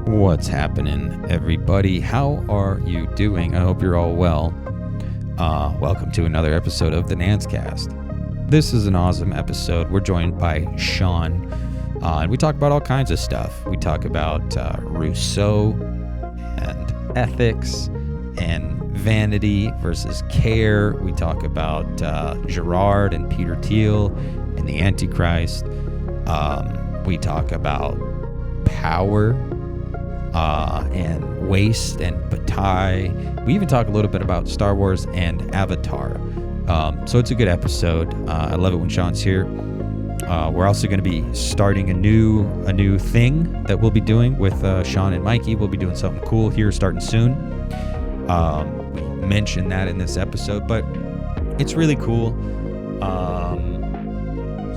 What's happening, everybody? How are you doing? I hope you're all well. Welcome to another episode of the Nancast. This is an awesome episode. We're joined by Sean, and we talk about all kinds of stuff. We talk about Rousseau and ethics and vanity versus care. We talk about Girard and Peter Thiel and the Antichrist. We talk about power and waste and batai. We even talk a little bit about Star Wars and Avatar. So it's a good episode. I love it when Sean's here. We're also going to be starting a new thing that we'll be doing with Sean and Mikey. We'll be doing something cool here starting soon. We mentioned that in this episode, but it's really cool.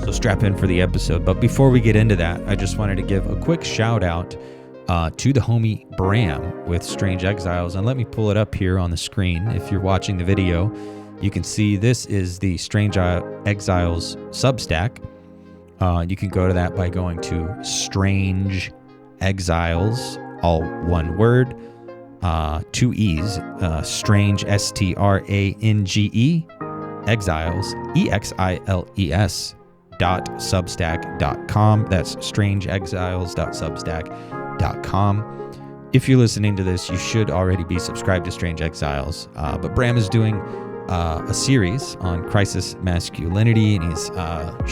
So strap in for the episode. But before we get into that, I just wanted to give a quick shout out to the homie Bram with Strange Exiles. And let me pull it up here on the screen. If you're watching the video, you can see this is the Strange Exiles Substack. You can go to that by going to Strange Exiles, all one word, 2 E's, Strange, STRANGE, Exiles, EXILES, .substack.com. That's strangeexiles.substack.com. If you're listening to this, you should already be subscribed to Strange Exiles. But Bram is doing a series on crisis masculinity, and he's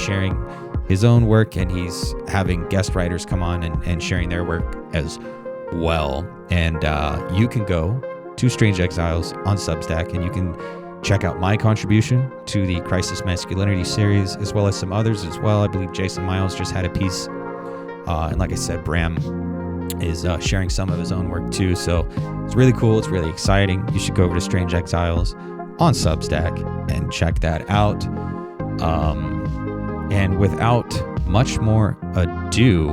sharing his own work, and he's having guest writers come on and sharing their work as well. And you can go to Strange Exiles on Substack, and you can check out my contribution to the Crisis Masculinity series, as well as some others as well. I believe Jason Miles just had a piece. And like I said, Bram is sharing some of his own work too. So it's really cool. It's really exciting. You should go over to Strange Exiles on Substack and check that out. And without much more ado,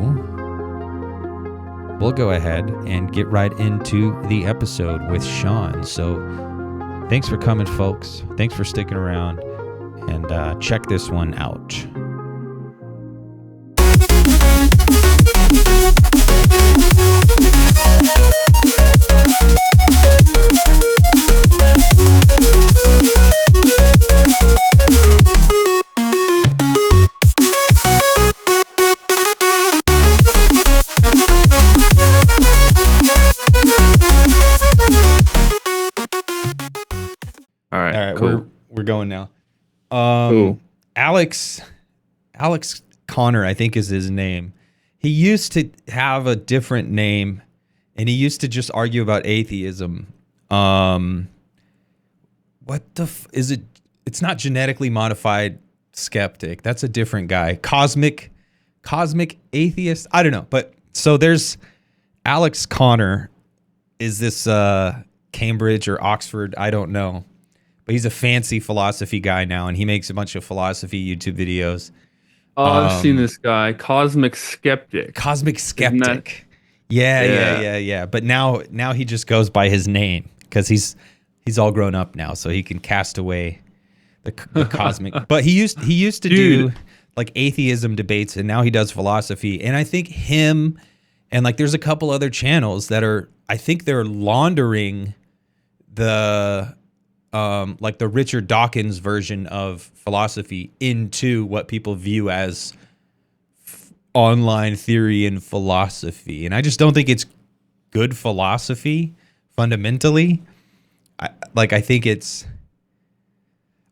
we'll go ahead and get right into the episode with Sean. So thanks for coming, folks. Thanks for sticking around, and check this one out. All right, cool. We're going now. Alex Connor, I think is his name. He used to have a different name, and he used to just argue about atheism. What the is it? It's not genetically modified skeptic. That's a different guy. Cosmic atheist. I don't know. But so there's Alex Connor. Is this Cambridge or Oxford? I don't know. But he's a fancy philosophy guy now, and he makes a bunch of philosophy YouTube videos. Oh, I've seen this guy, Cosmic Skeptic. Yeah. But now he just goes by his name because he's all grown up now, so he can cast away the cosmic. But he used to do like atheism debates, and now he does philosophy. And I think him and like there's a couple other channels that are, I think they're laundering the like the Richard Dawkins version of philosophy into what people view as online theory and philosophy. And I just don't think it's good philosophy fundamentally. I think it's,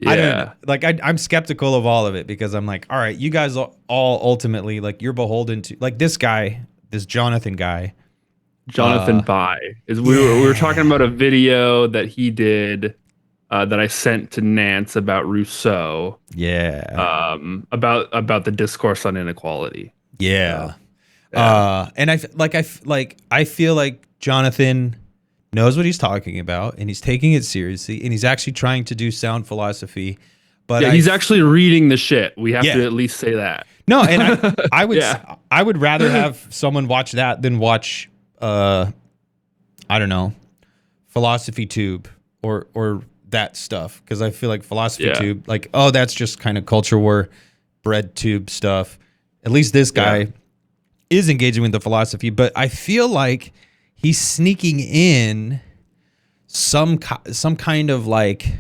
I don't know. Like I'm skeptical of all of it because I'm like, all right, you guys all ultimately like you're beholden to like this Jonathan guy. Jonathan Bai. We were talking about a video that he did that I sent to Nance about Rousseau. Yeah. About the discourse on inequality. Yeah. And I feel like Jonathan knows what he's talking about, and he's taking it seriously, and he's actually trying to do sound philosophy. But he's actually reading the shit. We have to at least say that. No, and I would rather have someone watch that than watch I don't know, Philosophy Tube or that stuff, because I feel like Philosophy Tube, like, oh, that's just kind of culture war bread tube stuff. At least this guy is engaging with the philosophy, but I feel like he's sneaking in some kind of like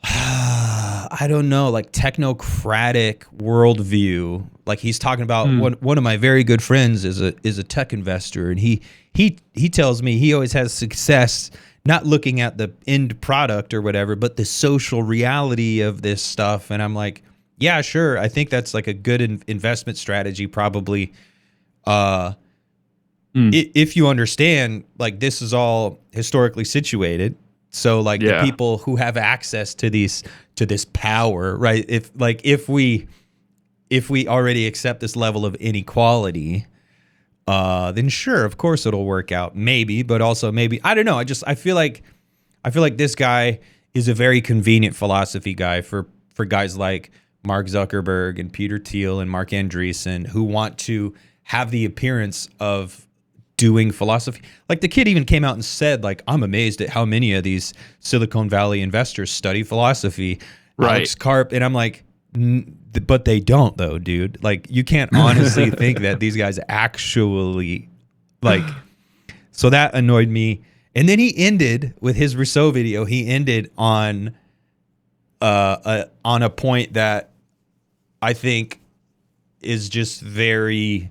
I don't know, like technocratic worldview. Like he's talking about one of my very good friends is a tech investor, and he tells me he always has success not looking at the end product or whatever, but the social reality of this stuff. And I'm like, yeah, sure. I think that's like a good investment strategy, probably. If you understand, like this is all historically situated. So like the people who have access to this power, right? If we already accept this level of inequality, then sure, of course it'll work out. Maybe, but also maybe, I don't know. I feel like this guy is a very convenient philosophy guy for guys like Mark Zuckerberg and Peter Thiel and Mark Andreessen, who want to have the appearance of doing philosophy. Like the kid even came out and said, like, I'm amazed at how many of these Silicon Valley investors study philosophy. Right. Alex Karp, and I'm like, but they don't though, dude. Like you can't honestly think that these guys actually like. So that annoyed me. And then he ended with his Rousseau video. He ended on a point that I think is just very.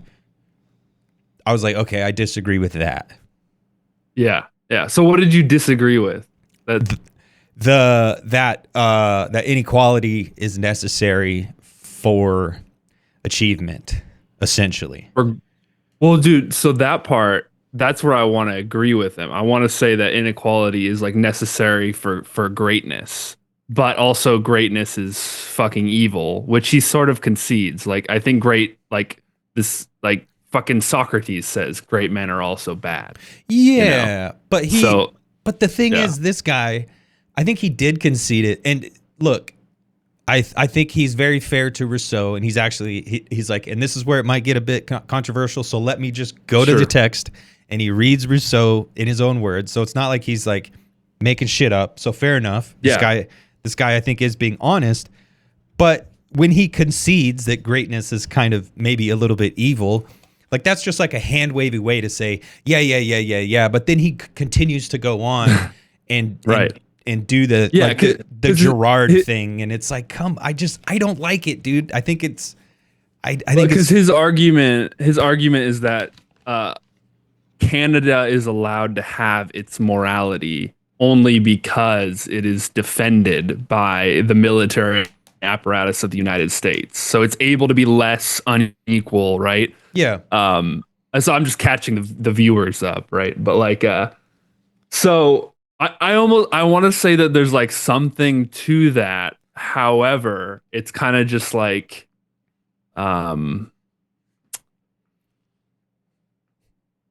I was like, okay, I disagree with that. Yeah. So what did you disagree with? That inequality is necessary for achievement, essentially. Well, dude, so that part, that's where I want to agree with him. I want to say that inequality is like necessary for greatness, but also greatness is fucking evil, which he sort of concedes. Like I think fucking Socrates says great men are also bad. Yeah, but the thing is, this guy, I think he did concede it. And look, I think he's very fair to Rousseau, and he's actually he's like, and this is where it might get a bit controversial. So let me just go to the text, and he reads Rousseau in his own words. So it's not like he's like making shit up. So fair enough. This guy, I think, is being honest. But when he concedes that greatness is kind of maybe a little bit evil. Like that's just like a hand wavy way to say, yeah. But then he continues to go on and do the Girard thing, and it's like, I don't like it, dude. I think it's, I think because his argument is that Canada is allowed to have its morality only because it is defended by the military apparatus of the United States, so it's able to be less unequal, right? Yeah. So I'm just catching the viewers up, right? But like, so I want to say that there's like something to that. However, it's kind of just like,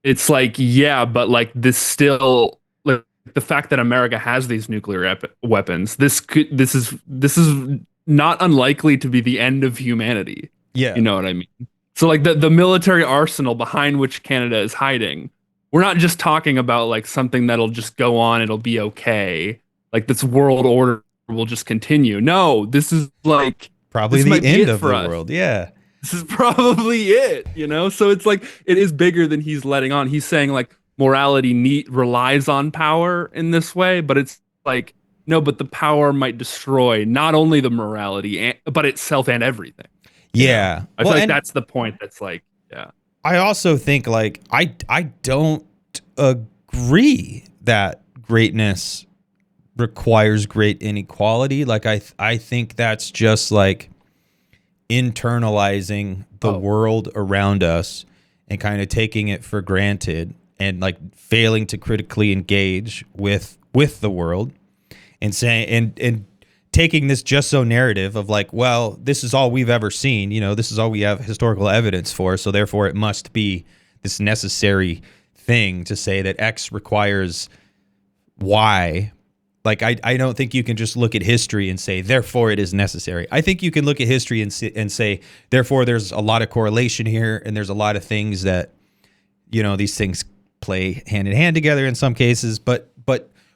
it's like, yeah, but like this still, like the fact that America has these nuclear weapons, this is not unlikely to be the end of humanity. Yeah. You know what I mean? So like the military arsenal behind which Canada is hiding, we're not just talking about like something that'll just go on, it'll be okay. Like this world order will just continue. No, this is like probably the end of the world. Yeah. This is probably it, you know? So it's like, it is bigger than he's letting on. He's saying like morality relies on power in this way, but it's like, no, but the power might destroy not only the morality, but itself and everything. Yeah. I feel like that's the point. That's like, yeah. I also think like, I don't agree that greatness requires great inequality. Like I think that's just like internalizing the world around us and kind of taking it for granted and like failing to critically engage with the world and saying, and taking this just so narrative of like, well, this is all we've ever seen, you know, this is all we have historical evidence for. So therefore it must be this necessary thing to say that X requires Y. Like, I don't think you can just look at history and say, therefore it is necessary. I think you can look at history and say, therefore there's a lot of correlation here. And there's a lot of things that, you know, these things play hand in hand together in some cases. But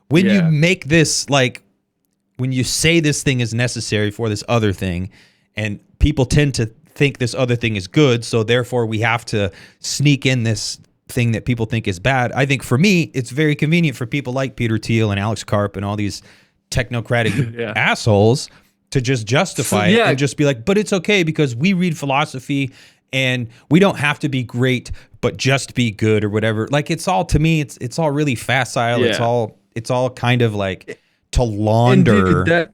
when you make this, like, when you say this thing is necessary for this other thing, and people tend to think this other thing is good, so therefore we have to sneak in this thing that people think is bad. I think for me, it's very convenient for people like Peter Thiel and Alex Karp and all these technocratic assholes to just justify it and just be like, but it's okay because we read philosophy and we don't have to be great, but just be good or whatever. Like, it's all, to me, it's all really facile. Yeah. It's all kind of like to launder.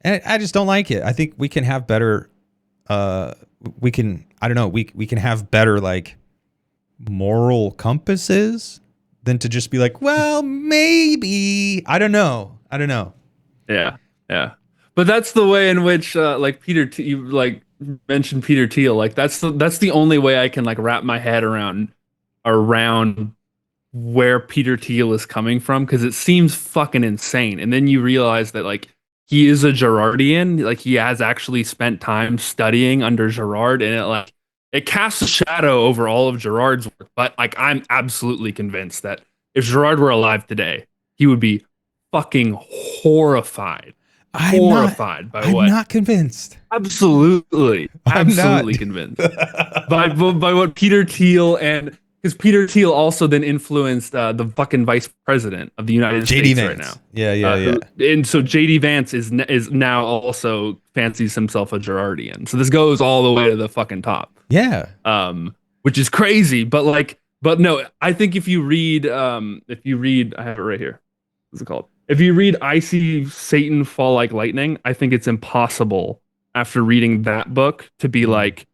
And I just don't like it. I think we can have better, we can have better like moral compasses than to just be like, well, maybe, I don't know. Yeah. But that's the way in which like you like mentioned Peter Thiel. Like that's the only way I can like wrap my head around where Peter Thiel is coming from, because it seems fucking insane. And then you realize that like he is a Girardian, like he has actually spent time studying under Girard, and it casts a shadow over all of Girard's work. But like I'm absolutely convinced that if Girard were alive today, he would be fucking horrified. I'm not convinced. Absolutely convinced by what Peter Thiel, and because Peter Thiel also then influenced the fucking vice president of the United States right now. Yeah. And so JD Vance is now also fancies himself a Girardian. So this goes all the way to the fucking top. Yeah. Which is crazy, but no, I think if you read, I have it right here. What's it called? If you read I See Satan Fall Like Lightning, I think it's impossible after reading that book to be like,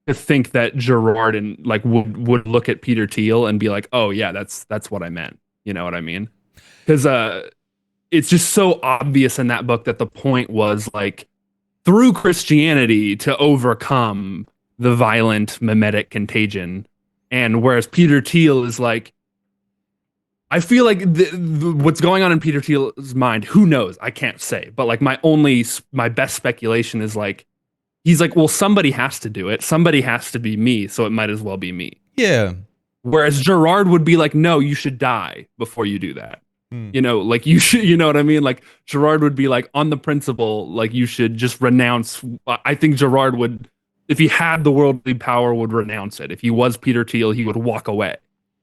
to think that Girard and like would look at Peter Thiel and be like, oh yeah, that's what I meant. You know what I mean? Because it's just so obvious in that book that the point was like through Christianity to overcome the violent mimetic contagion. And whereas Peter Thiel is like, I feel like what's going on in Peter Thiel's mind, who knows? I can't say. But like my best speculation is like, he's like, well, somebody has to do it. Somebody has to be me. So it might as well be me. Yeah. Whereas Girard would be like, no, you should die before you do that. You know, like you should, you know what I mean? Like Girard would be like, on the principle, like you should just renounce. I think Girard would, if he had the worldly power, would renounce it. If he was Peter Thiel, he would walk away.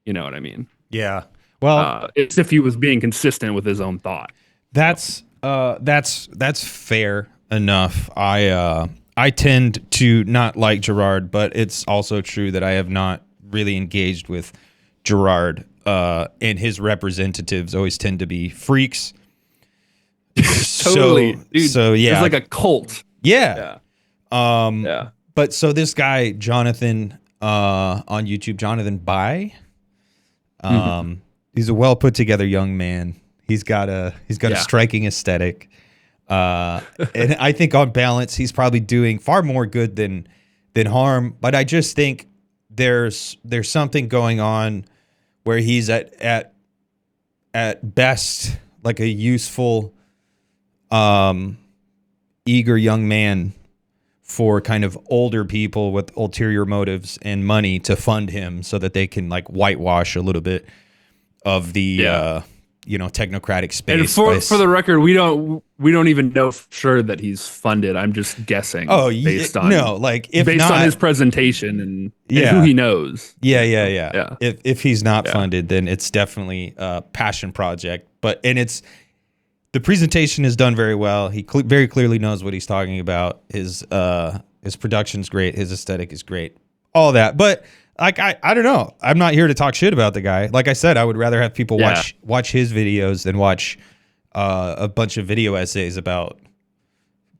You know what I mean? Yeah. Well, it's if he was being consistent with his own thought. That's fair enough. I tend to not like Girard, but it's also true that I have not really engaged with Girard, and his representatives always tend to be freaks. Totally. Dude, so yeah, it's like a cult. Yeah. But so this guy Jonathan on YouTube, Jonathan Bai, he's a well put together young man. He's got a striking aesthetic. And I think on balance, he's probably doing far more good than harm. But I just think there's something going on where he's at best like a useful, eager young man for kind of older people with ulterior motives and money to fund him so that they can like whitewash a little bit of the technocratic space. And for the record, we don't even know for sure that he's funded. I'm just guessing. Oh, based on his presentation and who he knows. Yeah. If he's not funded, then it's definitely a passion project. The presentation is done very well. He very clearly knows what he's talking about. His production's great. His aesthetic is great. All that, but. Like, I don't know. I'm not here to talk shit about the guy. Like I said, I would rather have people watch his videos than watch a bunch of video essays about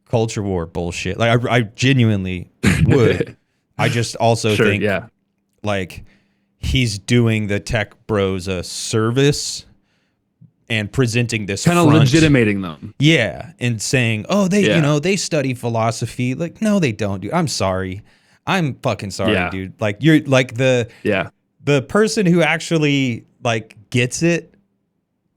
culture war bullshit. Like, I genuinely would. I just also think, like, he's doing the tech bros a service and presenting this kind of legitimating them. Yeah, and saying, oh, they study philosophy. Like, no, they don't, dude. I'm sorry. I'm fucking sorry, dude. Like you're like the person who actually like gets it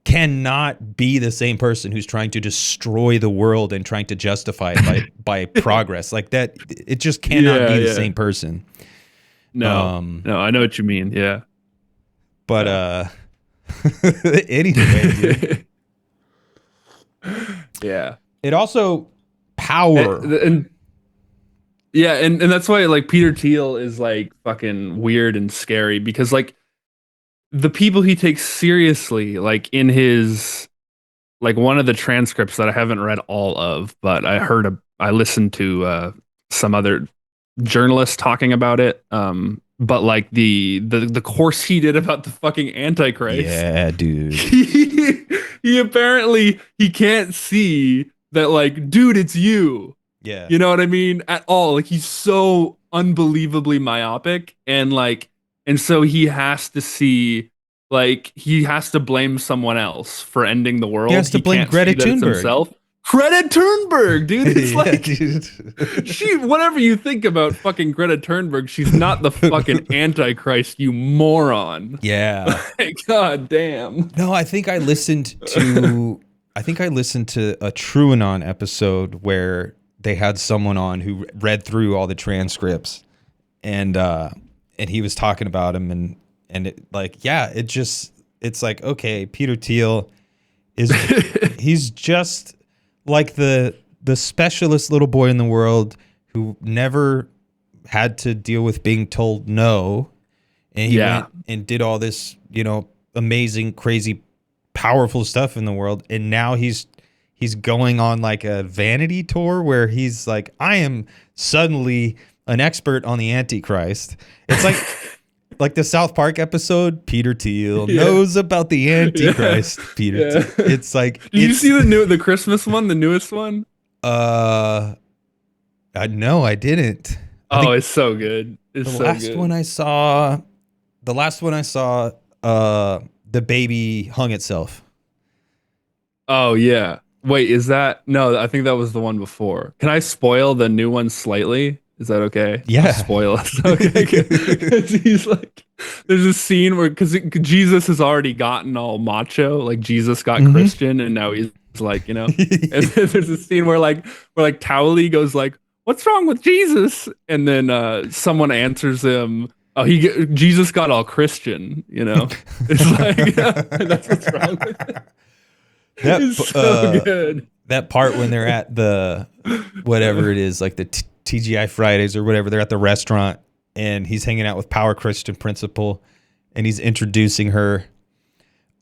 cannot be the same person who's trying to destroy the world and trying to justify it by progress. Like that, it just cannot be the same person. No, I know what you mean. Yeah, but anyway, dude. Yeah. It also power. And Yeah, and that's why like Peter Thiel is like fucking weird and scary because like the people he takes seriously, like in his like one of the transcripts that I haven't read all of, but I listened to some other journalists talking about it. But like the course he did about the fucking Antichrist, Yeah, dude. he apparently he can't see that like, dude, it's you. Yeah. You know what I mean? At all. Like he's so unbelievably myopic and like and so he has to see like he has to blame someone else for ending the He world. has to He blame can't see Greta that it's Thunberg. himself. Greta Thunberg, dude. It's Yeah, like dude. she whatever you think about fucking Greta Thunberg, she's not the fucking Antichrist, you moron. Yeah. God damn. No, I think I listened to a TrueAnon episode where they had someone on who read through all the transcripts and he was talking about him and it, like, yeah, it's like, okay, Peter Thiel he's just like the specialist little boy in the world who never had to deal with being told no, and he went and did all this, amazing, crazy, powerful stuff in the world, and now he's going on like a vanity tour where he's like, I am suddenly an expert on the Antichrist. It's like like the South Park episode, Peter Thiel knows about the Antichrist. Thiel. It's like, did you see the Christmas one, the newest one? No, I didn't. It's so good. It's the so last good. one I saw, the baby hung itself. Oh yeah. Wait, is that no? I think that was the one before. Can I spoil the new one slightly? Is that okay? Yeah. I'll spoil it. Okay. Good. He's like, there's a scene where because Jesus has already gotten all macho, like Jesus got Christian, and now he's like, and then there's a scene where Towley goes like, "What's wrong with Jesus?" And then someone answers him. Oh, Jesus got all Christian. It's like that's what's wrong with it. It's so good. That part when they're at the whatever it is, like the TGI Fridays or whatever, they're at the restaurant and he's hanging out with Power Christian Principal and he's introducing her.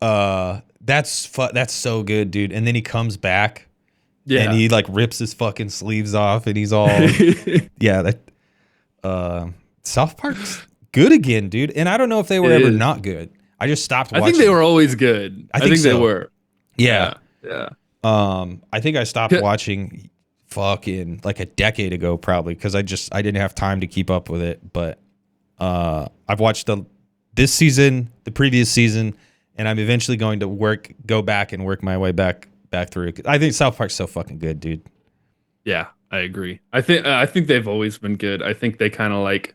That's so good, dude. And then he comes back and he like rips his fucking sleeves off and he's all South Park's good again, dude. And I don't know if they were ever not good. I just stopped watching. I think they were always good. I think so. They were. Yeah. I think I stopped Yeah. watching fucking like a decade ago, probably because I didn't have time to keep up with it. But I've watched this season, the previous season, and I'm eventually going to go back and work my way back through. I think South Park's so fucking good, dude. Yeah, I agree. I think they've always been good. I think they kind of like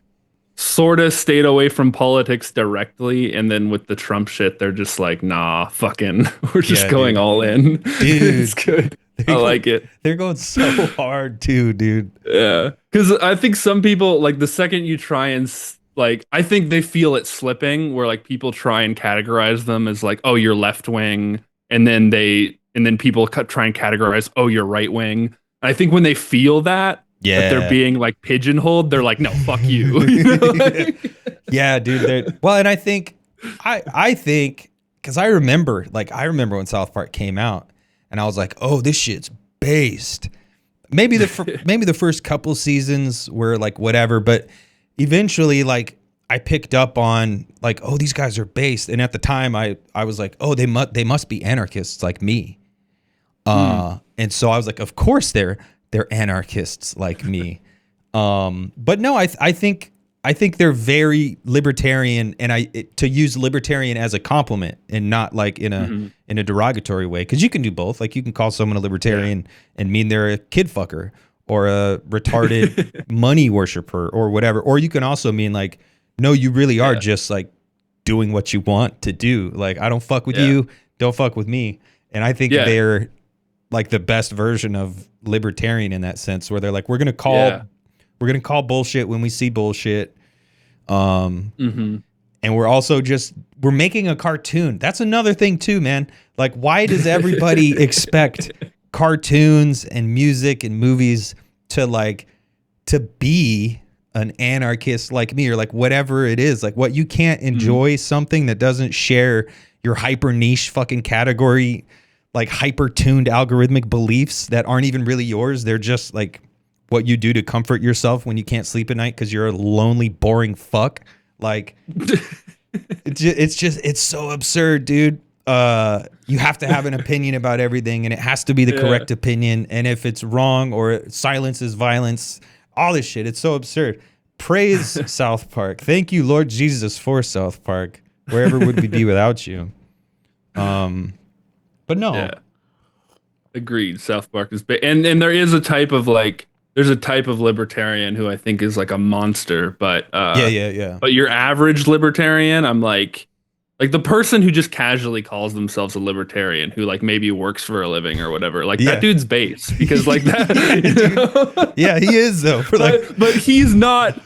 sort of stayed away from politics directly, and then with the Trump shit, they're just like, nah, fucking, we're just going all in. Dude, it's good. I like it. They're going so hard too, dude. Yeah, because I think some people like the second you try and like, I think they feel it slipping, where like people try and categorize them as like, oh, you're left wing, and then people try and categorize, oh, you're right wing. I think when they feel that they're being like pigeonholed, they're like, no, fuck you. Yeah, dude. Well, and I think because I remember when South Park came out, and I was like, oh, this shit's based. Maybe the first couple seasons were like whatever, but eventually, like, I picked up on like, oh, these guys are based, and at the time, I was like, oh, they must be anarchists like me. And so I was like, of course they're anarchists like me. But no, I think they're very libertarian, and to use libertarian as a compliment and not like in a derogatory way, because you can do both. Like, you can call someone a libertarian and mean they're a kid fucker or a retarded money worshiper or whatever, or you can also mean like, no, you really are just like doing what you want to do. Like, I don't fuck with you, don't fuck with me. And I think they're like the best version of libertarian in that sense, where they're like, we're gonna call bullshit when we see bullshit, and we're also we're making a cartoon. That's another thing too, man. Like, why does everybody expect cartoons and music and movies to like to be an anarchist like me, or like whatever it is, like what you can't enjoy something that doesn't share your hyper niche fucking category, like hyper tuned algorithmic beliefs that aren't even really yours. They're just like what you do to comfort yourself when you can't sleep at night because you're a lonely, boring fuck. Like it's so absurd, dude. You have to have an opinion about everything, and it has to be the correct opinion. And if it's wrong or silence is violence, all this shit, it's so absurd. Praise South Park. Thank you, Lord Jesus, for South Park. Wherever would we be without you? But no. Yeah. Agreed. South Park is big. And there is a type of like, there's a type of libertarian who I think is like a monster, but yeah. But your average libertarian, I'm like the person who just casually calls themselves a libertarian, who like maybe works for a living or whatever, like that dude's base, because like that. Yeah, he is though. But he's not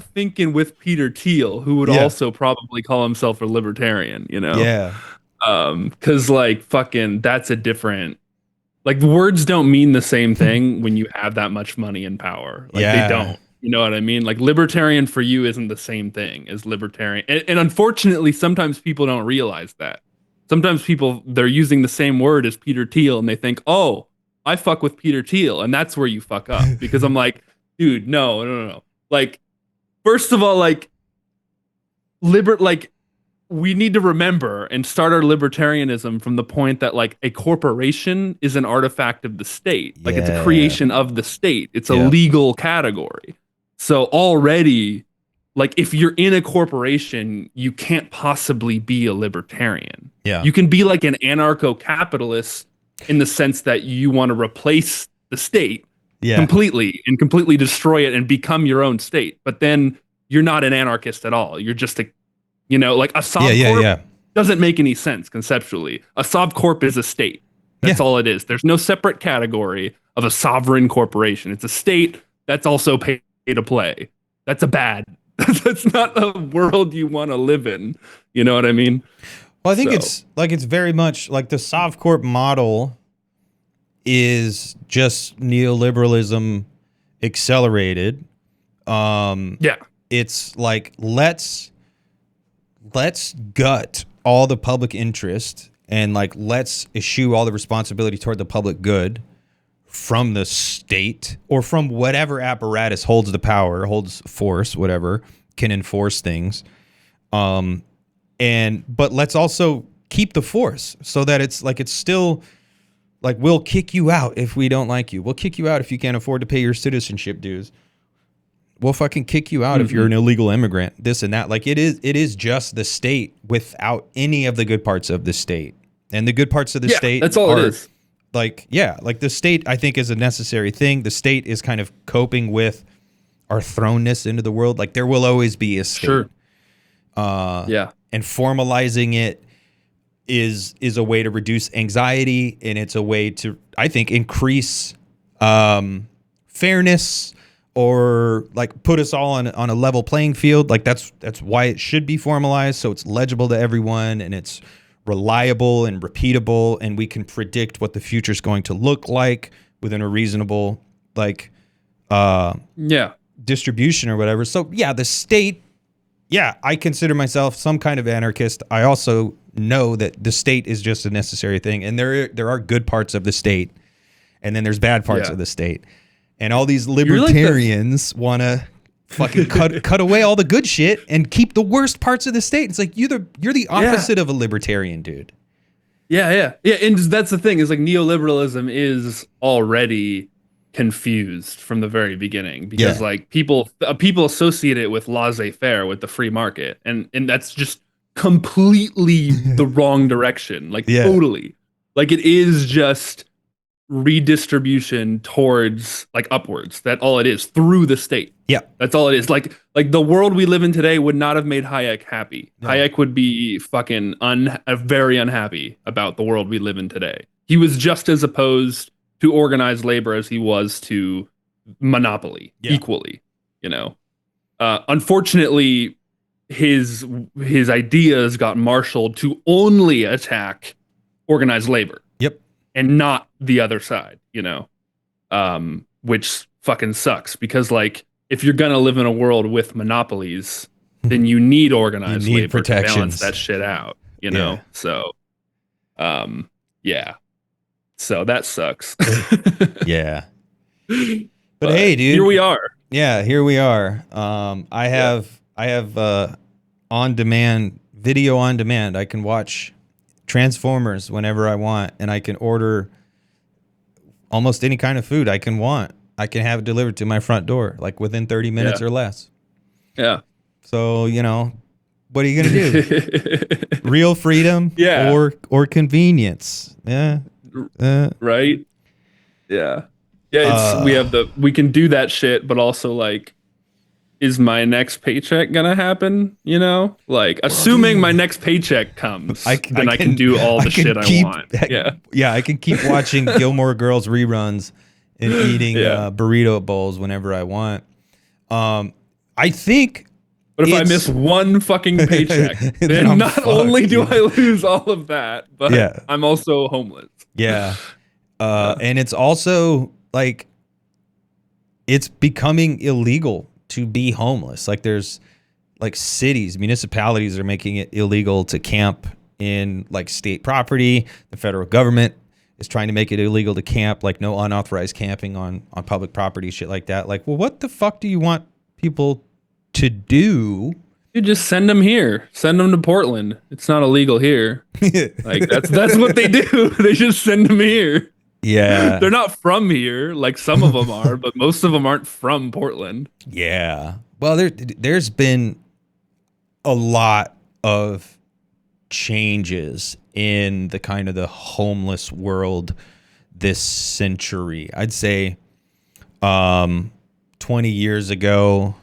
thinking with Peter Thiel, who would also probably call himself a libertarian, you know? Yeah. Because like fucking, that's a different. Like words don't mean the same thing when you have that much money and power. Like they don't. You know what I mean? Like libertarian for you isn't the same thing as libertarian. And unfortunately, sometimes people don't realize that. Sometimes people, they're using the same word as Peter Thiel and they think, oh, I fuck with Peter Thiel. And that's where you fuck up. Because I'm like, dude, no. Like, first of all, like, we need to remember and start our libertarianism from the point that like a corporation is an artifact of the state. Like it's a creation of the state. It's a legal category. So already, like if you're in a corporation, you can't possibly be a libertarian. Yeah. You can be like an anarcho-capitalist in the sense that you want to replace the state completely destroy it and become your own state. But then you're not an anarchist at all. You're just a, you know, like a Sob Corp doesn't make any sense conceptually. A Sob Corp is a state. That's all it is. There's no separate category of a sovereign corporation. It's a state that's also pay to play. That's that's not a world you want to live in. You know what I mean? Well, I think it's very much like the Sob Corp model is just neoliberalism accelerated. It's like let's gut all the public interest and like let's eschew all the responsibility toward the public good from the state or from whatever apparatus holds the power, holds force, whatever, can enforce things. But let's also keep the force so that it's still like, we'll kick you out if we don't like you. We'll kick you out if you can't afford to pay your citizenship dues. We'll fucking kick you out if you're an illegal immigrant, this and that. Like it is just the state without any of the good parts of the state. And the good parts of the state, that's all it is. Like the state, I think, is a necessary thing. The state is kind of coping with our thrownness into the world. Like there will always be a state. Sure. And formalizing it is a way to reduce anxiety, and it's a way to, I think, increase fairness, or like put us all on a level playing field. Like that's why it should be formalized, so it's legible to everyone and it's reliable and repeatable, and we can predict what the future is going to look like within a reasonable distribution or whatever. So the state, I consider myself some kind of anarchist. I also know that the state is just a necessary thing, and there are good parts of the state, and then there's bad parts of the state. And all these libertarians want to fucking cut away all the good shit and keep the worst parts of the state. It's like you're the opposite of a libertarian, dude. Yeah. And that's the thing, is like neoliberalism is already confused from the very beginning, because like people associate it with laissez-faire, with the free market, and that's just completely the wrong direction. Like totally. Like it is just redistribution towards like upwards. That's all it is, through the state. That's all it is. Like the world we live in today would not have made Hayek happy. Hayek would be fucking very unhappy about the world we live in today. He was just as opposed to organized labor as he was to monopoly equally, you know. Unfortunately, his ideas got marshaled to only attack organized labor. And not the other side, you know, which fucking sucks because like if you're gonna live in a world with monopolies, then you need organized You need labor to balance protections. that shit out, you know? Yeah. So yeah. So that sucks. Yeah. But But hey, dude. here we are. Yeah, here we are. I have on demand video on demand. I can watch Transformers whenever I want, and I can order almost any kind of food I can want. I can have it delivered to my front door, like within 30 minutes or less. Yeah. So, you know, what are you gonna do? Real freedom or convenience? Yeah. Right? Yeah. Yeah, we can do that shit, but also like, is my next paycheck gonna happen? You know? Like assuming my next paycheck comes, then I can do all the shit I want. Yeah. Yeah, I can keep watching Gilmore Girls reruns and eating burrito bowls whenever I want. I think but if I miss one fucking paycheck, then not fucked, only do I lose all of that, but I'm also homeless. Yeah. And it's also like it's becoming illegal to be homeless. Like there's like municipalities are making it illegal to camp in like state property. The federal government is trying to make it illegal to camp, like no unauthorized camping on public property, shit like that. Like, well, what the fuck do you want people to do? You just send them here. Send them to Portland. It's not illegal here. Like that's what they do. They just send them here. Yeah. They're not from here. Like some of them are, but most of them aren't from Portland. Yeah. Well, there's been a lot of changes in the kind of the homeless world this century. I'd say 20 years ago,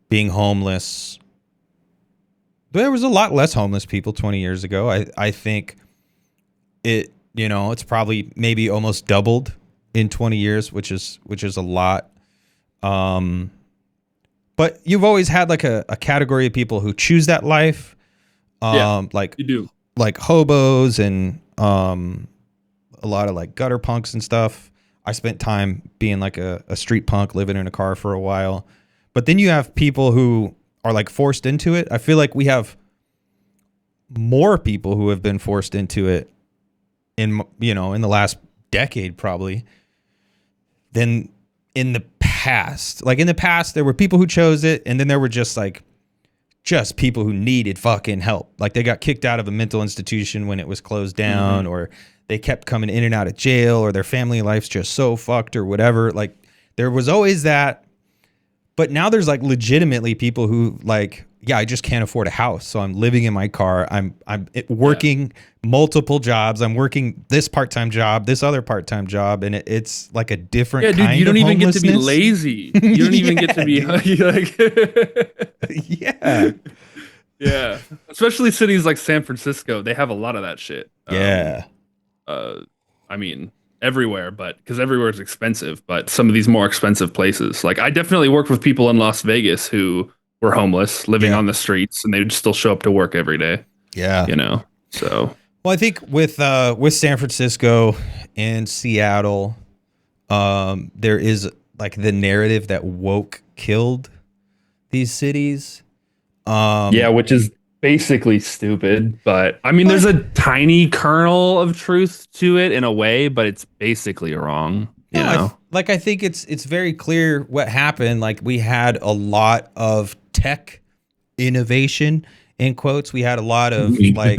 being homeless, there was a lot less homeless people 20 years ago. I think it's probably maybe almost doubled in 20 years, which is a lot. But you've always had like a category of people who choose that life. Like you do, like hobos and a lot of like gutter punks and stuff. I spent time being like a street punk, living in a car for a while. But then you have people who are like forced into it. I feel like we have more people who have been forced into it in the last decade probably than in the past. Like in the past, there were people who chose it, and then there were just people who needed fucking help. Like they got kicked out of a mental institution when it was closed down, or they kept coming in and out of jail, or their family life's just so fucked or whatever. Like there was always that. But now there's like legitimately people who like, yeah, I just can't afford a house, so I'm living in my car. I'm working multiple jobs. I'm working this part-time job, this other part-time job, and it's like a different kind of homelessness. You don't even get to be lazy. You don't even get to be like yeah. Especially cities like San Francisco, they have a lot of that shit. I mean, everywhere, but because everywhere is expensive, but some of these more expensive places, like I definitely worked with people in Las Vegas who were homeless, living on the streets, and they would still show up to work every day. Yeah, So well, I think with San Francisco and Seattle, there is like the narrative that woke killed these cities. Which is basically stupid, but I mean, there's a tiny kernel of truth to it in a way, but it's basically wrong. I think it's very clear what happened. Like we had a lot of tech innovation in quotes. We had a lot of like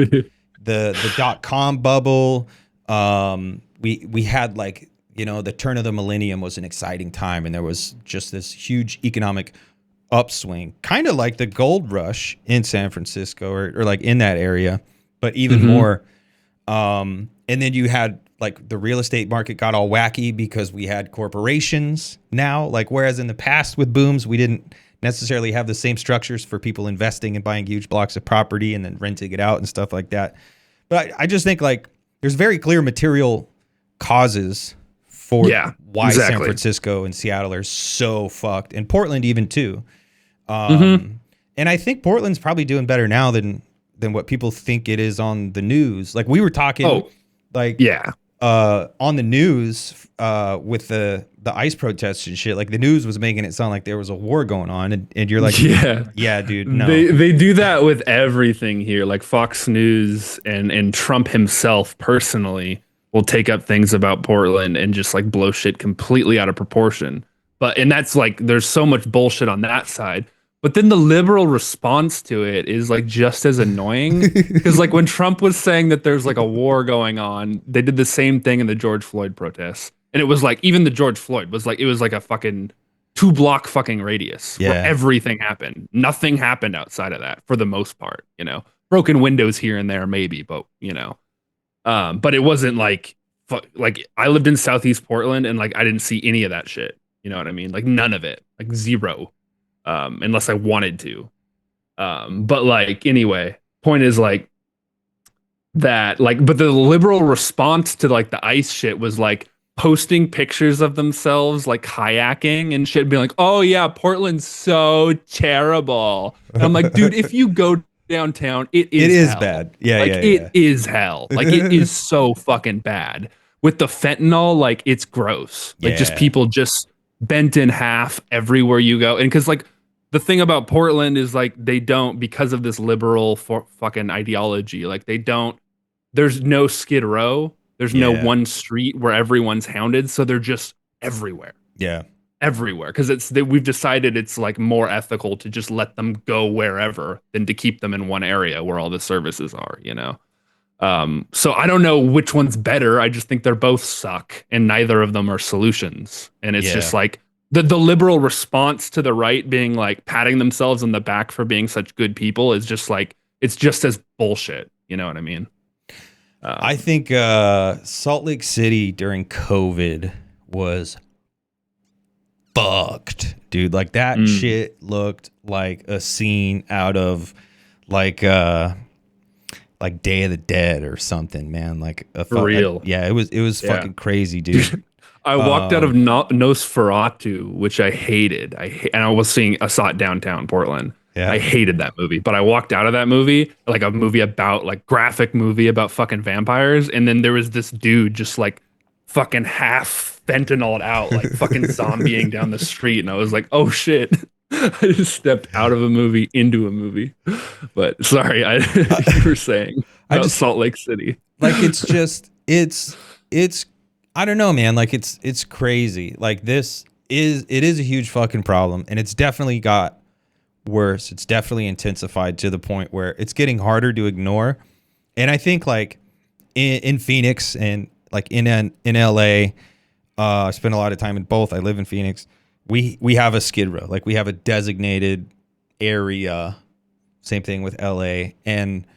the .com bubble. We had like, the turn of the millennium was an exciting time, and there was just this huge economic upswing, kind of like the gold rush in San Francisco or like in that area, but even more. And then you had like the real estate market got all wacky because we had corporations now, like whereas in the past with booms, we didn't necessarily have the same structures for people investing and buying huge blocks of property and then renting it out and stuff like that. But I just think like there's very clear material causes for why San Francisco and Seattle are so fucked, and Portland even too. And I think Portland's probably doing better now than what people think it is on the news. Like we were talking on the news with the ICE protests and shit, like the news was making it sound like there was a war going on, and you're like, Yeah. yeah, dude, no. They do that with everything here. Like Fox News and Trump himself personally will take up things about Portland and just like blow shit completely out of proportion. And that's like there's so much bullshit on that side. But then the liberal response to it is like just as annoying. Because like when Trump was saying that there's like a war going on, they did the same thing in the George Floyd protests. And it was like even the George Floyd was like it was like a fucking 2 block fucking radius where everything happened. Nothing happened outside of that for the most part, you know. Broken windows here and there maybe, but you know. But it wasn't like I lived in Southeast Portland and like I didn't see any of that shit. You know what I mean? Like none of it. Like zero. Unless I wanted to. But like anyway, point is like that like but the liberal response to like the ICE shit was like posting pictures of themselves like kayaking and shit, being like, oh yeah, Portland's so terrible. And I'm like, dude, if you go downtown, it is hell. Bad. Yeah, like it is hell. Like it is so fucking bad. With the fentanyl, like it's gross. Like just people just bent in half everywhere you go. And because like the thing about Portland is like they don't, because of this liberal fucking ideology, like they don't, there's no Skid Row. There's no one street where everyone's hounded, so they're just everywhere. Yeah, everywhere because we've decided it's like more ethical to just let them go wherever than to keep them in one area where all the services are. You know, so I don't know which one's better. I just think they're both suck, and neither of them are solutions. And it's just like the liberal response to the right being like patting themselves on the back for being such good people is just like it's just as bullshit. You know what I mean? I think Salt Lake City during COVID was fucked, dude. Like that shit looked like a scene out of like Day of the Dead or something, man. Like for real. It was fucking crazy, dude. I walked out of Nosferatu, which I hated. And I saw it downtown Portland. Yeah. I hated that movie, but I walked out of that movie, like a movie about like graphic movie about fucking vampires. And then there was this dude just like fucking half fentanyled out, like fucking zombieing down the street. And I was like, oh shit. I just stepped out of a movie into a movie. But sorry, you were saying about Salt Lake City. Like it's I don't know, man. Like it's crazy. Like it is a huge fucking problem, and it's definitely got worse. It's definitely intensified to the point where it's getting harder to ignore. And I think like in Phoenix and like in LA, I spend a lot of time in both. I live in Phoenix. We have a Skid Row. Like we have a designated area. Same thing with LA and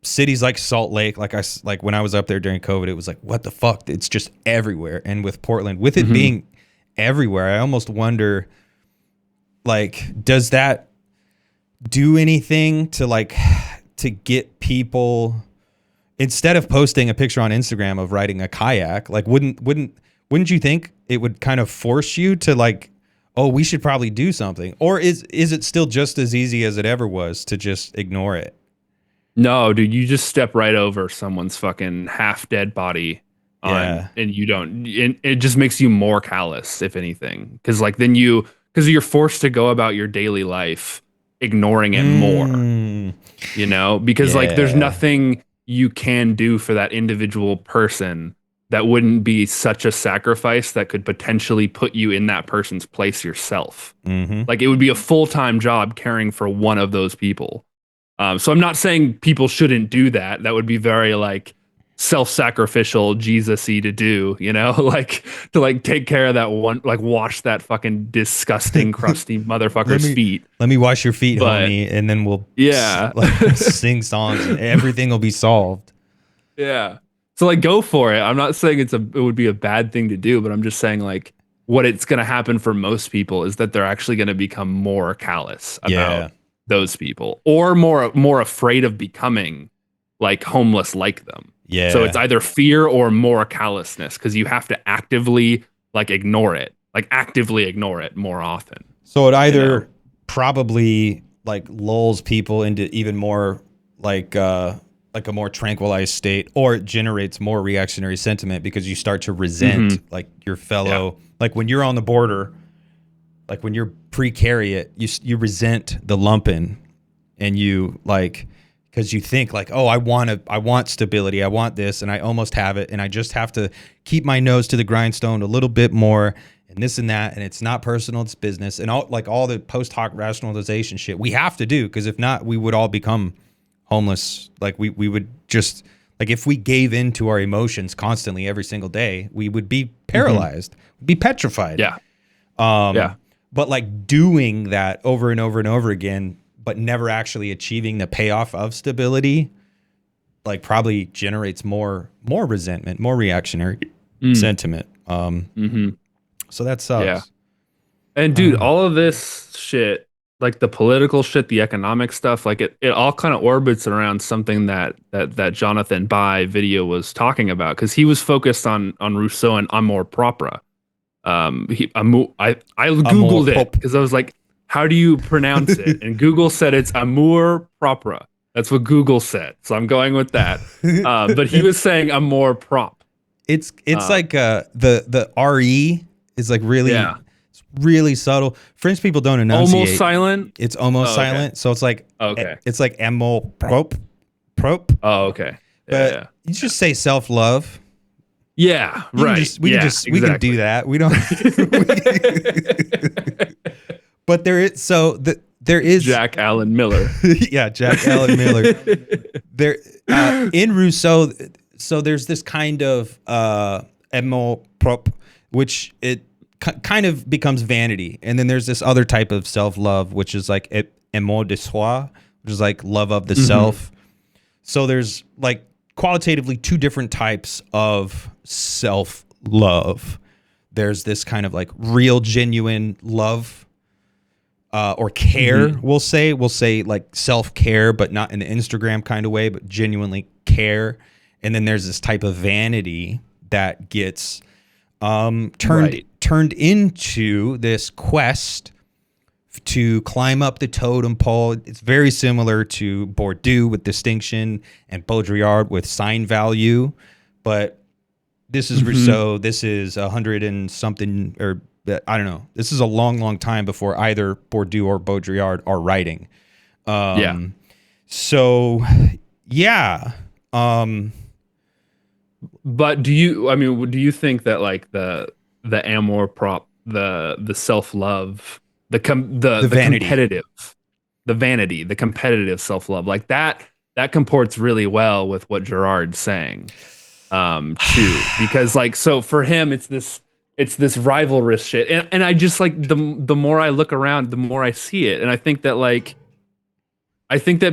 cities like Salt Lake. Like when I was up there during COVID, it was like, what the fuck? It's just everywhere. And with Portland, with it being everywhere, I almost wonder, like, does that do anything to get people, instead of posting a picture on Instagram of riding a kayak, like wouldn't you think it would kind of force you to like, oh, we should probably do something? Or is it still just as easy as it ever was to just ignore it? No, dude, you just step right over someone's fucking half dead body and you don't, it just makes you more callous, if anything. Cause like then because you're forced to go about your daily life ignoring it more, you know, because like there's nothing you can do for that individual person that wouldn't be such a sacrifice that could potentially put you in that person's place yourself. Like it would be a full-time job caring for one of those people. So I'm not saying people shouldn't do that. That would be very like self-sacrificial Jesus-y to do, you know, like to like take care of that one, like wash that fucking disgusting crusty motherfucker's feet. Let me wash your feet, homie, and then we'll sing songs and everything will be solved. Yeah. So like go for it. I'm not saying it would be a bad thing to do, but I'm just saying like what it's going to happen for most people is that they're actually going to become more callous about those people, or more afraid of becoming like homeless like them. Yeah. So it's either fear or more callousness, because you have to actively ignore it more often. So it either probably like lulls people into even more like like a more tranquilized state, or it generates more reactionary sentiment because you start to resent like your fellow, like when you're on the border, like when you're precariat, you resent the lumpen, and you like, because you think like, oh, I want stability, I want this, and I almost have it, and I just have to keep my nose to the grindstone a little bit more, and this and that, and it's not personal, it's business, and all the post hoc rationalization shit we have to do, because if not, we would all become homeless. Like we would just, like, if we gave in to our emotions constantly every single day, we would be paralyzed, be petrified. Yeah. But like doing that over and over and over again, but never actually achieving the payoff of stability, like probably generates more resentment, more reactionary sentiment. So that sucks. Yeah. And dude, all of this shit, like the political shit, the economic stuff, like it all kind of orbits around something that Jonathan Bai video was talking about, because he was focused on Rousseau and amour propre. I Googled it because I was like, how do you pronounce it? And Google said it's amour propre. That's what Google said. So I'm going with that. But he was saying amour propre. It's like the RE is like really, it's really subtle. French people don't enunciate. Almost silent. It's almost silent. So it's like, it's like amour propre. Oh, okay. But you just say self-love. Yeah, right. We can do that. We don't. But there is Jack Allen Miller. Yeah, Jack Allen Miller. There in Rousseau, so there's this kind of amour propre, which it kind of becomes vanity, and then there's this other type of self-love, which is like amour de soi, which is like love of the self. So there's like qualitatively two different types of self-love. There's this kind of like real, genuine love. Or care, we'll say like self-care, but not in the Instagram kind of way, but genuinely care. And then there's this type of vanity that gets turned into this quest to climb up the totem pole. It's very similar to Bourdieu with distinction and Baudrillard with sign value, but this is Rousseau. This is 100 and something, or I don't know. This is a long, long time before either Bourdieu or Baudrillard are writing. So, yeah. But do you think that like the amour propre, the self-love, the vanity, the competitive self-love, like that comports really well with what Girard's saying, too, because like, so for him, it's this rivalrous shit. And I just like, the more I look around, the more I see it. And I think that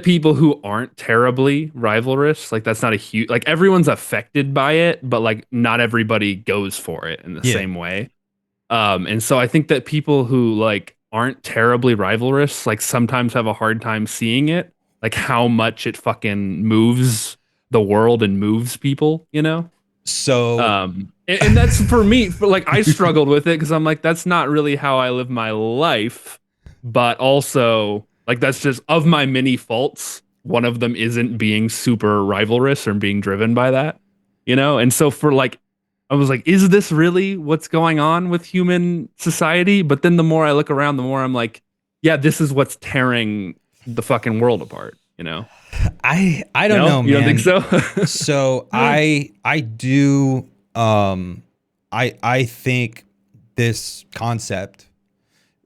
people who aren't terribly rivalrous, like that's not a huge, like everyone's affected by it, but like not everybody goes for it in the same way. And so I think that people who like aren't terribly rivalrous, like sometimes have a hard time seeing it, like how much it fucking moves the world and moves people, you know? So, and that's for me, like I struggled with it because I'm like, that's not really how I live my life, but also like, that's just, of my many faults, one of them isn't being super rivalrous or being driven by that, you know? And so for like, I was like, is this really what's going on with human society? But then the more I look around, the more I'm like, yeah, this is what's tearing the fucking world apart, you know? I don't know, man. You don't think so? So I do. I think this concept,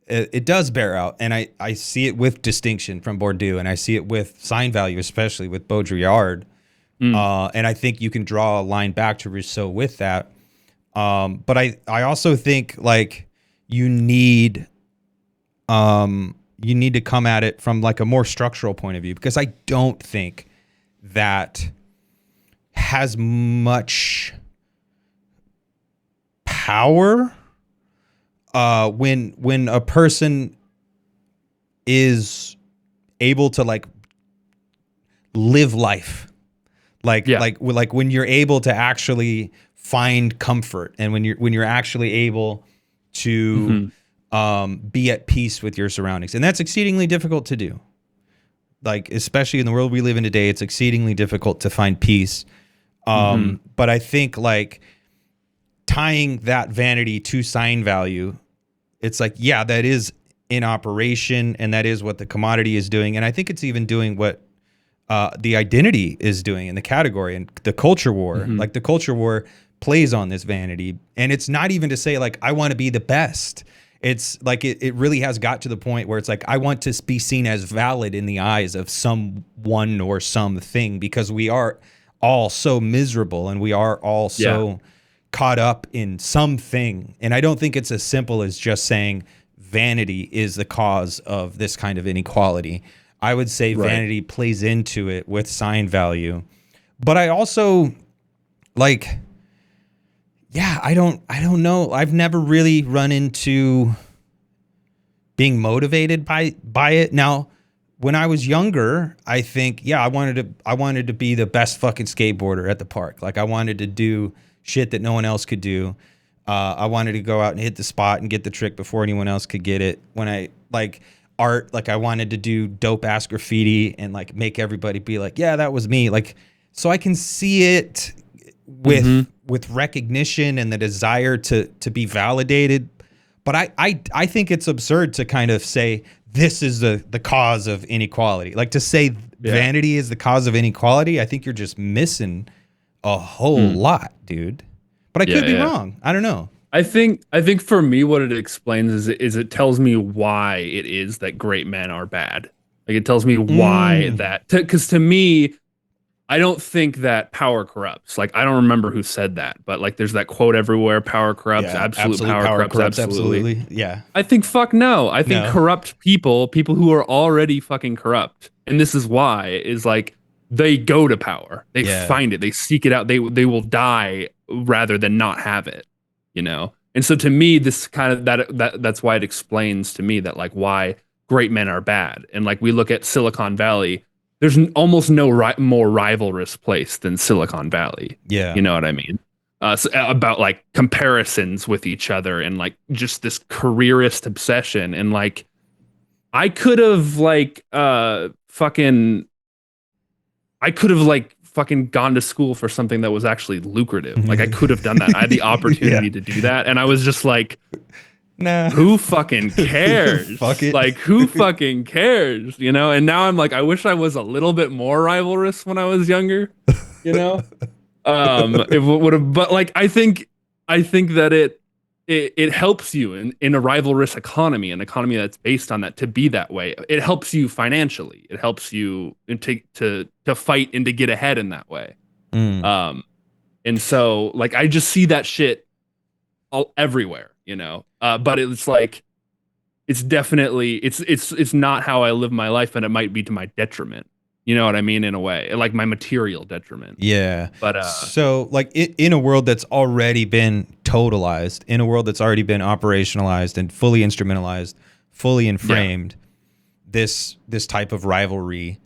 it does bear out, and I see it with distinction from Bourdieu, and I see it with sign value, especially with Baudrillard. And I think you can draw a line back to Rousseau with that. But I also think like you need to come at it from like a more structural point of view, because I don't think that has much power when a person is able to like live life, like when you're able to actually find comfort, and when you're actually able to be at peace with your surroundings. And that's exceedingly difficult to do. like especially in the world we live in today, it's exceedingly difficult to find peace. Mm-hmm. But I think like tying that vanity to sign value, it's like, yeah, that is in operation, and that is what the commodity is doing. And I think it's even doing what the identity is doing in the category and the culture war. Mm-hmm. Like the culture war plays on this vanity. And it's not even to say like, I want to be the best. It's like, it really has got to the point where it's like, I want to be seen as valid in the eyes of someone or something, because we are all so miserable and we are all so caught up in something. And I don't think it's as simple as just saying vanity is the cause of this kind of inequality. I would say vanity plays into it with sign value. But I also like, yeah, I don't know. I've never really run into being motivated by it. Now, when I was younger, I think, yeah, I wanted to be the best fucking skateboarder at the park. Like I wanted to do shit that no one else could do. I wanted to go out and hit the spot and get the trick before anyone else could get it. When I like art, like I wanted to do dope ass graffiti and like make everybody be like, yeah, that was me. Like, so I can see it with recognition and the desire to be validated. But I think it's absurd to kind of say this is the cause of inequality. Like to say vanity is the cause of inequality, I think you're just missing a whole lot, dude. But I could be wrong. I don't know. I think for me, what it explains is it tells me why it is that great men are bad. Like it tells me why that, because to me, I don't think that power corrupts. Like I don't remember who said that, but like there's that quote everywhere: "Power corrupts. Absolute power corrupts. Absolutely." Yeah. I think fuck no. I think corrupt people who are already fucking corrupt, and this is why, is like they go to power. They find it. They seek it out. They will die rather than not have it. You know. And so to me, this kind of that's why it explains to me that like why great men are bad. And like we look at Silicon Valley. There's almost no more rivalrous place than Silicon Valley. Yeah. You know what I mean? So about like comparisons with each other and like just this careerist obsession. And like, I could have like fucking gone to school for something that was actually lucrative. Like I could have done that. I had the opportunity to do that. And I was just like, nah. Who fucking cares? Fuck it. Like, who fucking cares? You know? And now I'm like, I wish I was a little bit more rivalrous when I was younger. You know? It would have, but like, I think that it helps you in a rivalrous economy, an economy that's based on that, to be that way. It helps you financially. It helps you to fight and to get ahead in that way. And so like, I just see that shit everywhere. You know, but it's like, it's definitely, it's not how I live my life, and it might be to my detriment. You know what I mean? In a way, like my material detriment. Yeah. But so like in a world that's already been totalized, in a world that's already been operationalized and fully instrumentalized, fully inframed, this type of rivalry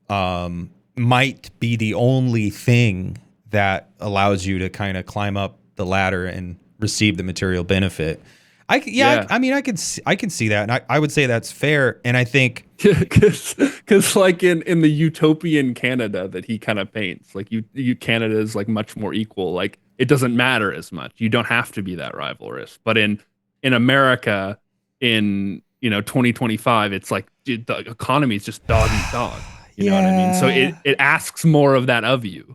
might be the only thing that allows you to kind of climb up the ladder and receive the material benefit. I can see that, and I would say that's fair. And I think because like in the utopian Canada that he kind of paints, like you Canada is like much more equal. Like it doesn't matter as much. You don't have to be that rivalrous. But in America, in 2025, it's like the economy is just dog eat dog. You know what I mean? So it asks more of that of you.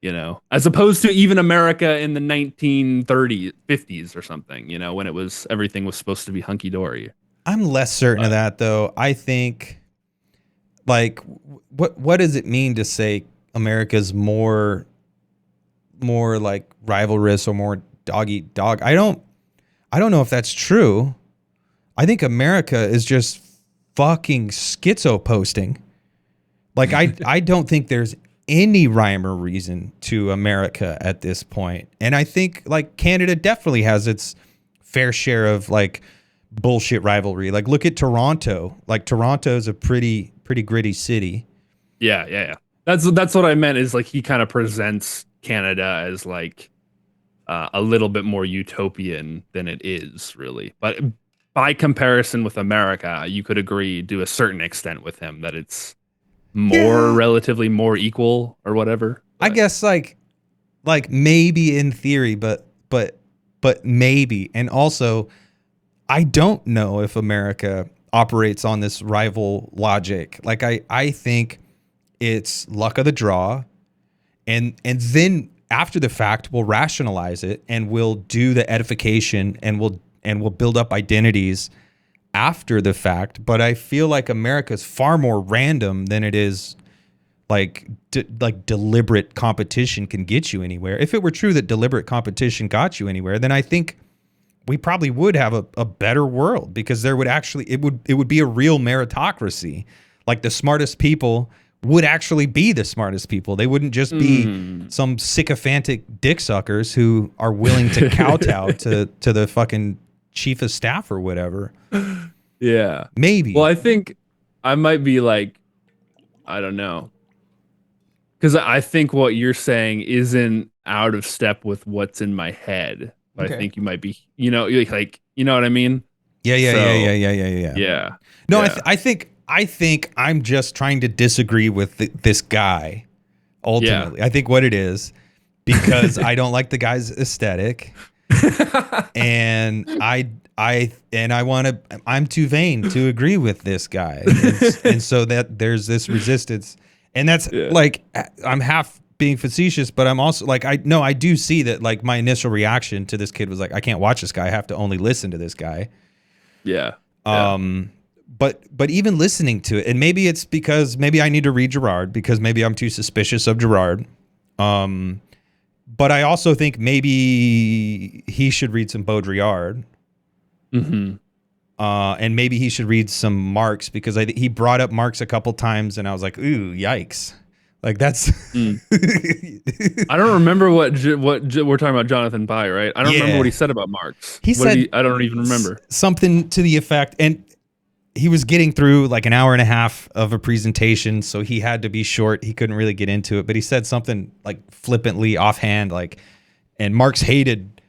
You know, as opposed to even America in the 1930s, 50s or something, you know, when everything was supposed to be hunky dory. I'm less certain of that, though. I think, like, what does it mean to say America's more like rivalrous or more dog eat dog? I don't know if that's true. I think America is just fucking schizo posting. Like, I don't think there's any rhyme or reason to America at this point. And I think like Canada definitely has its fair share of like bullshit rivalry. Like look at Toronto. Like Toronto is a pretty gritty city. Yeah. That's what I meant, is like he kind of presents Canada as like a little bit more utopian than it is really. But by comparison with America, you could agree to a certain extent with him that it's Yeah. relatively more equal or whatever. I But guess like maybe in theory, but maybe. And also, I don't know if America operates on this rival logic. Like I think it's luck of the draw, and then after the fact we'll rationalize it and we'll do the edification and we'll build up identities after the fact. But I feel like America's far more random than it is like deliberate competition can get you anywhere. If it were true that deliberate competition got you anywhere, then I think we probably would have a better world, because there would actually it would be a real meritocracy. Like the smartest people would actually be the smartest people. They wouldn't just be some sycophantic dick suckers who are willing to kowtow to the fucking chief of staff or whatever. yeah. Maybe. Well, I think I might be like, I don't know. Because I think what you're saying isn't out of step with what's in my head. But I Okay. think you might be, like, you know what I mean? Yeah. So, Yeah. yeah. No, Yeah. I think I'm just trying to disagree with this guy. Ultimately, I think what it is, because I don't like the guy's aesthetic, and I'm too vain to agree with this guy, and so that there's this resistance, and that's Yeah. like I'm half being facetious, but I'm also like I do see that, like, my initial reaction to this kid was like, I can't watch this guy, I have to only listen to this guy. Yeah. Yeah. But even listening to it, and maybe it's because maybe I need to read Girard, because maybe I'm too suspicious of Girard. But I also think maybe he should read some Baudrillard. Mm-hmm. And maybe he should read some Marx, because he brought up Marx a couple times, and I was like, ooh, yikes. Like that's. I don't remember what we're talking about, Jonathan Pye, right? I don't remember what he said about Marx. He said I don't even remember. something to the effect, and he was getting through like an hour and a half of a presentation, so he had to be short. He couldn't really get into it, but he said something like flippantly offhand, like, and Marx hated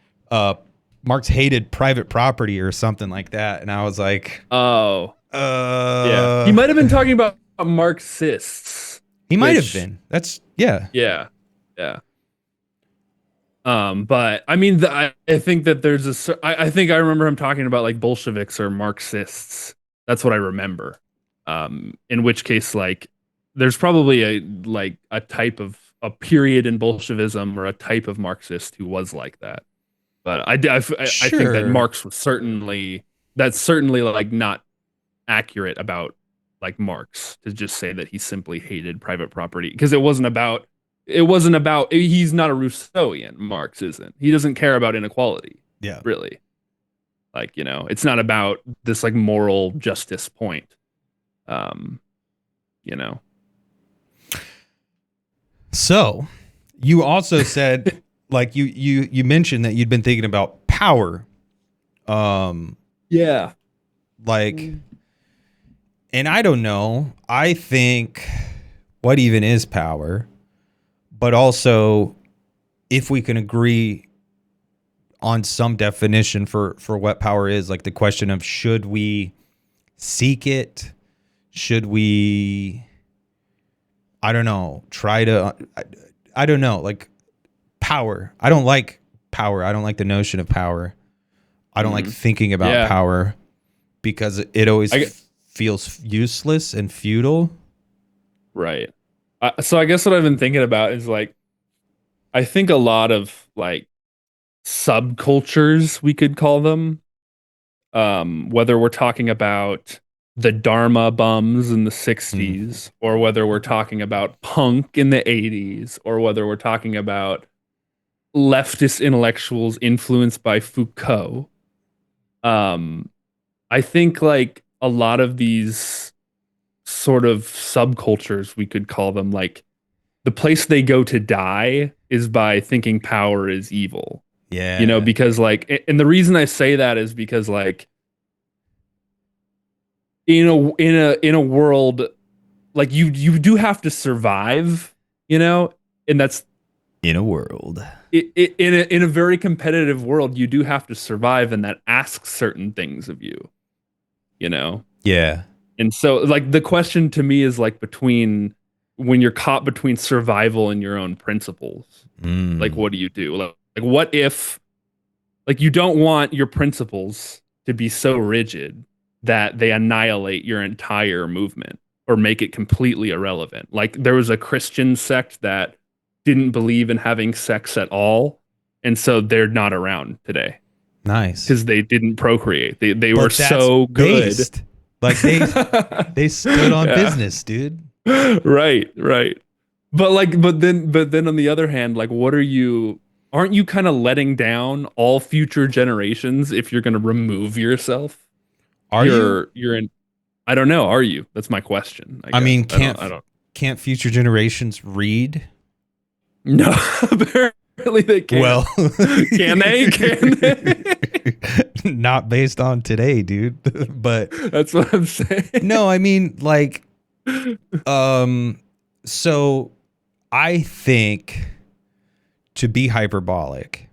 private property or something like that. And I was like, Oh, yeah. He might have been talking about Marxists. He might have been. That's yeah. Yeah. But I mean, I think that I think I remember him talking about like Bolsheviks or Marxists. That's what I remember. In which case, like, there's probably a type of a period in Bolshevism or a type of Marxist who was like that. But I think that Marx was certainly like not accurate about like Marx to just say that he simply hated private property, because it wasn't about he's not a Rousseauian. Marx isn't. He doesn't care about inequality. Yeah. Really. Like, it's not about this like moral justice point. You know. So, you also said like you mentioned that you'd been thinking about power. Yeah. Like, and I don't know. I think what even is power? But also, if we can agree on some definition for what power is, like the question of, should we seek it? Should we, I don't know, I don't know, like power. I don't like power. I don't like the notion of power. I don't like thinking about power, because it always feels useless and futile. Right. So I guess what I've been thinking about is like, I think a lot of like subcultures, we could call them, whether we're talking about the Dharma bums in the 60s, or whether we're talking about punk in the 80s, or whether we're talking about leftist intellectuals influenced by Foucault. I think like a lot of these sort of subcultures, we could call them, like, the place they go to die is by thinking power is evil. Yeah. Because like, and the reason I say that is because like, in a world, like, you do have to survive, and that's In a world. in a very competitive world, you do have to survive, and that asks certain things of you. Yeah. And so like the question to me is like between when you're caught between survival and your own principles, like what do you do? Like what if like you don't want your principles to be so rigid that they annihilate your entire movement or make it completely irrelevant. Like there was a Christian sect that didn't believe in having sex at all, and so they're not around today Nice. because they didn't procreate. They were But that's so good. based. Like they stood on Yeah. business, dude. Right, right. But then on the other hand, like what aren't you kind of letting down all future generations if you're going to remove yourself? Are you? You're in I don't know, are you? That's my question, I I guess. mean, I don't can't future generations read? No, apparently they can't. Well, Can they? Can they? not based on today, dude. But That's what I'm saying. no, I mean, like, so I think, to be hyperbolic,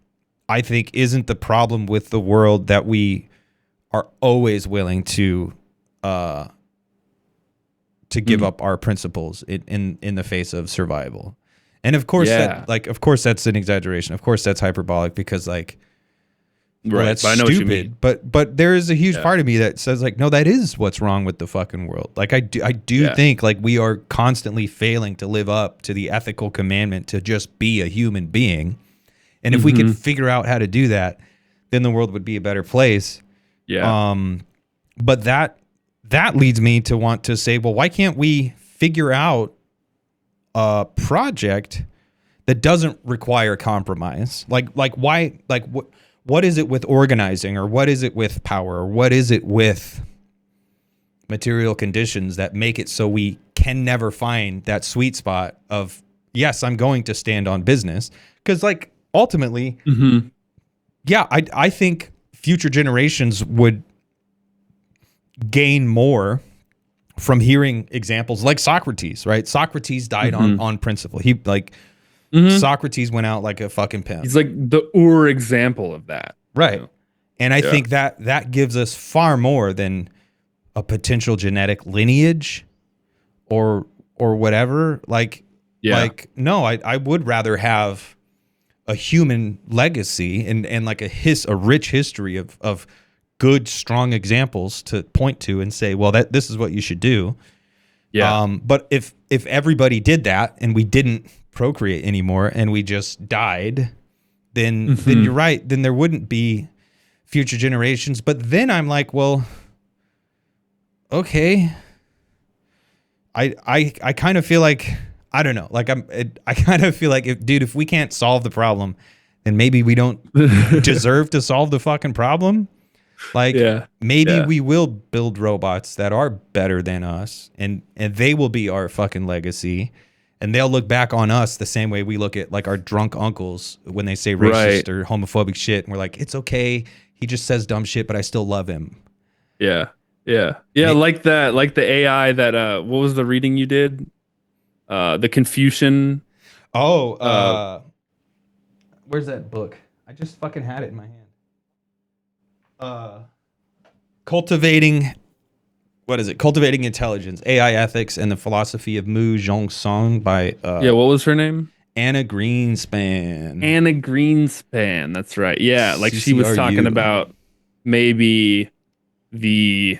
I think isn't the problem with the world that we are always willing to give up our principles in the face of survival. And of course of course that's an exaggeration. Of course that's hyperbolic because like well, that's but I know what you stupid. mean. But there is a huge part of me that says like, no, that is what's wrong with the fucking world. Like I do think like we are constantly failing to live up to the ethical commandment to just be a human being. And if we could figure out how to do that, then the world would be a better place. Yeah. But that leads me to want to say, well, why can't we figure out a project that doesn't require compromise? Like why? Like what is it with organizing, or what is it with power, or what is it with material conditions that make it so we can never find that sweet spot of, yes, I'm going to stand on business? Because like ultimately, yeah, I think future generations would gain more from hearing examples like Socrates, right? Socrates died on principle. He like Socrates went out like a fucking pimp. He's like the example of that. Right. You know? And I think that gives us far more than a potential genetic lineage or whatever. Like no, I would rather have a human legacy and like a rich history of good, strong examples to point to and say, well, this is what you should do. Yeah. But if everybody did that and we didn't procreate anymore and we just died, then you're right. Then there wouldn't be future generations. But then I'm like, well, okay. I kind of feel like, I don't know. Like I kind of feel like if we can't solve the problem, then maybe we don't deserve to solve the fucking problem. Like maybe we will build robots that are better than us and they will be our fucking legacy, and they'll look back on us the same way we look at like our drunk uncles when they say racist or homophobic shit, and we're like, it's okay, he just says dumb shit, but I still love him. Yeah. Like that, like the AI that what was the reading you did? The Confucian. Where's that book? I just fucking had it in my hand. Cultivating Intelligence, AI Ethics, and the Philosophy of Mu Zhongsong by what was her name? Anna Greenspan. Anna Greenspan, that's right. Yeah, like she was talking about maybe the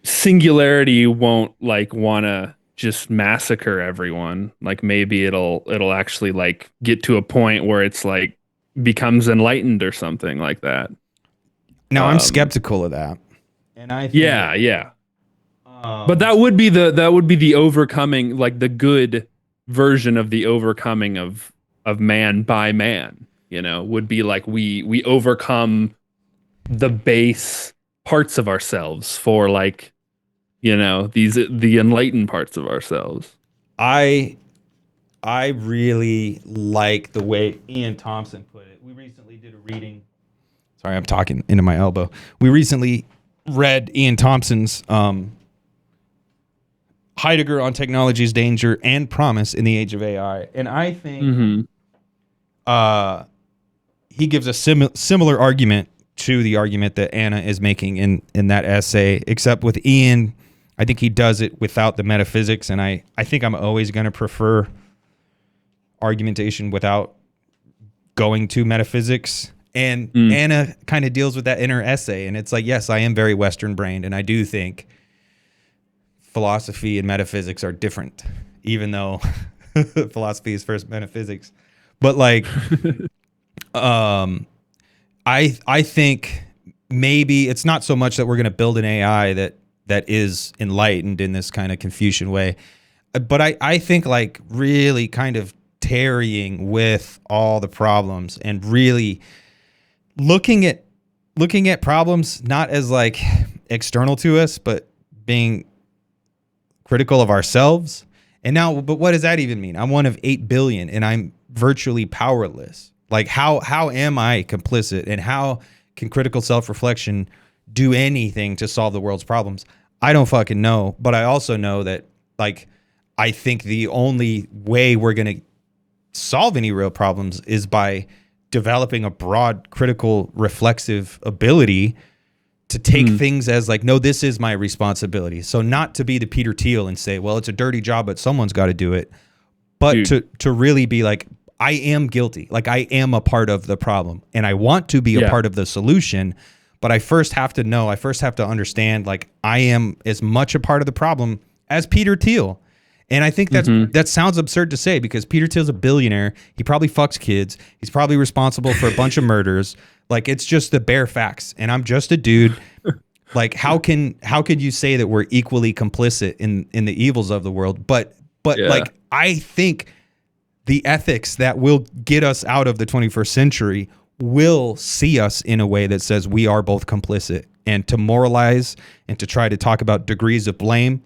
singularity won't like wanna just massacre everyone. Like maybe it'll actually like get to a point where it's like becomes enlightened or something like that. Now I'm skeptical of that, and I think, but that would be the overcoming, like the good version of the overcoming of man by man. You know, would be like we overcome the base parts of ourselves for like, you know, the enlightened parts of ourselves. I really like the way Ian Thompson put it. We recently did a reading. Sorry, I'm talking into my elbow. We recently read Ian Thompson's Heidegger on Technology's Danger and Promise in the Age of AI. And I think he gives a similar argument to the argument that Anna is making in that essay, except with Ian I think he does it without the metaphysics, and I think I'm always going to prefer argumentation without going to metaphysics. And Anna kind of deals with that in her essay, and it's like, yes, I am very Western brained, and I do think philosophy and metaphysics are different, even though philosophy is first metaphysics. But like, I think maybe it's not so much that we're going to build an AI that is enlightened in this kind of Confucian way, but I think like really kind of tarrying with all the problems and really looking at problems not as like external to us, but being critical of ourselves. And now, but what does that even mean? I'm one of 8 billion and I'm virtually powerless. Like how am I complicit, and how can critical self-reflection do anything to solve the world's problems? I don't fucking know, but I also know that like I think the only way we're going to solve any real problems is by developing a broad critical reflexive ability to take things as like, no, this is my responsibility. So not to be the Peter Thiel and say, well, it's a dirty job, but someone's got to do it. But to really be like, I am guilty. Like I am a part of the problem and I want to be a part of the solution. But I first have to understand, like I am as much a part of the problem as Peter Thiel. And I think that sounds absurd to say, because Peter Thiel's a billionaire. He probably fucks kids. He's probably responsible for a bunch of murders. Like it's just the bare facts. And I'm just a dude. Like how could you say that we're equally complicit in the evils of the world? But like I think the ethics that will get us out of the 21st century will see us in a way that says we are both complicit. And to moralize and to try to talk about degrees of blame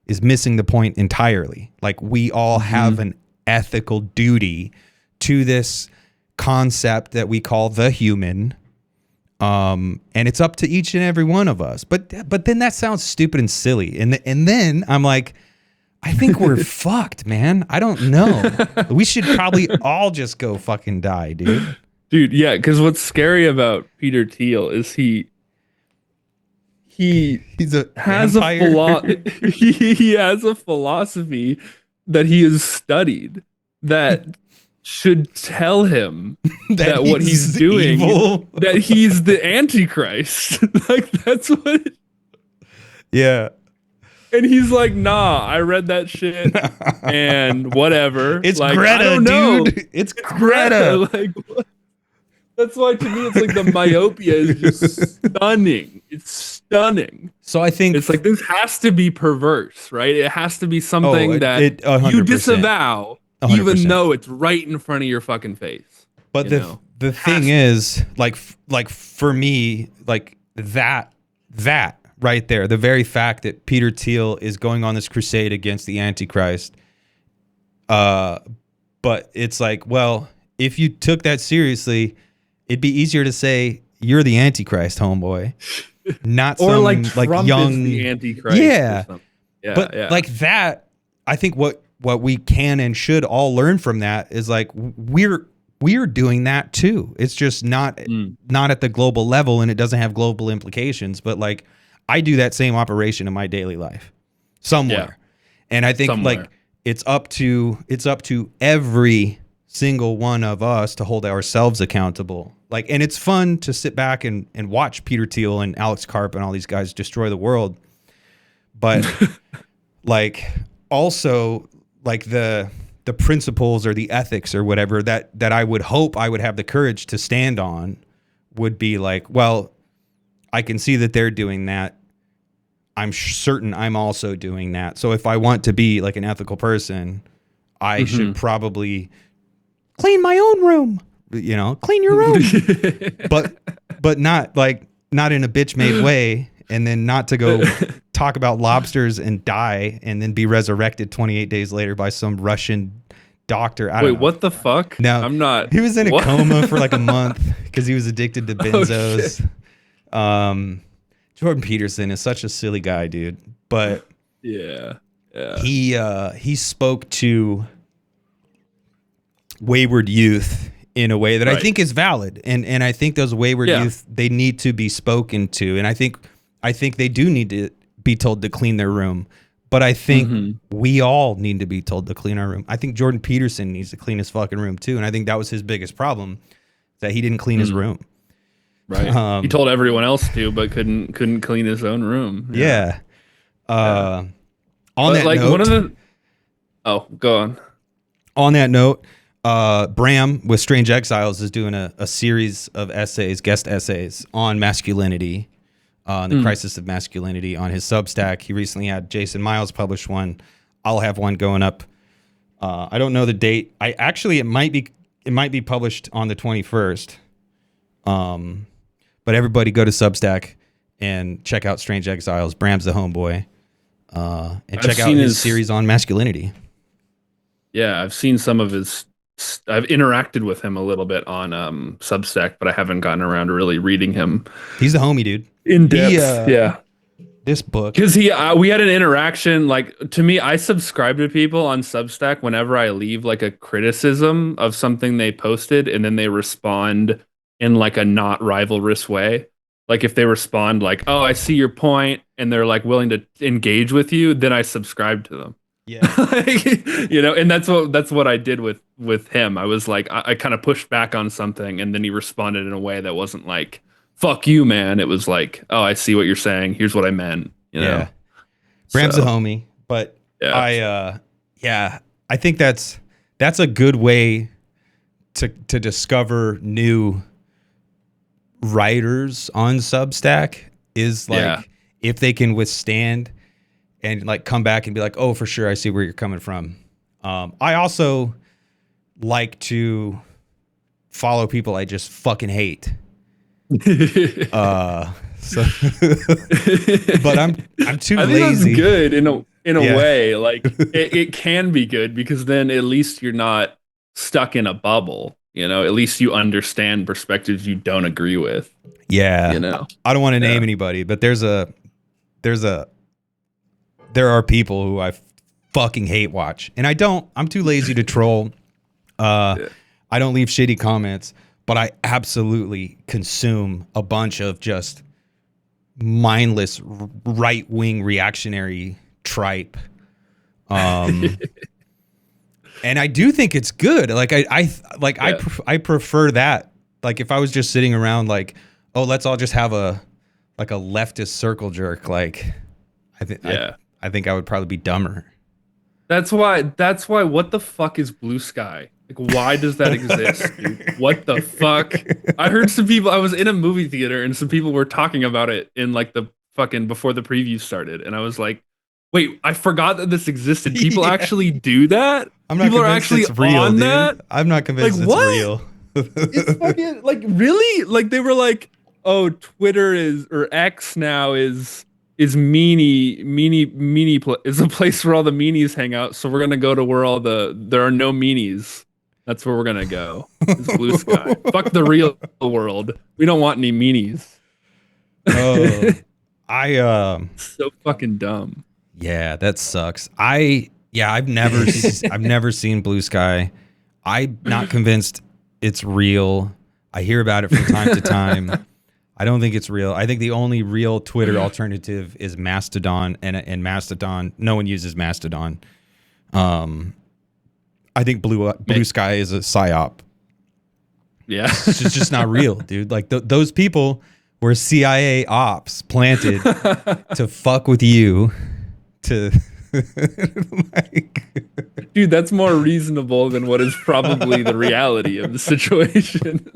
is missing the point entirely. Like we all have an ethical duty to this concept that we call the human. And it's up to each and every one of us. But then that sounds stupid and silly. And then I'm like, I think we're fucked, man. I don't know. We should probably all just go fucking die, dude. Dude, yeah, because what's scary about Peter Thiel is he has a philosophy that he has studied that should tell him that what he's doing, that he's the Antichrist. Like that's what. Yeah. And he's like, nah, I read that shit and whatever. It's like, Greta, I don't know. dude. It's Greta. Like, what? That's why to me, it's like the myopia is just stunning. It's stunning. So I think it's like this has to be perverse, right? It has to be something that you disavow, 100%. Even though it's right in front of your fucking face. But the thing is, like for me, like that right there, the very fact that Peter Thiel is going on this crusade against the Antichrist, but it's like, well, if you took that seriously, it'd be easier to say you're the Antichrist, homeboy, not or some like Trump young is the Antichrist. Yeah, but like that, I think what we can and should all learn from that is like we're doing that too. It's just not at the global level, and it doesn't have global implications. But like I do that same operation in my daily life somewhere, and I think like it's up to every single one of us to hold ourselves accountable. Like, and it's fun to sit back and watch Peter Thiel and Alex Karp and all these guys destroy the world. But like also like the principles or the ethics or whatever that I would hope I would have the courage to stand on would be like, well, I can see that they're doing that. I'm certain I'm also doing that. So if I want to be like an ethical person, I should probably clean my own room, clean your room, but not in a bitch made way. And then not to go talk about lobsters and die and then be resurrected 28 days later by some Russian doctor. I don't know. What the fuck? No, I'm not. He was in a coma for like a month because he was addicted to benzos. Jordan Peterson is such a silly guy, dude. But yeah. He spoke to wayward youth in a way that I think is valid. And I think those wayward youth, they need to be spoken to. And I think they do need to be told to clean their room. But I think we all need to be told to clean our room. I think Jordan Peterson needs to clean his fucking room too. And I think that was his biggest problem, that he didn't clean his room. Right. He told everyone else to, but couldn't clean his own room. Yeah. On but that like note, one of the go on. On that note, Bram with Strange Exiles is doing a series of essays, guest essays on masculinity, the crisis of masculinity on his Substack. He recently had Jason Miles publish one. I'll have one going up. I don't know the date. It might be published on the 21st. But everybody go to Substack and check out Strange Exiles. Bram's the homeboy. And check out his series on masculinity. Yeah, I've seen some of his. I've interacted with him a little bit on Substack, but I haven't gotten around to really reading him. He's the homie, dude. In depth, yeah. This book, because we had an interaction. Like, to me, I subscribe to people on Substack whenever I leave like a criticism of something they posted, and then they respond in like a not rivalrous way. Like if they respond like, "Oh, I see your point," and they're like willing to engage with you, then I subscribe to them. Yeah. And that's what I did with him. I was like, I kind of pushed back on something, and then he responded in a way that wasn't like, "Fuck you, man." It was like, "Oh, I see what you're saying. Here's what I meant." Yeah. Bram's a homie, but I think that's a good way to discover new writers on Substack, is like if they can withstand and like come back and be like, "Oh, for sure, I see where you're coming from." I also like to follow people I just fucking hate. So but I'm too I think lazy. That's good in a way. Like it can be good, because then at least you're not stuck in a bubble. At least you understand perspectives you don't agree with. Yeah. I don't want to name anybody, but there are people who I fucking hate watch, and I'm too lazy to troll. I don't leave shitty comments, but I absolutely consume a bunch of just mindless right-wing reactionary tripe. And I do think it's good. Like I prefer that. Like if I was just sitting around like, "Oh, let's all just have a leftist circle jerk," like I think I would probably be dumber. That's why what the fuck is Blue Sky? Like, why does that exist, dude? What the fuck? I heard some people, I was in a movie theater and some people were talking about it in like the fucking before the preview started, and I was like, wait, I forgot that this existed. People actually do that? I'm not people convinced are actually it's real, on dude. that? I'm not convinced like, it's what? real. It's fucking like, really? Like they were like, "Oh, Twitter or X now is meanie is a place where all the meanies hang out. So we're gonna go to where there are no meanies. That's where we're gonna go. It's Blue Sky. Fuck the real world. We don't want any meanies." So fucking dumb. Yeah, that sucks. I've never seen Blue Sky. I'm not convinced it's real. I hear about it from time to time. I don't think it's real. I think the only real Twitter alternative is Mastodon, and Mastodon, no one uses Mastodon. I think Blue Sky is a psyop. Yeah, it's just not real, dude. Like those people were CIA ops planted to fuck with you. Dude, that's more reasonable than what is probably the reality of the situation.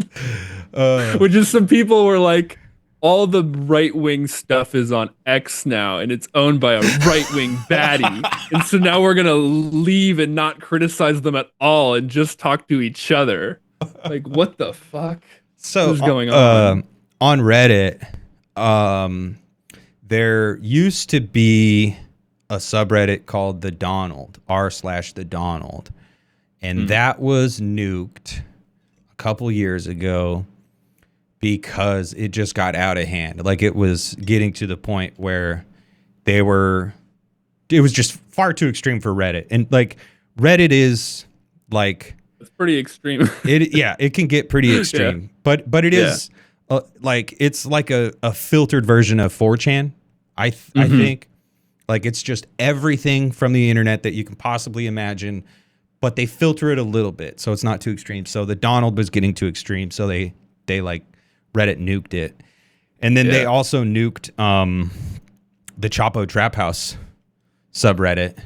Which is, some people were like, all the right-wing stuff is on X now, and it's owned by a right-wing baddie. And so now we're going to leave and not criticize them at all and just talk to each other. Like, what the fuck? So, what is going on? On Reddit, there used to be a subreddit called the Donald, r/the Donald. And that was nuked a couple years ago because it just got out of hand. Like it was getting to the point where it was just far too extreme for Reddit. And like Reddit is like, it's pretty extreme. It can get pretty extreme, but it is like, it's like a filtered version of 4chan. I think. Like it's just everything from the internet that you can possibly imagine, but they filter it a little bit so it's not too extreme. So the Donald was getting too extreme, so they like Reddit nuked it. And then they also nuked the Chapo Trap House subreddit.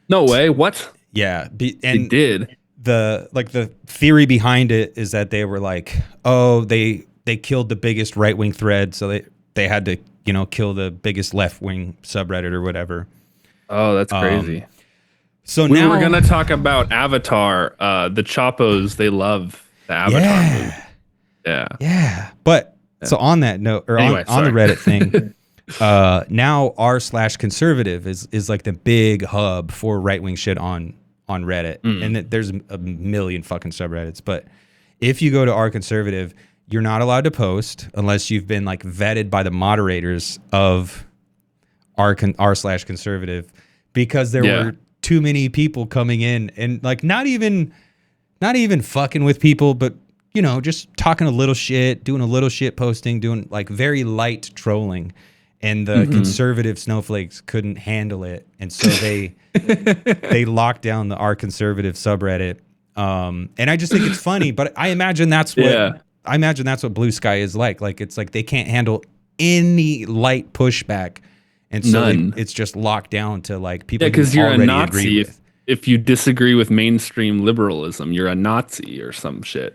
No way. What? Yeah, and they did. The theory behind it is that they were like, oh, they killed the biggest right-wing thread, so they had to, you know, kill the biggest left-wing subreddit or whatever. Oh, that's crazy. So we now were gonna talk about Avatar. The Chapos, they love the Avatar movie. Yeah. But so on that note, or anyway, on the Reddit thing, now r/conservative is like the big hub for right-wing shit on Reddit. And there's a million fucking subreddits. But if you go to r/conservative, you're not allowed to post unless you've been like vetted by the moderators of r/conservative, because there were too many people coming in and like not even fucking with people, but you know, just talking a little shit, doing a little shit posting, doing like very light trolling, and the conservative snowflakes couldn't handle it, and so they locked down the r/conservative subreddit. And I just think it's funny, but I imagine that's what Blue Sky is like. Like it's like they can't handle any light pushback, and so it's just locked down to like people. Yeah, because you're a Nazi. If you disagree with mainstream liberalism, you're a Nazi or some shit.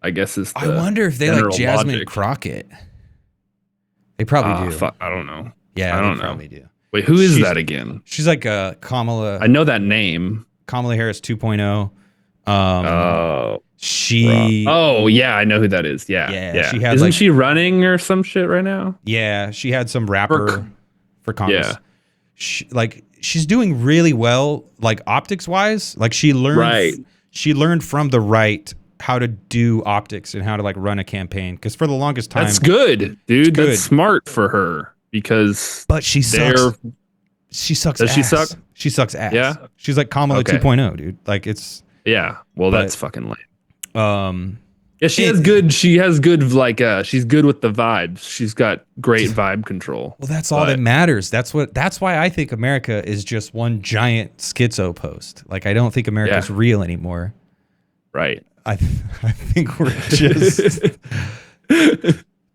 I guess is. I wonder if they like Jasmine Crockett. They probably do. I don't know. Yeah, I don't know. Probably do. Wait, who is that again? She's like Kamala. I know that name. Kamala Harris 2.0. Oh yeah, I know who that is. Yeah. She had, isn't she running or some shit right now? Yeah, she had some rapper for Congress. Yeah, she's doing really well, like optics wise. Like she learned from the right how to do optics and how to like run a campaign. Because for the longest time, that's good, dude. That's smart for her because. But she sucks. She sucks. Does ass. she suck? She sucks ass. Yeah, she's like Kamala 2.0, dude. Like it's. Yeah, well, that's fucking lame. Yeah, she has good like she's good with the vibes. She's got great vibe control. Well, that's all that matters. That's why I think America is just one giant schizo post. Like I don't think America's real anymore. Right. I think we're just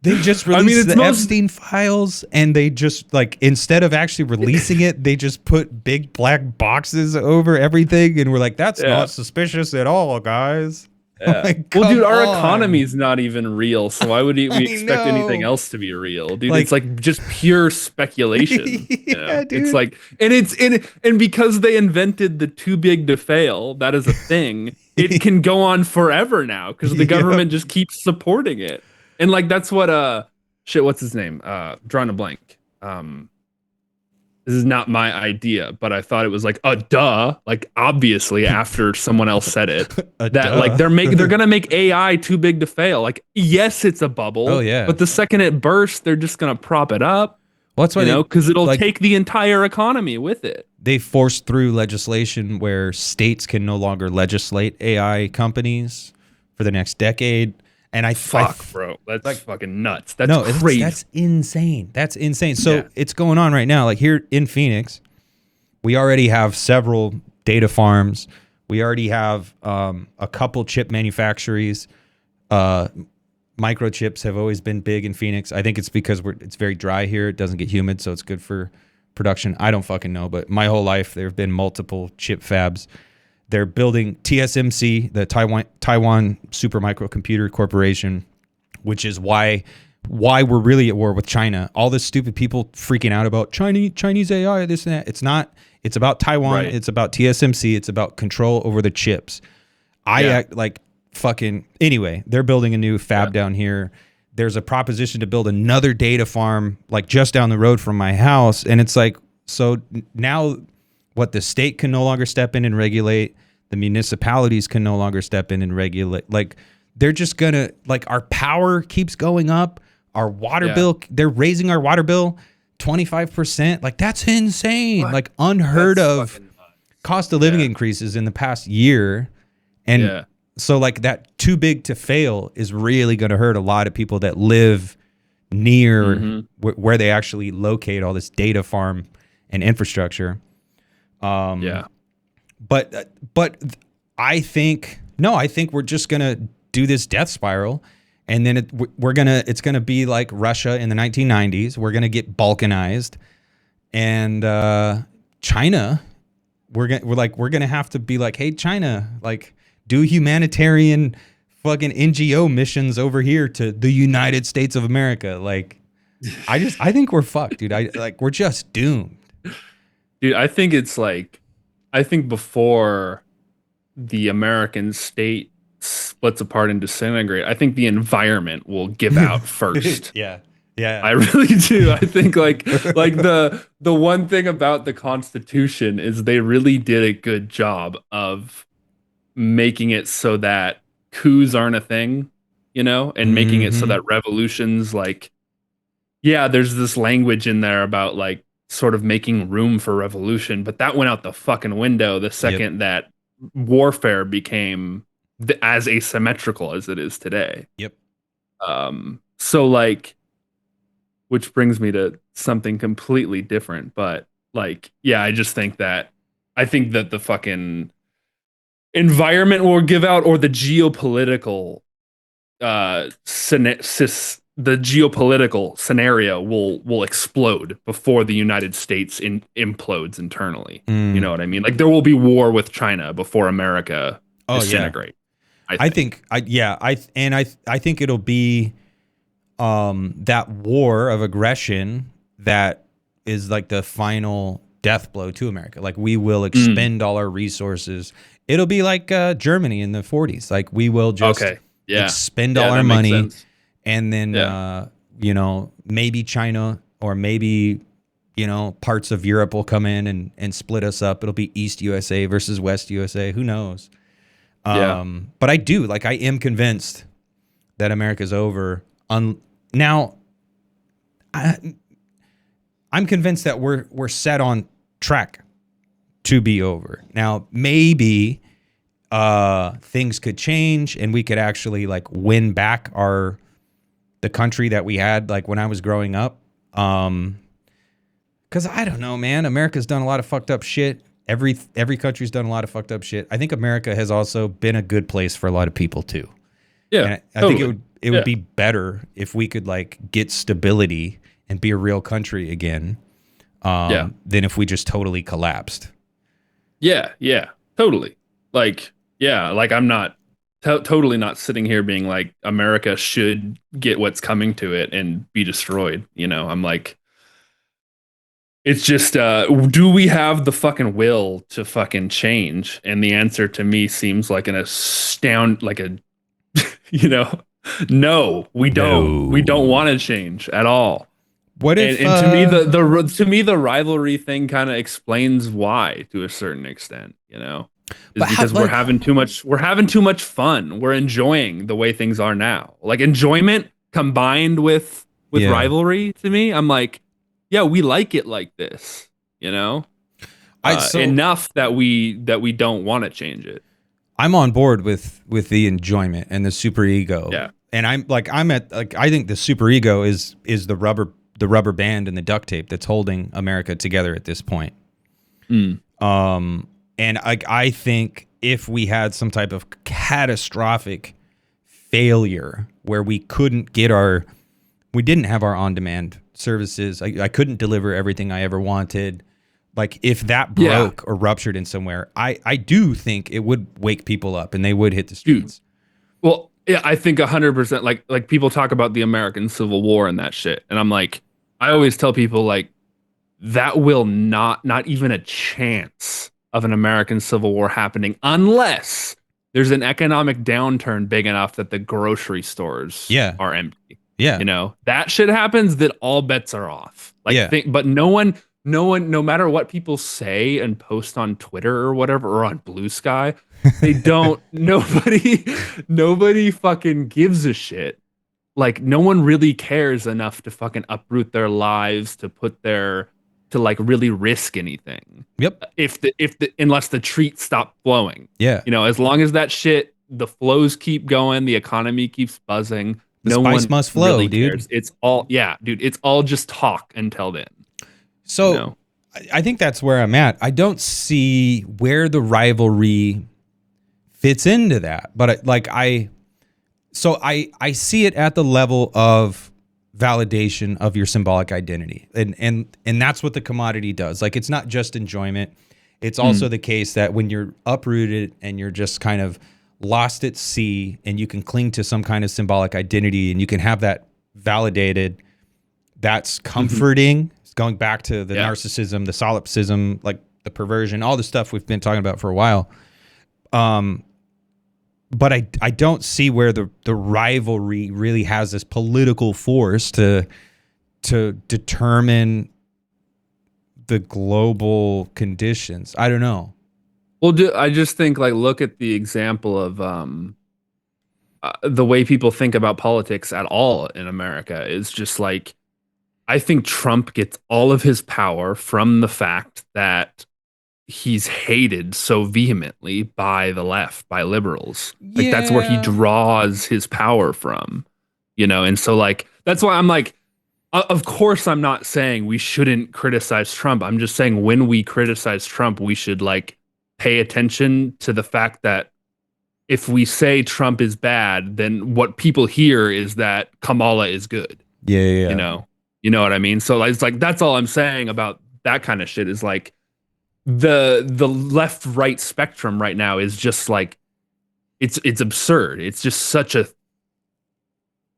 they just released the Epstein files, and they just like instead of actually releasing it, they just put big black boxes over everything, and we're like, that's not suspicious at all, guys. Yeah. Like, well, dude, our economy is not even real, so why would we expect anything else to be real, dude? Like, it's like just pure speculation. Yeah, dude. It's like, and because they invented the too big to fail, that is a thing. It can go on forever now because the government just keeps supporting it, and like that's what what's his name? Drawing a blank. This is not my idea, but I thought it was like a duh, like obviously after someone else said it that like they're gonna make AI too big to fail. Like yes, it's a bubble. Oh yeah. But the second it bursts, they're just gonna prop it up. Well, that's why because it'll take the entire economy with it. They forced through legislation where states can no longer legislate AI companies for the next decade. And bro, that's like fucking nuts. That's crazy. That's insane. That's insane. So it's going on right now. Like here in Phoenix, we already have several data farms. We already have a couple chip manufacturers. Microchips have always been big in Phoenix. I think it's because it's very dry here. It doesn't get humid, so it's good for production. I don't fucking know, but my whole life there have been multiple chip fabs. They're building TSMC, the Taiwan Supermicrocomputer Corporation, which is why we're really at war with China. All this stupid people freaking out about Chinese AI, this and that. It's not. It's about Taiwan. Right. It's about TSMC. It's about control over the chips. I act like fucking. Anyway, they're building a new fab down here. There's a proposition to build another data farm like just down the road from my house, and it's like so now. What the state can no longer step in and regulate, the municipalities can no longer step in and regulate. Like they're just gonna like our power keeps going up, our water bill. They're raising our water bill 25%. Like that's insane. What? Like unheard of cost of living increases in the past year, and so like that too big to fail is really going to hurt a lot of people that live near where they actually locate all this data farm and infrastructure. Yeah. But I think we're just gonna do this death spiral, and then it's gonna be like Russia in the 1990s. We're gonna get balkanized, and China, we're gonna have to be like, hey, China, like, do humanitarian fucking NGO missions over here to the United States of America. Like, I think we're fucked, dude. We're just doomed. Dude, I think it's like, I think before the American state splits apart and disintegrate, I think the environment will give out first. Yeah. Yeah. I really do. I think like the one thing about the Constitution is they really did a good job of making it so that coups aren't a thing, and making it so that revolutions, like, yeah, there's this language in there about like sort of making room for revolution, but that went out the fucking window the second that warfare became as asymmetrical as it is today. Yep. So like, which brings me to something completely different, but like, yeah, I think that the fucking environment will give out, or the geopolitical the geopolitical scenario will explode before the United States implodes internally. You know what I mean? Like, there will be war with China before America disintegrate. Yeah. I think it'll be that war of aggression that is like the final death blow to America. Like, we will expend all our resources. It'll be like Germany in the 40s. Like, we will just expend all our money, and then maybe China, or maybe parts of Europe will come in and split us up. It'll be East USA versus West USA. Who knows? But I am convinced that America's over. Now, I'm convinced that we're set on track to be over. Now, maybe things could change, and we could actually like win back the country that we had like when I was growing up. Because I don't know, man. America's done a lot of fucked up shit. Every country's done a lot of fucked up shit. I think America has also been a good place for a lot of people too. Yeah, and I think it would be better if we could like get stability and be a real country again, than if we just totally collapsed. Yeah, totally. Like, like I'm not totally not sitting here being like America should get what's coming to it and be destroyed. I'm like, it's just, do we have the fucking will to fucking change? And the answer to me seems like no, we don't. We don't want to change at all. What if? And to me, the rivalry thing kind of explains why, to a certain extent. Because we're having too much. We're having too much fun. We're enjoying the way things are now. Like, enjoyment combined with rivalry. To me, I'm like, yeah, we like it like this. Enough that we don't want to change it. I'm on board with the enjoyment and the super ego. Yeah. And I think the super ego is the rubber band and the duct tape that's holding America together at this point. And I think if we had some type of catastrophic failure where we didn't have our on-demand services, I couldn't deliver everything I ever wanted. Like, if that broke or ruptured in somewhere, I do think it would wake people up and they would hit the streets. Well, yeah, I think 100%. Like people talk about the American Civil War and that shit, and I'm like, I always tell people like, that will not even a chance of an American Civil War happening unless there's an economic downturn big enough that the grocery stores are empty. Yeah, that shit happens, that all bets are off. Like, but no one, no matter what people say and post on Twitter or whatever, or on Blue Sky, they don't. nobody fucking gives a shit. Like, no one really cares enough to fucking uproot their lives to like really risk anything. Yep. Unless the treats stop flowing. Yeah. As long as that shit, the flows keep going, the economy keeps buzzing. The spice must flow, really dude. cares. It's all, dude. It's all just talk until then. So I think that's where I'm at. I don't see where the rivalry fits into that, but I see it at the level of validation of your symbolic identity, and that's what the commodity does. Like, it's not just enjoyment. It's also the case that when you're uprooted and you're just kind of lost at sea, and you can cling to some kind of symbolic identity, and you can have that validated, that's comforting. Going back to the narcissism, the solipsism, like the perversion, all the stuff we've been talking about for a while. But I don't see where the rivalry really has this political force to determine the global conditions. I don't know. Well, I just think, like, look at the example of the way people think about politics at all in America is just like, I think Trump gets all of his power from the fact that he's hated so vehemently by the left, by liberals. Like, that's where he draws his power from, And so, like, that's why I'm like, of course, I'm not saying we shouldn't criticize Trump. I'm just saying when we criticize Trump, we should, like, pay attention to the fact that if we say Trump is bad, then what people hear is that Kamala is good. Yeah. You know what I mean? So it's like, that's all I'm saying about that kind of shit is like the left right spectrum right now is just like, it's absurd. It's just such a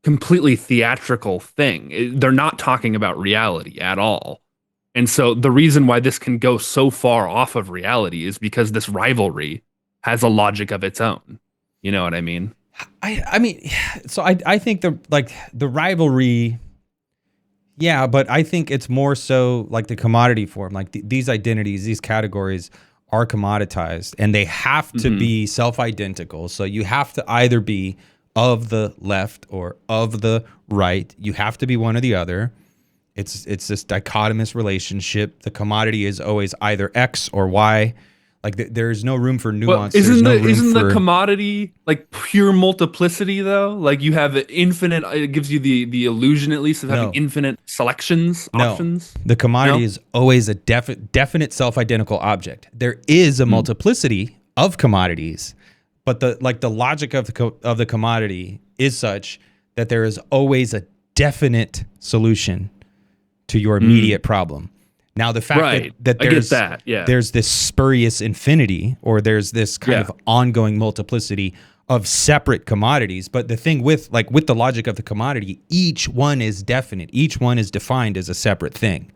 completely theatrical thing. They're not talking about reality at all. And so the reason why this can go so far off of reality is because this rivalry has a logic of its own. You know what I mean? I mean, so I think the rivalry, yeah, but I think it's more so like the commodity form. Like these identities, these categories are commoditized, and they have to be self-identical. So you have to either be of the left or of the right. You have to be one or the other. It's this dichotomous relationship. The commodity is always either X or Y. Like there's no room for nuance. Well, isn't the commodity like pure multiplicity though? Like you have infinite. It gives you the illusion at least of having infinite options. The commodity is always a definite self-identical object. There is a multiplicity of commodities, but the logic of the commodity is such that there is always a definite solution to your immediate problem. Now, the fact that there's this spurious infinity, or there's this kind of ongoing multiplicity of separate commodities. But the thing with the logic of the commodity, each one is definite. Each one is defined as a separate thing.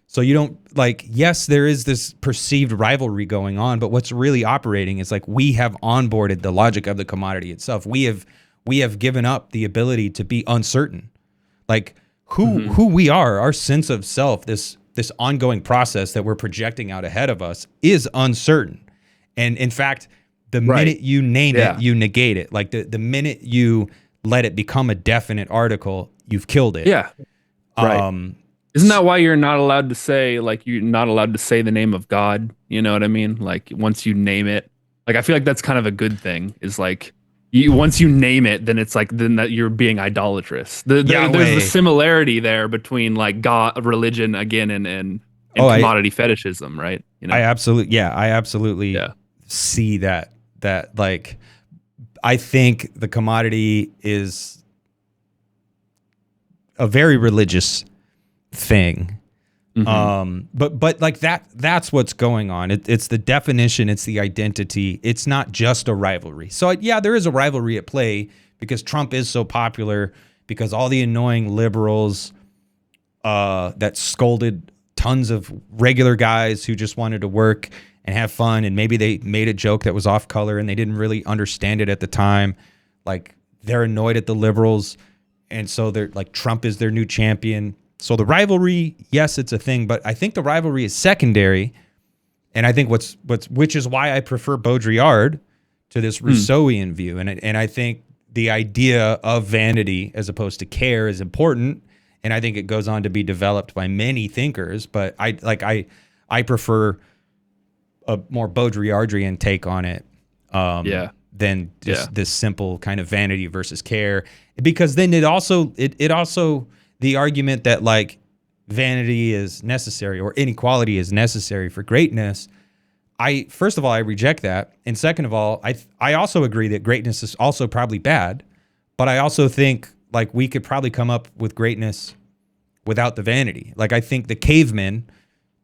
So you don't yes, there is this perceived rivalry going on, but what's really operating is like we have onboarded the logic of the commodity itself. We have given up the ability to be uncertain. Like who we are, our sense of self, this ongoing process that we're projecting out ahead of us is uncertain. And in fact, the minute you name it, you negate it. Like the minute you let it become a definite article, you've killed it. Yeah. Right. Isn't that why you're not allowed to say, you're not allowed to say the name of God? You know what I mean? Like once you name it, I feel like that's kind of a good thing, is like, once you name it, then it's like that you're being idolatrous. There's the similarity there between like God, religion again, and commodity fetishism, right? I absolutely see that like I think the commodity is a very religious thing. But like that's what's going on. It's the definition, it's the identity. It's not just a rivalry. So there is a rivalry at play because Trump is so popular, because all the annoying liberals that scolded tons of regular guys who just wanted to work and have fun, and maybe they made a joke that was off color and they didn't really understand it at the time. Like they're annoyed at the liberals, and so they're like, Trump is their new champion. So the rivalry, yes, it's a thing, but I think the rivalry is secondary, and I think which is why I prefer Baudrillard to this Rousseauian view, and I think the idea of vanity as opposed to care is important, and I think it goes on to be developed by many thinkers, but I prefer a more Baudrillardian take on it, than just this simple kind of vanity versus care, because then it also the argument that like vanity is necessary or inequality is necessary for greatness, first of all, I reject that. And second of all, I also agree that greatness is also probably bad, but I also think like we could probably come up with greatness without the vanity. Like I think the cavemen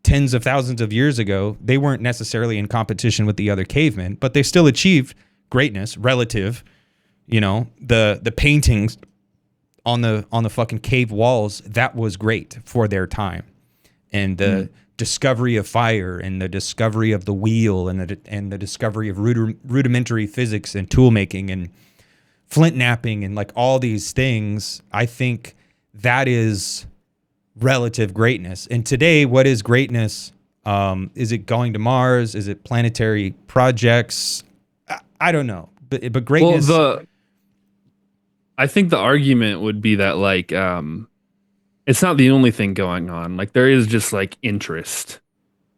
tens of thousands of years ago, they weren't necessarily in competition with the other cavemen, but they still achieved greatness relative. The paintings on the fucking cave walls, that was great for their time. And the discovery of fire and the discovery of the wheel and the discovery of rudimentary physics and tool making and flint knapping and like all these things, I think that is relative greatness. And today, what is greatness? Is it going to Mars? Is it planetary projects? I don't know. But greatness. Well, I think the argument would be that like it's not the only thing going on. Like there is just like interest.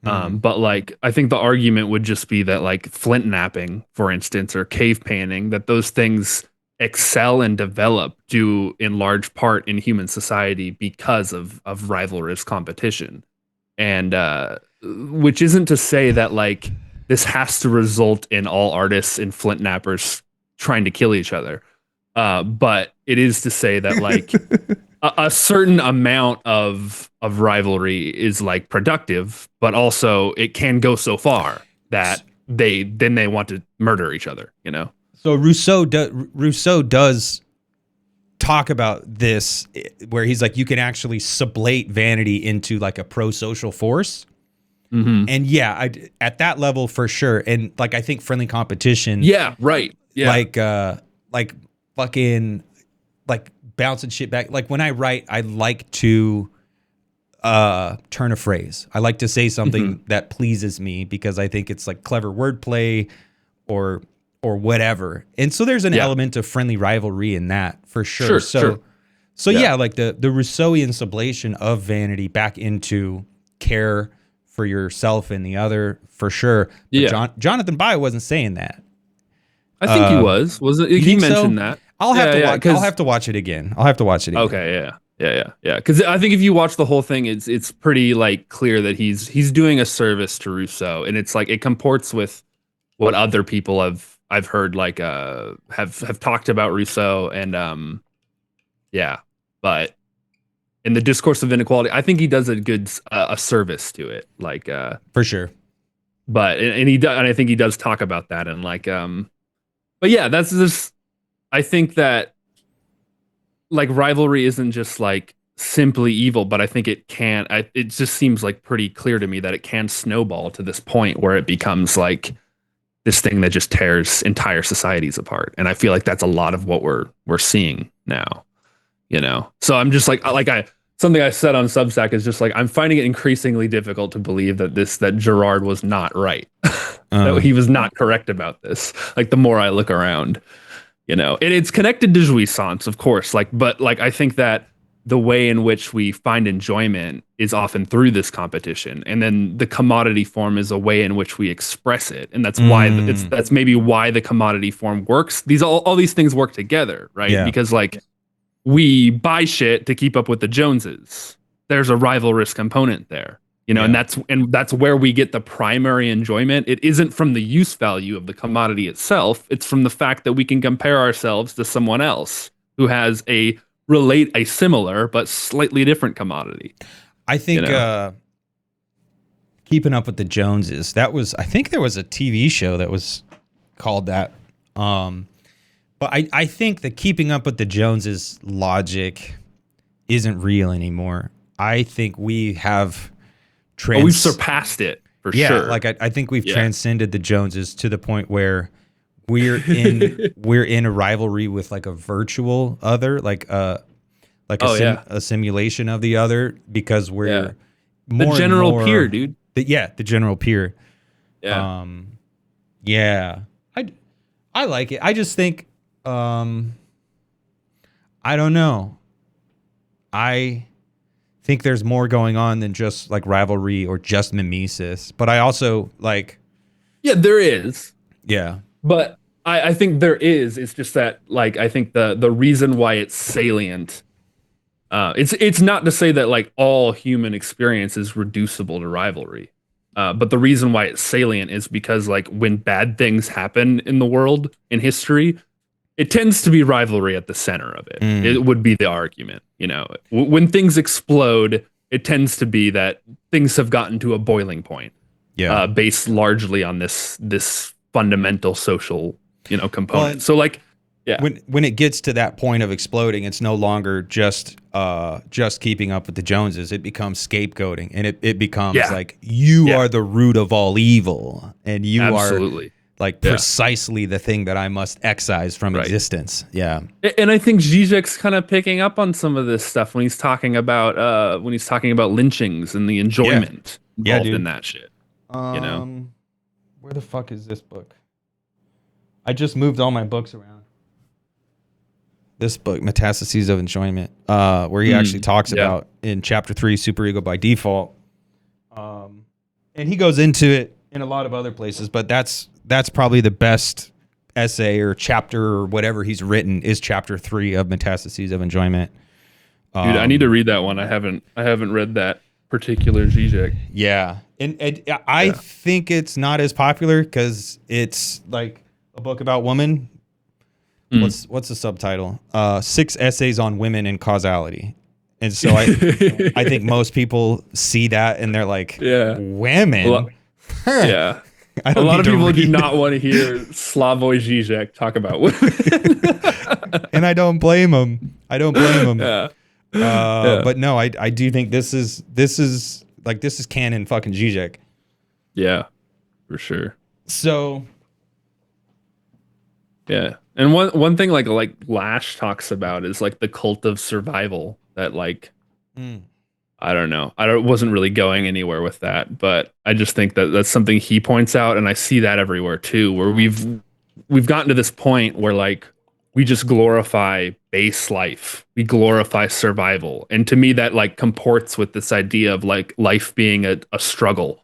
But like I think the argument would just be that like flint knapping, for instance, or cave painting, that those things excel and develop due in large part in human society because of rivalrous competition. And which isn't to say that like this has to result in all artists and flint knappers trying to kill each other. But it is to say that like a certain amount of rivalry is like productive, but also it can go so far that they want to murder each other, So Rousseau does talk about this, where he's like, you can actually sublate vanity into like a pro-social force. Mm-hmm. And yeah, at that level for sure. And like I think friendly competition. Yeah, right. Yeah, like fucking like bouncing shit back. Like when I write, I like to turn a phrase. I like to say something that pleases me because I think it's like clever wordplay or whatever. And so there's an element of friendly rivalry in that for sure. So like the Rousseauian sublation of vanity back into care for yourself and the other for sure. But Jonathan Bai wasn't saying that. I think he was. Was it? He mentioned that. I'll have to watch it again. Okay, yeah. Because I think if you watch the whole thing, it's pretty like clear that he's doing a service to Rousseau, and it's like it comports with what other people I've heard like have talked about Rousseau, and but in the discourse of inequality, I think he does a good a service to it, like for sure. But and I think he does talk about that, and like but yeah, that's just, I think that like rivalry isn't just like simply evil, but I think it just seems like pretty clear to me that it can snowball to this point where it becomes like this thing that just tears entire societies apart. And I feel like that's a lot of what we're seeing now, So I'm just like something I said on Substack is just like, I'm finding it increasingly difficult to believe that Girard was not right. That he was not correct about this. Like the more I look around, and it's connected to jouissance, of course. But I think that the way in which we find enjoyment is often through this competition, and then the commodity form is a way in which we express it, and that's why that's maybe why the commodity form works. All these things work together, right? Yeah. Because like we buy shit to keep up with the Joneses. There's a rivalrous component there. And that's where we get the primary enjoyment. It isn't from the use value of the commodity itself. It's from the fact that we can compare ourselves to someone else who has a similar but slightly different commodity. I think Keeping Up with the Joneses, I think there was a TV show that was called that. But I think the Keeping Up with the Joneses logic isn't real anymore. I think we have we've surpassed it for sure. Like I think we've transcended the Joneses to the point where we're in a rivalry with like a virtual other, like a simulation of the other, because we're the general peer, dude. The general peer. Yeah. I like it. I just think I don't know. I think there's more going on than just like rivalry or just mimesis, but I also like. Yeah, there is. Yeah, but I think there is. It's just that like I think the reason why it's salient It's not to say that like all human experience is reducible to rivalry. But the reason why it's salient is because like when bad things happen in the world in history, it tends to be rivalry at the center of it. It would be the argument, you know. When things explode, it tends to be that things have gotten to a boiling point. Yeah. Based largely on this fundamental social, you know, component. Well, so like, yeah, when it gets to that point of exploding, it's no longer just keeping up with the Joneses. It becomes scapegoating, and it becomes like you are the root of all evil, and you absolutely. are like precisely the thing that I must excise from existence. Yeah. And I think Zizek's kind of picking up on some of this stuff when he's talking about lynchings and the enjoyment involved in that shit. You know, where the fuck is this book? I just moved all my books around. This book, Metastases of Enjoyment, where he actually talks about in chapter 3, superego by default. And he goes into it in a lot of other places, but that's probably the best essay or chapter or whatever he's written is chapter 3 of Metastases of Enjoyment. Dude, I need to read that one. I haven't read that particular Zizek. Yeah. And I think it's not as popular because it's like a book about women. What's the subtitle? 6 essays on women and causality. And so I think most people see that and they're like, women? Well, yeah. A lot of people do not want to hear Slavoj Žižek talk about women. And I don't blame them. Yeah. But no, I do think this is canon fucking Žižek. Yeah, for sure. So yeah. And one thing like Lash talks about is like the cult of survival that like I don't know. I wasn't really going anywhere with that, but I just think that that's something he points out, and I see that everywhere too, where we've gotten to this point where like we just glorify base life. We glorify survival. And to me that like comports with this idea of like life being a struggle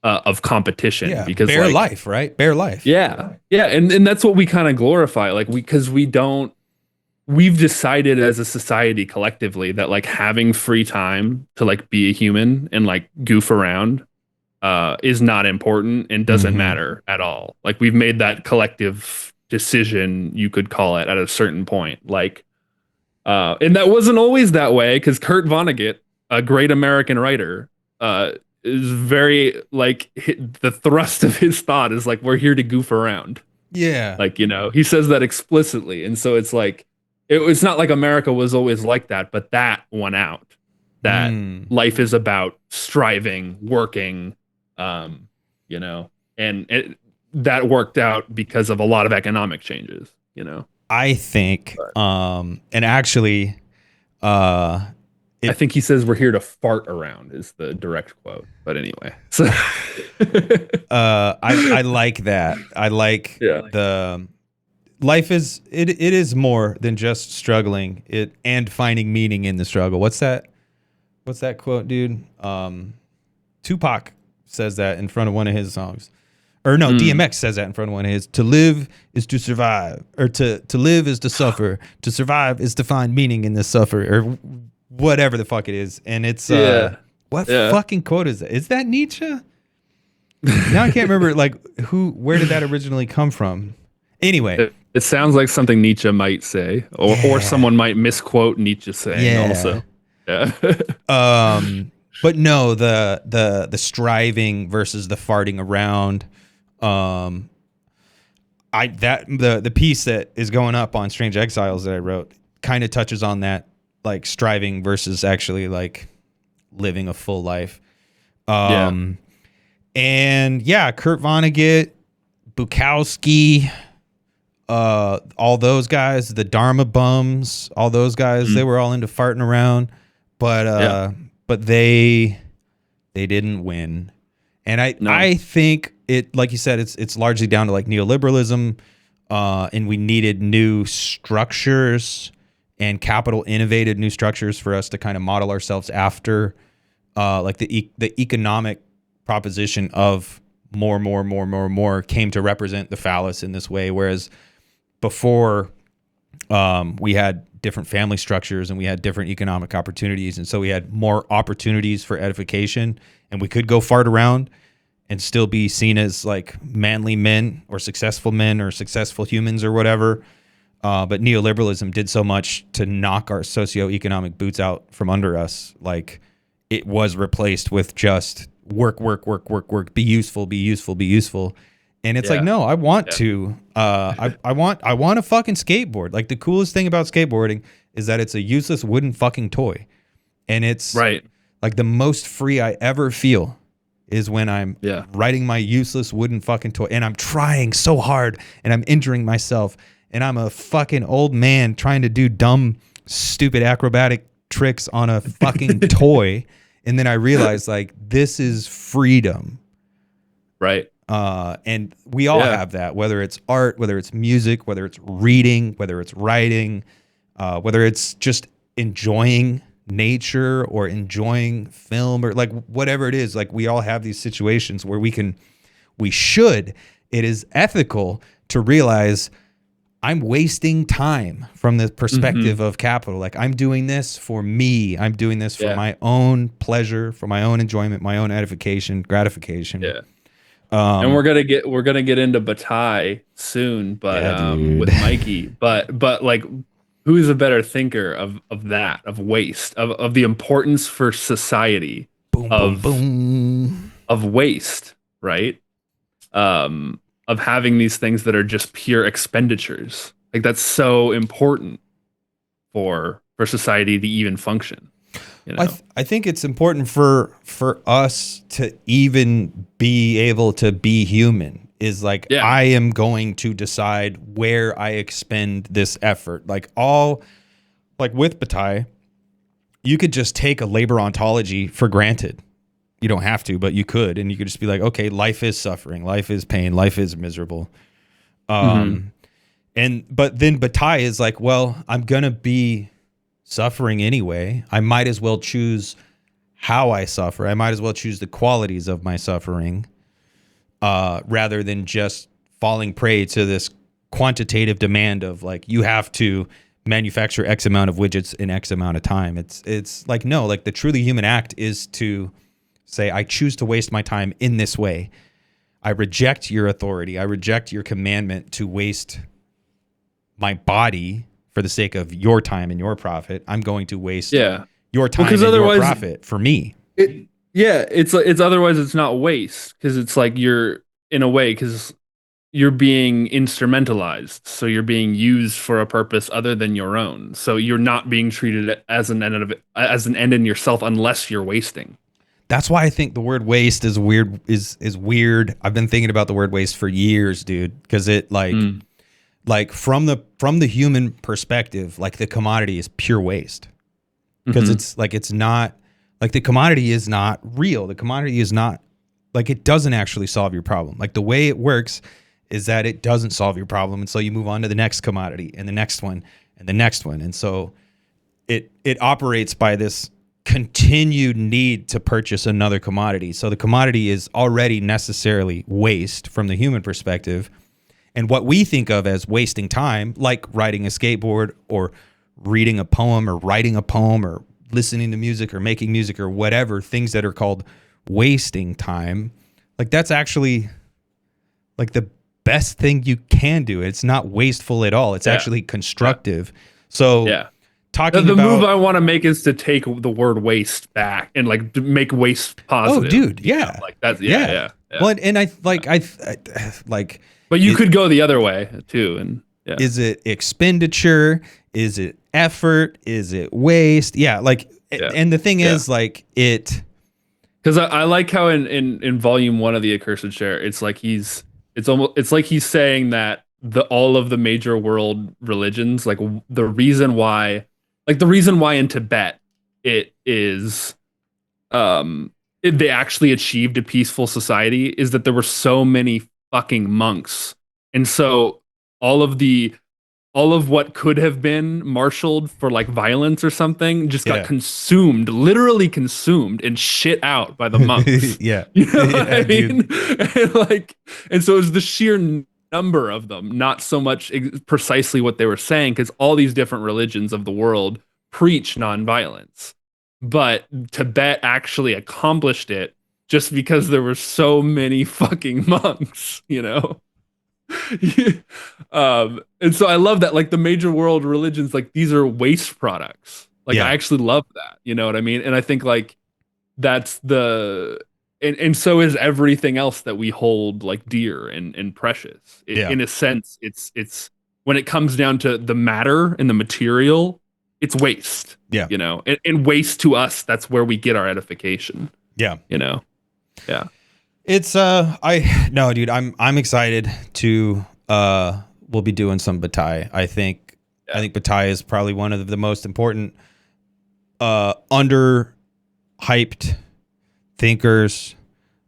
of competition, because bare like, life, right? Bare life. Yeah. And that's what we kind of glorify. Like we've decided as a society collectively that like having free time to like be a human and like goof around is not important and doesn't matter at all. Like we've made that collective decision, you could call it, at a certain point. Like and that wasn't always that way, because Kurt Vonnegut, a great American writer, is very like the thrust of his thought is like we're here to goof around. Yeah. Like, you know, he says that explicitly. And so it's like it's not like America was always like that, but that won out. That life is about striving, working, you know, and that worked out because of a lot of economic changes, you know. I think, and actually, I think he says we're here to fart around is the direct quote. But anyway, so I like that. I like the life is it is more than just struggling and finding meaning in the struggle. What's that quote, dude? Tupac says that in front of one of his songs. Or no, DMX says that in front of one of his. To live is to survive, or to live is to suffer. To survive is to find meaning in the suffer, or whatever the fuck it is. And it's what fucking quote is that? Is that Nietzsche? Now I can't remember like where did that originally come from? Anyway, it sounds like something Nietzsche might say, or someone might misquote Nietzsche saying also. Yeah. But no, the striving versus the farting around. The piece that is going up on Strange Exiles that I wrote kind of touches on that, like striving versus actually like living a full life. And Kurt Vonnegut, Bukowski, all those guys, the Dharma bums, all those guys, they were all into farting around, but they didn't win. And I think it, like you said, it's largely down to like neoliberalism, and we needed new structures, and capital innovated new structures for us to kind of model ourselves after, like the economic proposition of more came to represent the phallus in this way, whereas before we had different family structures and we had different economic opportunities. And so we had more opportunities for edification, and we could go fart around and still be seen as like manly men or successful humans or whatever. But neoliberalism did so much to knock our socioeconomic boots out from under us. Like, it was replaced with just work, be useful. And it's like, no, I want to, I want a fucking skateboard. Like, the coolest thing about skateboarding is that it's a useless wooden fucking toy. And it's like the most free I ever feel is when I'm riding my useless wooden fucking toy, and I'm trying so hard and I'm injuring myself, and I'm a fucking old man trying to do dumb, stupid acrobatic tricks on a fucking toy. And then I realize, like, this is freedom. Right. And we all have that, whether it's art, whether it's music, whether it's reading, whether it's writing, whether it's just enjoying nature or enjoying film or like whatever it is. Like, we all have these situations where it is ethical to realize I'm wasting time from the perspective of capital. Like, I'm doing this for me. I'm doing this for my own pleasure, for my own enjoyment, my own edification, gratification. Yeah. And we're gonna get into Bataille soon, but with Mikey. But like, who's a better thinker of waste, of the importance for society of waste, right? Of having these things that are just pure expenditures. Like, that's so important for society to even function. You know? I think it's important for us to even be able to be human. Is like, I am going to decide where I expend this effort. Like, with Bataille, you could just take a labor ontology for granted. You don't have to, but you could, and you could just be like, okay, life is suffering, life is pain, life is miserable. But then Bataille is like, well, I'm gonna be suffering anyway. I might as well choose how I suffer. I might as well choose the qualities of my suffering, rather than just falling prey to this quantitative demand of like, you have to manufacture X amount of widgets in X amount of time. It's like, no, like, the truly human act is to say, I choose to waste my time in this way. I reject your authority. I reject your commandment to waste my body for the sake of your time and your profit. I'm going to waste your time and your profit for me. It's otherwise it's not waste, because it's like you're, in a way, because you're being instrumentalized. So you're being used for a purpose other than your own. So you're not being treated as an end in yourself unless you're wasting. That's why I think the word waste is weird. Is weird. I've been thinking about the word waste for years, dude, because it like from the human perspective, like, the commodity is pure waste, because it's like, it's not like, the commodity is not real. The commodity is not like, it doesn't actually solve your problem. Like, the way it works is that it doesn't solve your problem, and so you move on to the next commodity and the next one and the next one, and so it operates by this continued need to purchase another commodity. So the commodity is already necessarily waste from the human perspective. And what we think of as wasting time, like riding a skateboard or reading a poem or writing a poem or listening to music or making music or whatever, things that are called wasting time, like, that's actually like the best thing you can do. It's not wasteful at all. It's actually constructive. So talking the about, move I want to make is to take the word waste back and like to make waste positive. Oh, dude, like that's Well, and I but you could go the other way too. And is it expenditure? Is it effort? Is it waste? And the thing is, like, because I like how in volume 1 of the Accursed Share, it's like it's like he's saying that all of the major world religions, like, the reason why in Tibet it is they actually achieved a peaceful society is that there were so many fucking monks, and so all of what could have been marshaled for like violence or something just got literally consumed and shit out by the monks. You know what I mean? And so it's the sheer number of them, not so much precisely what they were saying, because all these different religions of the world preach nonviolence. But Tibet actually accomplished it just because there were so many fucking monks, you know? And so I love that, like the major world religions, like these are waste products. Like Yeah. I actually love that, you know what I mean? And I think like that's the and so is everything else that we hold like dear and precious. Yeah. In a sense, it's when it comes down to the matter and the material, it's waste. Yeah. You know, and waste to us, that's where we get our edification. Yeah. You know? Yeah. It's no, dude, I'm excited to we'll be doing some Bataille. I think Bataille is probably one of the most important under hyped thinkers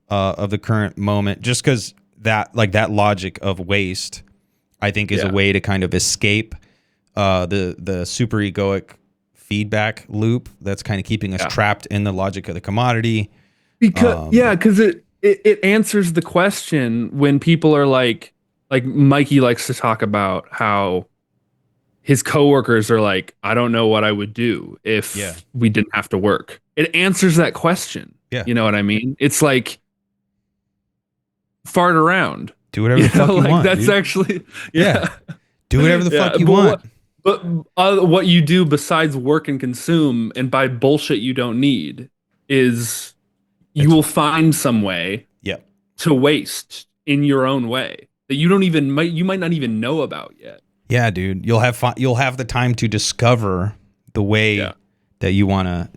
of the current moment, just because that logic of waste, I think, is a way to kind of escape the super egoic feedback loop that's kind of keeping us trapped in the logic of the commodity. Because it answers the question when people are like Mikey likes to talk about how his coworkers are like, I don't know what I would do if we didn't have to work. It answers that question. Yeah. You know what I mean? It's like fart around. Do whatever the fuck you want. That's dude. Actually, Do whatever the fuck you want. But what you do besides work and consume and buy bullshit you don't need is you will find some way to waste in your own way that you might not even know about yet. Yeah, dude, you'll have the time to discover the way that you wanna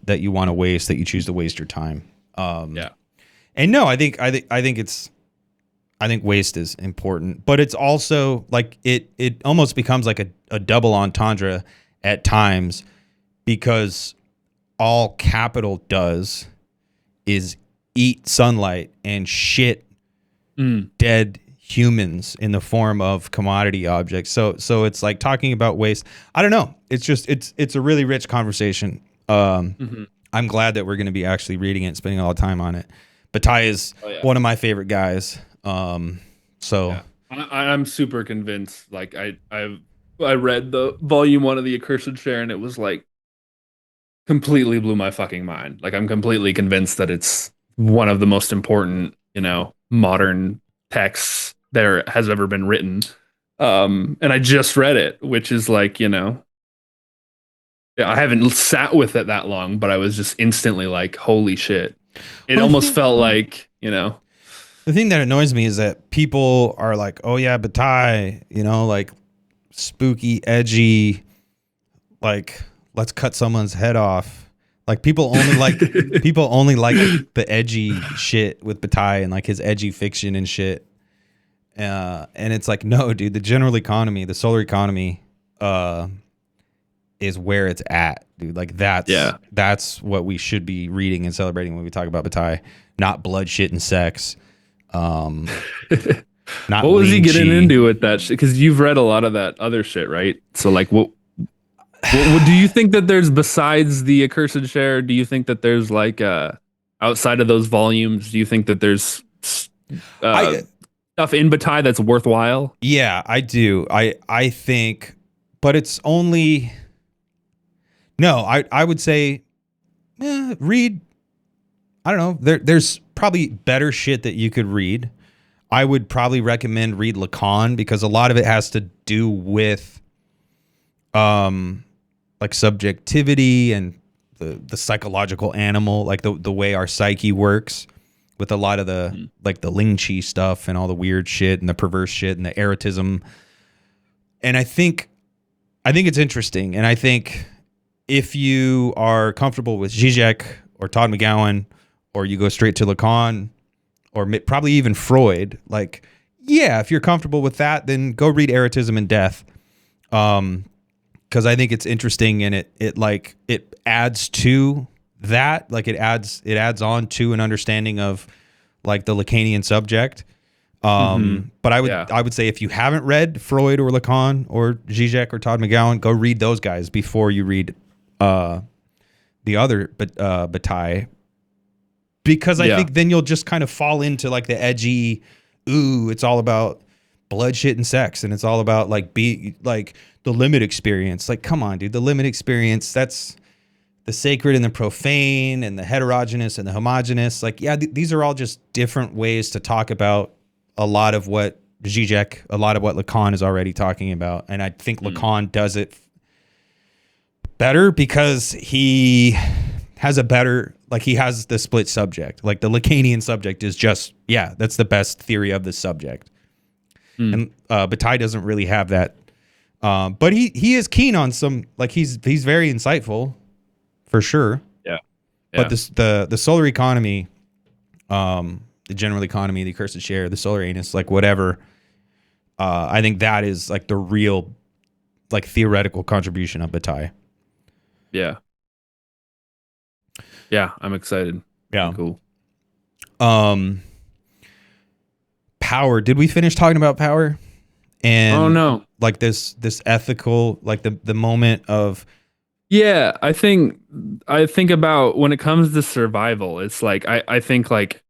waste, that you choose to waste your time. And no, I think waste is important, but it's also like it almost becomes like a double entendre at times, because all capital does is eat sunlight and shit dead humans in the form of commodity objects. So it's like talking about waste. I don't know. It's just it's a really rich conversation. I'm glad that we're going to be actually reading it and spending a lot of time on it. Bataille is one of my favorite guys. I'm super convinced. Like I read the volume 1 of the Accursed Share, and it was like completely blew my fucking mind. Like I'm completely convinced that it's one of the most important, modern texts there has ever been written. And I just read it, which is like, I haven't sat with it that long, but I was just instantly like, holy shit. It almost felt like, The thing that annoys me is that people are like, oh yeah, Bataille, like spooky, edgy, like let's cut someone's head off. Like people only like the edgy shit with Bataille and like his edgy fiction and shit. And it's like, no, dude, the general economy, the solar economy, is where it's at, dude. Like that's what we should be reading and celebrating when we talk about Bataille, not blood, shit, and sex. Not what was he getting into with that shit? Because you've read a lot of that other shit, right? So like, what do you think that there's besides the Accursed Share? Do you think that there's like outside of those volumes? Do you think that there's stuff in Bataille that's worthwhile? Yeah, I do. I think, but it's only. No, I would say read. I don't know. There's probably better shit that you could read. I would probably recommend read Lacan, because a lot of it has to do with like subjectivity and the psychological animal, like the way our psyche works, with a lot of the like the Ling Chi stuff and all the weird shit and the perverse shit and the erotism. And I think it's interesting. And I think if you are comfortable with Zizek or Todd McGowan, or you go straight to Lacan, or probably even Freud, like, yeah, if you're comfortable with that, then go read Erotism and Death. Because I think it's interesting, and it adds to that, like it adds on to an understanding of like the Lacanian subject. But I would say if you haven't read Freud or Lacan or Zizek or Todd McGowan, go read those guys before you read the other Bataille, because I think then you'll just kind of fall into like the edgy, ooh, it's all about blood, shit, and sex, and it's all about like the limit experience. Like, come on, dude, the limit experience, that's the sacred and the profane and the heterogeneous and the homogeneous. Like, yeah, these are all just different ways to talk about a lot of what Zizek, a lot of what Lacan is already talking about. And I think Lacan does it better because he has a better, like, he has the split subject. Like, the Lacanian subject is just, yeah, that's the best theory of the subject. And Bataille doesn't really have that. But he is keen on some, like, he's very insightful for sure. Yeah. But the solar economy, the general economy, the accursed share, the solar anus, like whatever, I think that is like the real, like, theoretical contribution of Bataille. Yeah. Yeah, I'm excited. Yeah. Cool. Power. Did we finish talking about power? And no. like this ethical, like the moment of, Yeah, I think about when it comes to survival, it's like I think like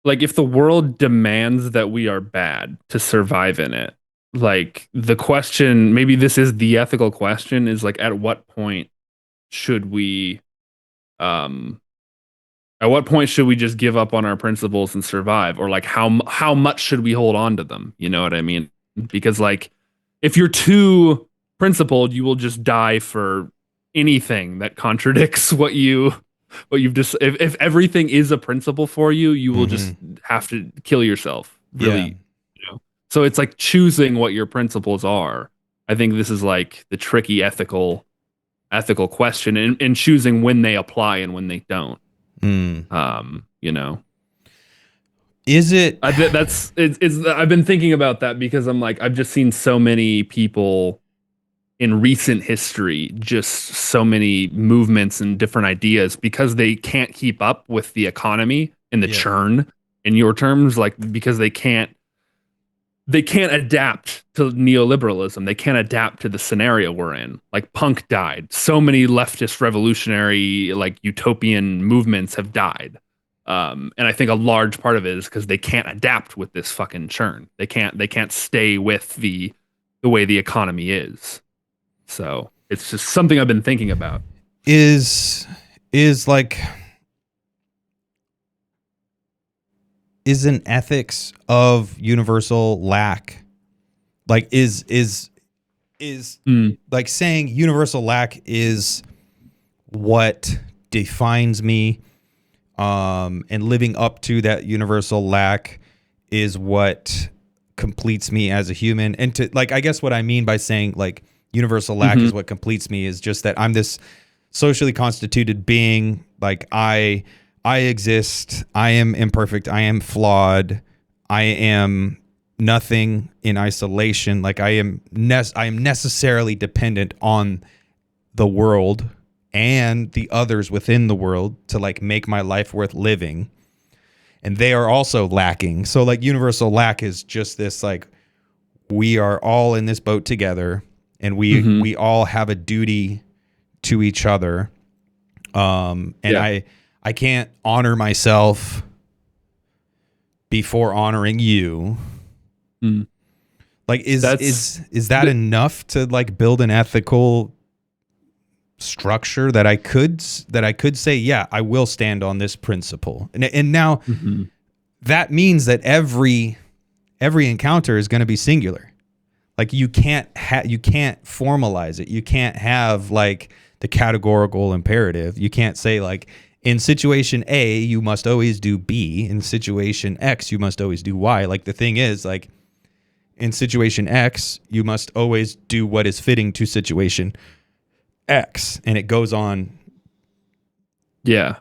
if the world demands that we are bad to survive in it, like the question, maybe this is the ethical question, is like at what point should we just give up on our principles and survive, or like how much should we hold on to them? You know what I mean? Because like if you're too principled, you will just die for anything that contradicts what you've just, if everything is a principle for you, you will just have to kill yourself, really. You know? So it's like choosing what your principles are. I think this is like the tricky ethical question, and choosing when they apply and when they don't. You know, is it I've been thinking about that because I'm like, I've just seen so many people in recent history, just so many movements and different ideas, because they can't keep up with the economy and the churn, in your terms, like because they can't adapt to neoliberalism. They can't adapt to the scenario we're in. Like punk died. So many leftist revolutionary, like utopian movements have died. And I think a large part of it is because they can't adapt with this fucking churn. They can't stay with the way the economy is. So it's just something I've been thinking about. Is an ethics of universal lack, like is like saying universal lack is what defines me, and living up to that universal lack is what completes me as a human. And to, like, I guess what I mean by saying like universal lack is what completes me is just that I'm this socially constituted being. Like I exist. I am imperfect. I am flawed. I am nothing in isolation. Like I am necessarily dependent on the world and the others within the world to like make my life worth living. And they are also lacking. So like universal lack is just this, like, we are all in this boat together, and we all have a duty to each other. I can't honor myself before honoring you. Like, is that enough to like build an ethical structure that I could say, yeah, I will stand on this principle. And now that means that every encounter is going to be singular. Like you can't formalize it. You can't have like the categorical imperative. You can't say like, in situation A, you must always do B. In situation X, you must always do Y. Like the thing is, like, in situation X, you must always do what is fitting to situation X, and it goes on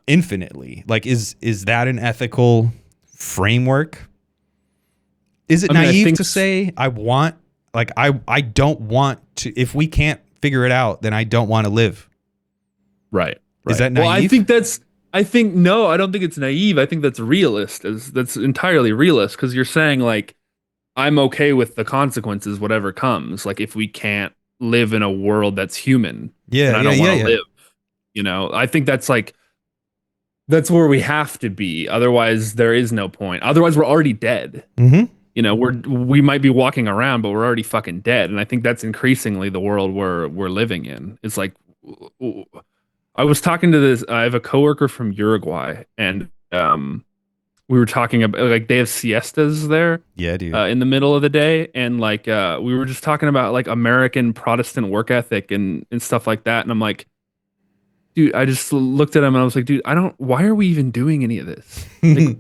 infinitely. Like, is that an ethical framework? Is it naive to say I don't want to, if we can't figure it out, then I don't want to live? Right. Is that naive? Well, no, I don't think it's naive. I think that's realist. That's entirely realist, because you're saying like, I'm okay with the consequences, whatever comes. Like if we can't live in a world that's human, then I don't want to live. You know, I think that's where we have to be. Otherwise, there is no point. Otherwise, we're already dead. We might be walking around, but we're already fucking dead. And I think that's increasingly the world we're living in. It's like I was talking to this. I have a coworker from Uruguay, and we were talking about like they have siestas there, Yeah, dude. in the middle of the day, and like we were just talking about like American Protestant work ethic and stuff like that. And I'm like, dude, I just looked at him and I was like, dude, I don't. Why are we even doing any of this? Like,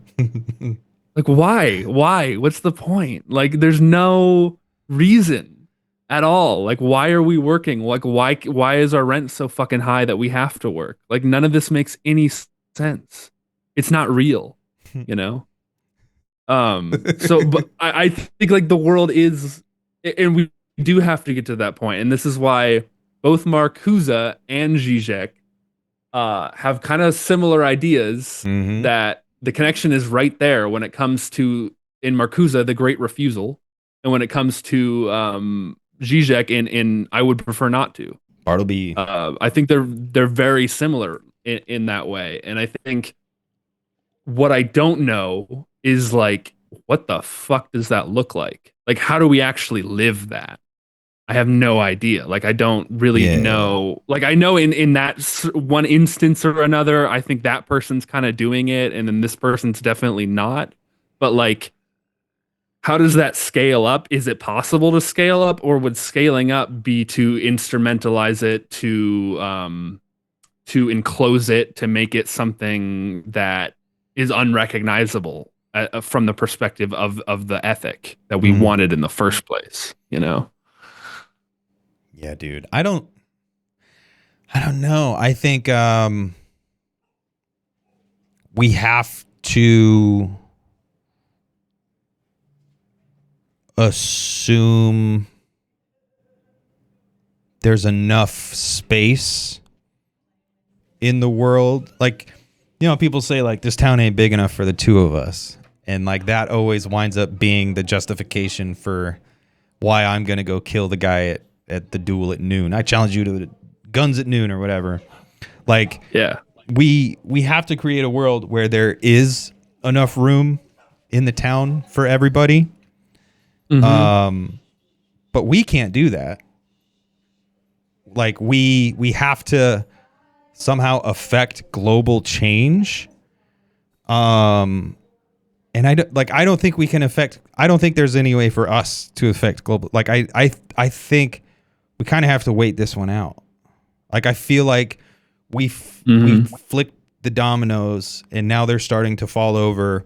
like why? Why? What's the point? Like, there's no reason at all. Like, why are we working? Like, why is our rent so fucking high that we have to work? Like, none of this makes any sense. It's not real, you know? So but I think like the world is, and we do have to get to that point, and this is why both Marcuse and Zizek have kind of similar ideas, that the connection is right there when it comes to, in Marcuse, the Great Refusal, and when it comes to Zizek in I Would Prefer Not To. Bartleby. I think they're very similar in that way, and I think what I don't know is like, what the fuck does that look like? Like, how do we actually live that? I have no idea. Like, I don't really know. Like, I know in that one instance or another, I think that person's kind of doing it, and then this person's definitely not. But like, how does that scale up? Is it possible to scale up, or would scaling up be to instrumentalize it, to enclose it, to make it something that is unrecognizable from the perspective of the ethic that we wanted in the first place, you know? Yeah, dude. I don't know. I think we have to assume there's enough space in the world. Like, people say like this town ain't big enough for the two of us. And like that always winds up being the justification for why I'm going to go kill the guy at the duel at noon. I challenge you to guns at noon or whatever. Like, yeah, we have to create a world where there is enough room in the town for everybody. But we can't do that. Like we have to somehow affect global change. And I don't think we can affect. I don't think there's any way for us to affect global. Like I think we kind of have to wait this one out. Like I feel like we flicked the dominoes and now they're starting to fall over,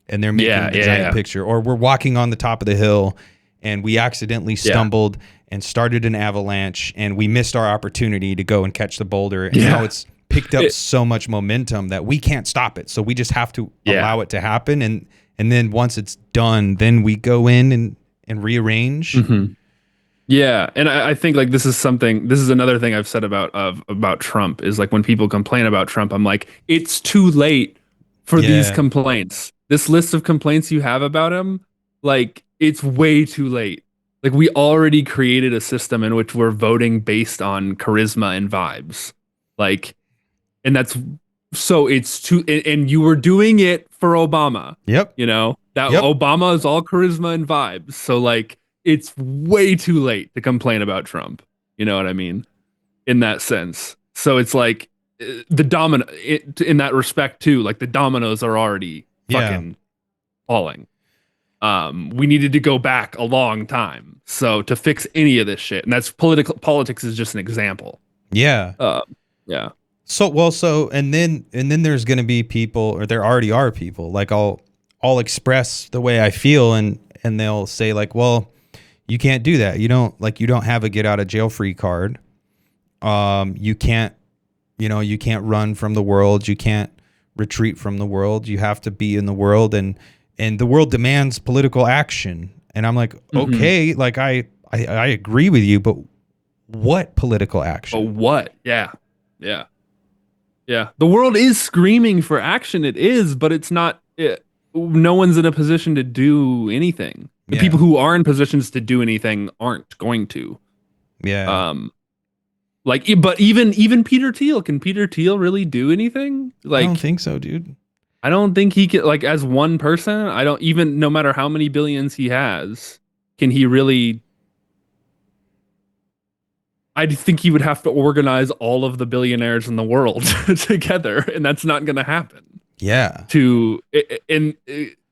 and they're making the giant picture. Or we're walking on the top of the hill and we accidentally stumbled and started an avalanche, and we missed our opportunity to go and catch the boulder. And now it's picked up so much momentum that we can't stop it. So we just have to allow it to happen. And then once it's done, then we go in and rearrange. Yeah. And I think like this is another thing I've said about Trump, is like when people complain about Trump, I'm like, it's too late for these complaints. This list of complaints you have about him, like, it's way too late. Like, we already created a system in which we're voting based on charisma and vibes. Like, and that's, so it's too, and you were doing it for Obama. Yep. Obama is all charisma and vibes. So like, it's way too late to complain about Trump. You know what I mean? In that sense. So it's like the in that respect too, like the dominoes are already fucking falling. We needed to go back a long time. So to fix any of this shit, and that's politics is just an example. Yeah. Yeah. So and then there's going to be people, or there already are people, like I'll express the way I feel, and they'll say like, well, you can't do that. You don't have a get out of jail free card. You can't run from the world. You can't retreat from the world. You have to be in the world, and the world demands political action. And I'm like, okay, like I agree with you, but what political action? Oh, what? Yeah. Yeah. Yeah. The world is screaming for action. It is, but it's not, no one's in a position to do anything. The people who are in positions to do anything aren't going to. Yeah. Like, but even Peter Thiel, can Peter Thiel really do anything? Like, I don't think so, dude. I don't think he can, like, as one person, I don't even, no matter how many billions he has, can he really, I think he would have to organize all of the billionaires in the world together, and that's not going to happen. Yeah. To, and,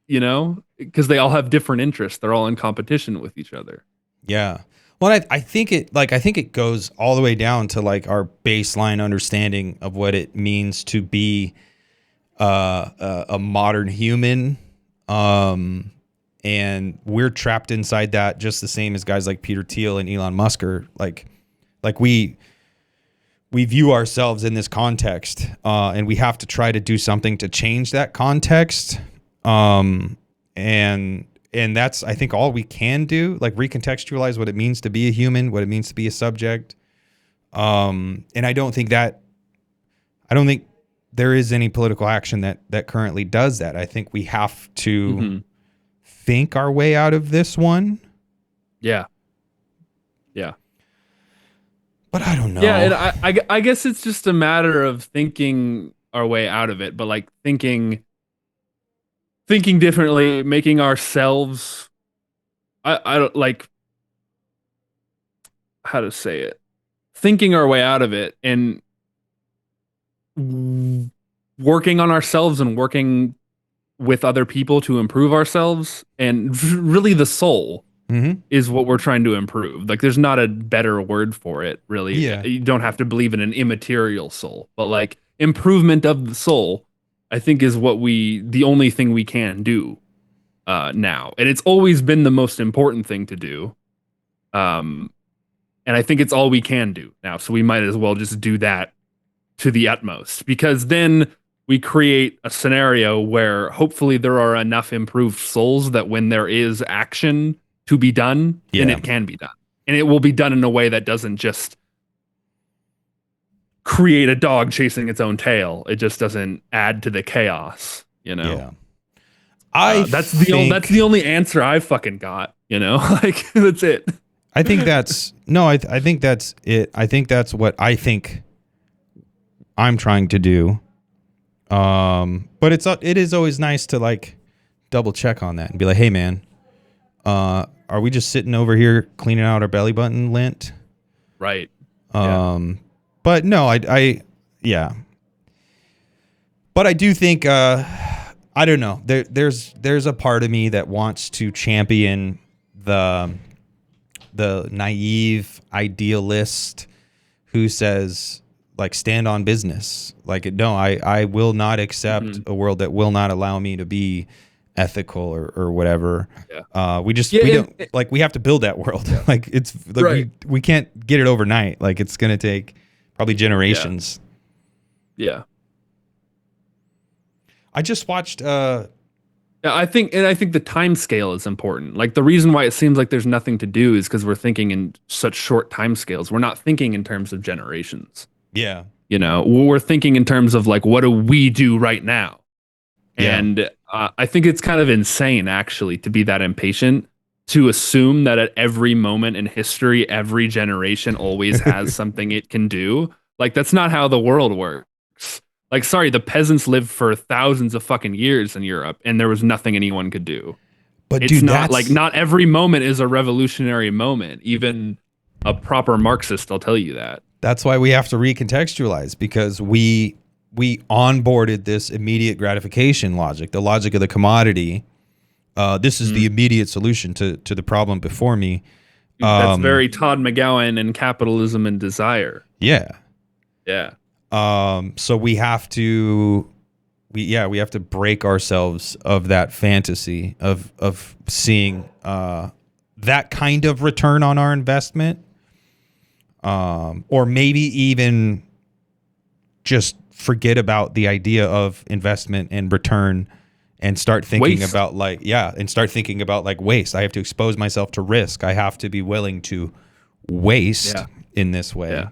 you know, because they all have different interests. They're all in competition with each other. Yeah. Well, I think it goes all the way down to like our baseline understanding of what it means to be a modern human. And we're trapped inside that just the same as guys like Peter Thiel and Elon Musk are like we view ourselves in this context, and we have to try to do something to change that context. And that's, I think, all we can do, like recontextualize what it means to be a human, what it means to be a subject. And I don't think there is any political action that currently does that. I think we have to think our way out of this one. Yeah. Yeah. But I don't know. Yeah, and I guess it's just a matter of thinking our way out of it, but like thinking differently, making ourselves, I don't like how to say it. Thinking our way out of it and working on ourselves and working with other people to improve ourselves, and really the soul is what we're trying to improve. Like, there's not a better word for it, really. Yeah. You don't have to believe in an immaterial soul, but like improvement of the soul, I think, is the only thing we can do now. And it's always been the most important thing to do. And I think it's all we can do now. So we might as well just do that to the utmost, because then we create a scenario where hopefully there are enough improved souls that when there is action to be done, then it can be done. And it will be done in a way that doesn't just create a dog chasing its own tail. It just doesn't add to the chaos, you know? Yeah. That's the only answer I fucking got, you know? Like, that's it. I think that's I think that's it. I think that's what I think I'm trying to do. But it is always nice to like double check on that and be like, hey man, are we just sitting over here cleaning out our belly button lint? Right. But no, yeah. But I do think, I don't know. There's a part of me that wants to champion the naive idealist who says, like, stand on business. Like, no, I will not accept a world that will not allow me to be ethical or whatever. Yeah. We don't, like, we have to build that world. Yeah. Like, it's like right. we can't get it overnight. Like, it's going to take probably generations. Yeah. I just watched, I think the time scale is important. Like, the reason why it seems like there's nothing to do is because we're thinking in such short time scales. We're not thinking in terms of generations. Yeah. You know, we're thinking in terms of like, what do we do right now? Yeah. And I think it's kind of insane, actually, to be that impatient, to assume that at every moment in history, every generation always has something it can do. Like, that's not how the world works. Like, sorry, the peasants lived for thousands of fucking years in Europe, and there was nothing anyone could do. But it's not like, not every moment is a revolutionary moment. Even a proper Marxist, I'll tell you that. That's why we have to recontextualize, because we onboarded this immediate gratification logic, the logic of the commodity. This is the immediate solution to the problem before me. That's very Todd McGowan and Capitalism and Desire. Yeah. Yeah. So we have to break ourselves of that fantasy of seeing that kind of return on our investment. Or maybe even just forget about the idea of investment and return and start thinking about like waste. I have to expose myself to risk. I have to be willing to waste in this way. Yeah.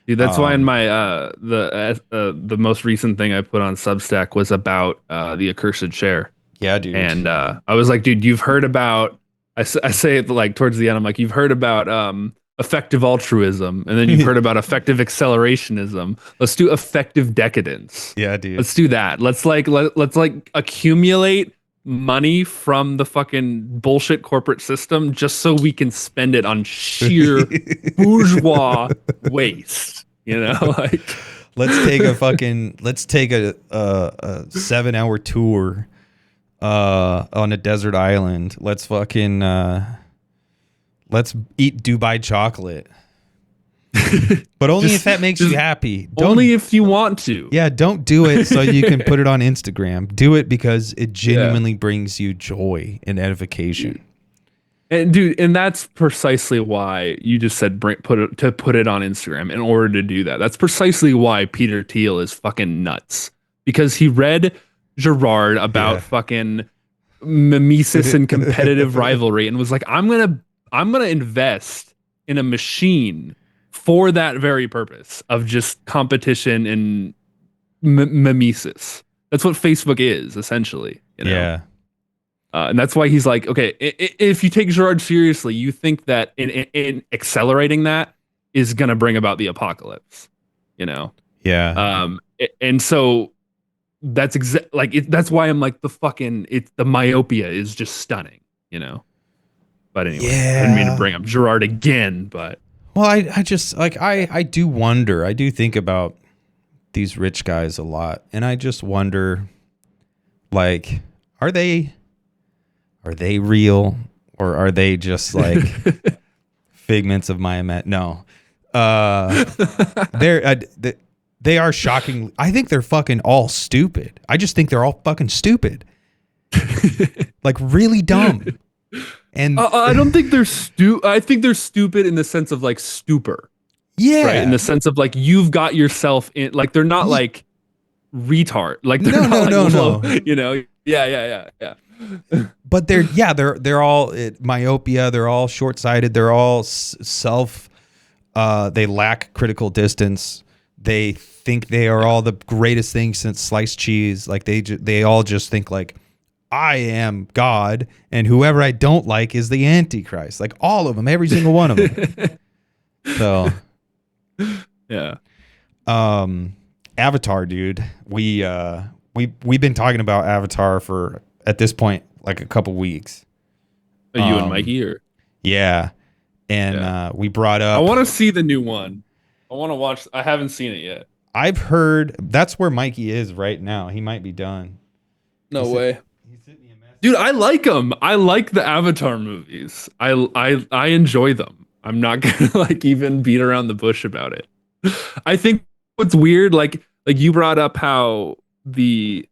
Dude, that's why in my the most recent thing I put on Substack was about the accursed share. Yeah, dude. And I was like, dude, you've heard about, I say it like towards the end, I'm like, you've heard about effective altruism, and then you've heard about effective accelerationism. Let's do effective decadence. Yeah, dude. Let's do that. Let's like accumulate money from the fucking bullshit corporate system just so we can spend it on sheer bourgeois waste. You know, like let's take a 7-hour tour on a desert island. Let's fucking let's eat Dubai chocolate. But only if that makes you happy. Only if you want to. Yeah, don't do it so you can put it on Instagram. Do it because it genuinely brings you joy and edification. And dude, and that's precisely why you just said put it on Instagram in order to do that. That's precisely why Peter Thiel is fucking nuts. Because he read Girard about fucking mimesis and competitive rivalry and was like, I'm gonna invest in a machine for that very purpose of just competition and mimesis. That's what Facebook is, essentially. You know? Yeah. And that's why he's like, okay, if you take Girard seriously, you think that in accelerating that is going to bring about the apocalypse, you know? Yeah. And so that's that's why I'm like the myopia is just stunning, you know? But anyway, I didn't mean to bring up Girard again, but. Well, I just like, I do wonder, I do think about these rich guys a lot. And I just wonder, like, are they real, or are they just like figments of my no? They are shocking. I think they're fucking all stupid. I just think they're all fucking stupid, like really dumb. And I don't think they're I think they're stupid in the sense of like stupor. Yeah, right? In the sense of like you've got yourself in, like they're not like retard. Like they're no. You know? Yeah. But they're all myopia. They're all short-sighted. They're all they lack critical distance. They think they are all the greatest thing since sliced cheese. Like they all just think like, I am God, and whoever I don't like is the Antichrist. Like all of them, every single one of them. So, yeah. Avatar, dude. We've been talking about Avatar for, at this point, like a couple weeks. Are you and Mikey, or? Yeah. And we brought up, I want to see the new one. I want to watch. I haven't seen it yet. I've heard that's where Mikey is right now. He might be done. No way. Dude, I like them. I like the Avatar movies. I enjoy them. I'm not gonna like even beat around the bush about it. I think what's weird, like you brought up how the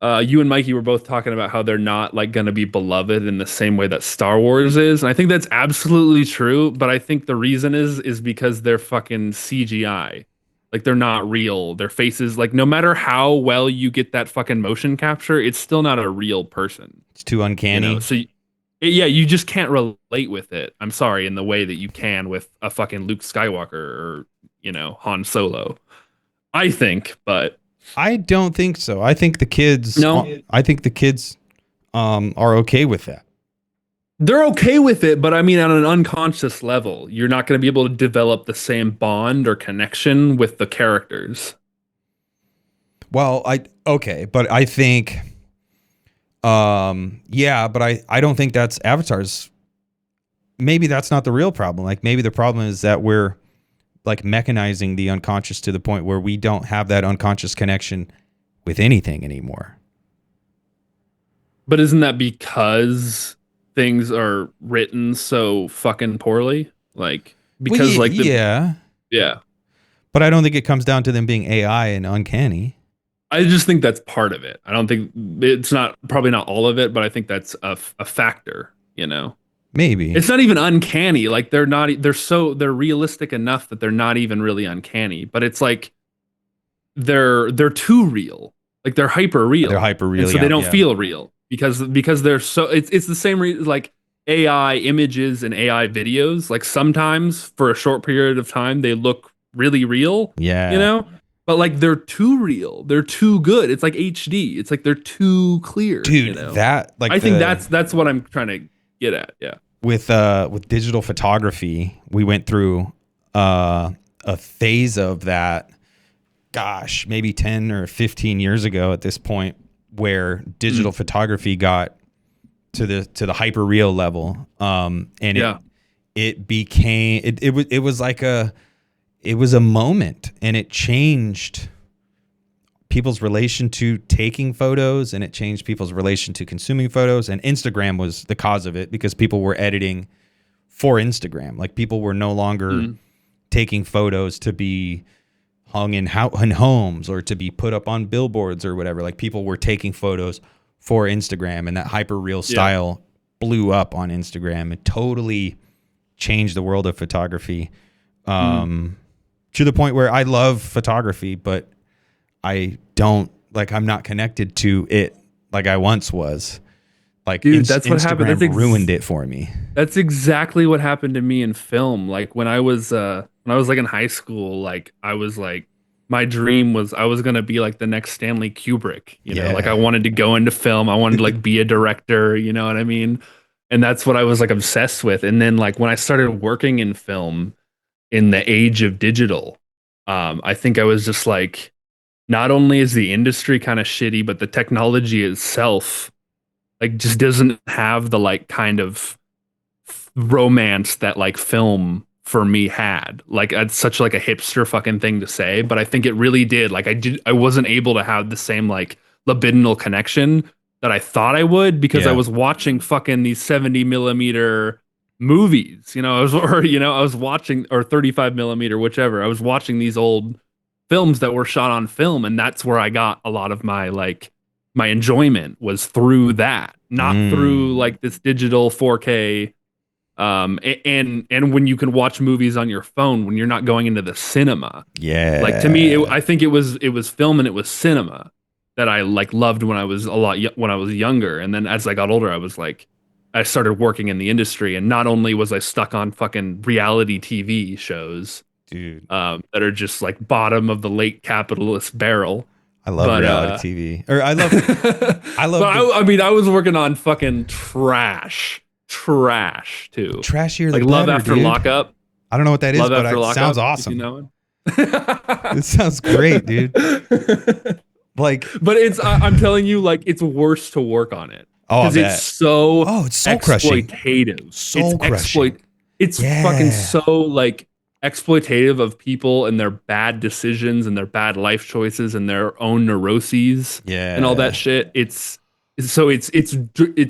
you and Mikey were both talking about how they're not like gonna be beloved in the same way that Star Wars is, and I think that's absolutely true. But I think the reason is because they're fucking CGI. Like they're not real. Their faces, like no matter how well you get that fucking motion capture, it's still not a real person. It's too uncanny. You know? So you just can't relate with it. I'm sorry, in the way that you can with a fucking Luke Skywalker or, you know, Han Solo. I think, but I don't think so. I think the kids are okay with that. They're okay with it, but I mean, on an unconscious level, you're not going to be able to develop the same bond or connection with the characters. Well, but I think, but I don't think that's Avatar's. Maybe that's not the real problem. Like maybe the problem is that we're like mechanizing the unconscious to the point where we don't have that unconscious connection with anything anymore. But isn't that because things are written so fucking poorly? Like because yeah. But I don't think it comes down to them being AI and uncanny. I just think that's part of it. I don't think it's probably not all of it, but I think that's a factor, you know. Maybe. It's not even uncanny. Like they're realistic enough that they're not even really uncanny, but it's like they're too real. Like they're hyper real. They're hyper real. And so they don't feel real. Because they're so it's the same reason like AI images and AI videos, like sometimes for a short period of time they look really real. Yeah. You know? But like they're too real. They're too good. It's like HD. It's like they're too clear. Dude, you know? that like I think that's what I'm trying to get at. Yeah. with digital photography, we went through a phase of that, gosh, maybe 10 or 15 years ago at this point, where digital photography got to the hyper real level. And it became, it was like it was a moment, and it changed people's relation to taking photos, and it changed people's relation to consuming photos. And Instagram was the cause of it, because people were editing for Instagram. Like, people were no longer taking photos to be hung in homes or to be put up on billboards or whatever. Like, people were taking photos for Instagram, and that hyper real style blew up on Instagram. It totally changed the world of photography, to the point where I love photography, but I'm not connected to it like I once was. Like, dude, that's what Instagram happened. Ruined it for me. That's exactly what happened to me in film. Like, when I was like in high school, like, I was like, my dream was I was gonna be like the next Stanley Kubrick. You know, like, I wanted to go into film. I wanted to like be a director. You know what I mean? And that's what I was like obsessed with. And then, like, when I started working in film in the age of digital, I think I was just like, not only is the industry kind of shitty, but the technology itself, like, just doesn't have the like kind of romance that like film for me had. Like, it's such like a hipster fucking thing to say, but I think it really did. Like, I wasn't able to have the same like libidinal connection that I thought I would, because I was watching fucking these 70 millimeter movies, I was watching, or 35 millimeter, whichever. I was watching these old films that were shot on film, and that's where I got a lot of my like my enjoyment, was through that, not through like this digital 4K. And when you can watch movies on your phone when you're not going into the cinema. Yeah. Like, to me, I think it was film and it was cinema that I like loved when I was when I was younger. And then as I got older, I started working in the industry, and not only was I stuck on fucking reality TV shows, dude, that are just like bottom of the late capitalist barrel. I love reality TV. Or I love. I was working on fucking trash too. Trashier, like the Love better, After dude. Lockup. I don't know what that is, Love but After it Lockup, sounds awesome. You know it sounds great, dude. Like, but I'm telling you, like, it's worse to work on it. Oh, because it's so exploitative. Soul crushing. It's fucking so like exploitative of people and their bad decisions and their bad life choices and their own neuroses and all that shit. It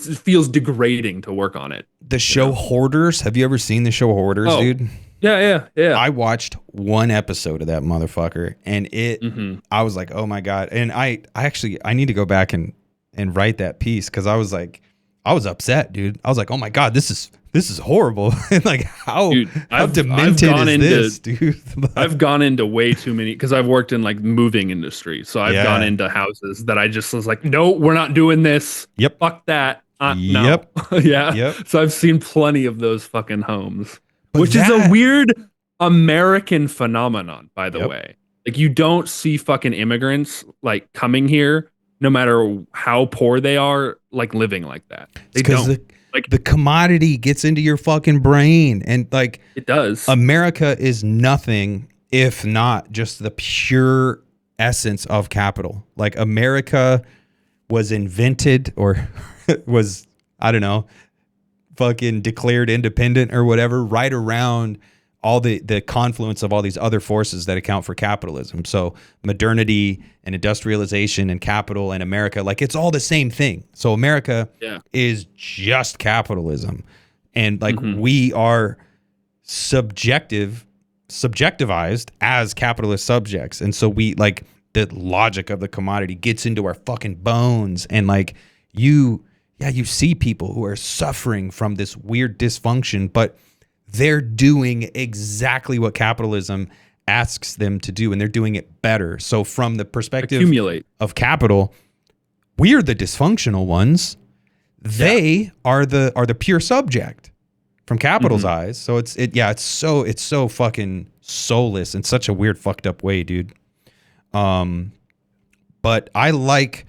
feels degrading to work on it. The show Hoarders. Have you ever seen the show Hoarders, dude? Yeah. I watched one episode of that motherfucker, and I was like, oh my God. And I need to go back and write that piece, because I was upset, dude. I was like, oh my God, this is horrible. And like, how demented is this, dude? I've gone into way too many, because I've worked in like moving industry. So I've gone into houses that I just was like, no, we're not doing this. Yep. Fuck that. No. Yeah. Yep. So I've seen plenty of those fucking homes, which is a weird American phenomenon, by the way. Like, you don't see fucking immigrants like coming here, no matter how poor they are, like living like that. They don't. The commodity gets into your fucking brain, and like, it does. America is nothing if not just the pure essence of capital. Like, America was invented, or was, I don't know, fucking declared independent or whatever, right around all the confluence of all these other forces that account for capitalism. So modernity and industrialization and capital and America, like, it's all the same thing. So America is just capitalism. And like, we are subjectivized as capitalist subjects. And so we, like, the logic of the commodity gets into our fucking bones. And like, you see people who are suffering from this weird dysfunction, but they're doing exactly what capitalism asks them to do, and they're doing it better. So from the perspective of capital, we're the dysfunctional ones. They are the pure subject from capital's eyes. So it's so fucking soulless in such a weird, fucked up way, dude. But I like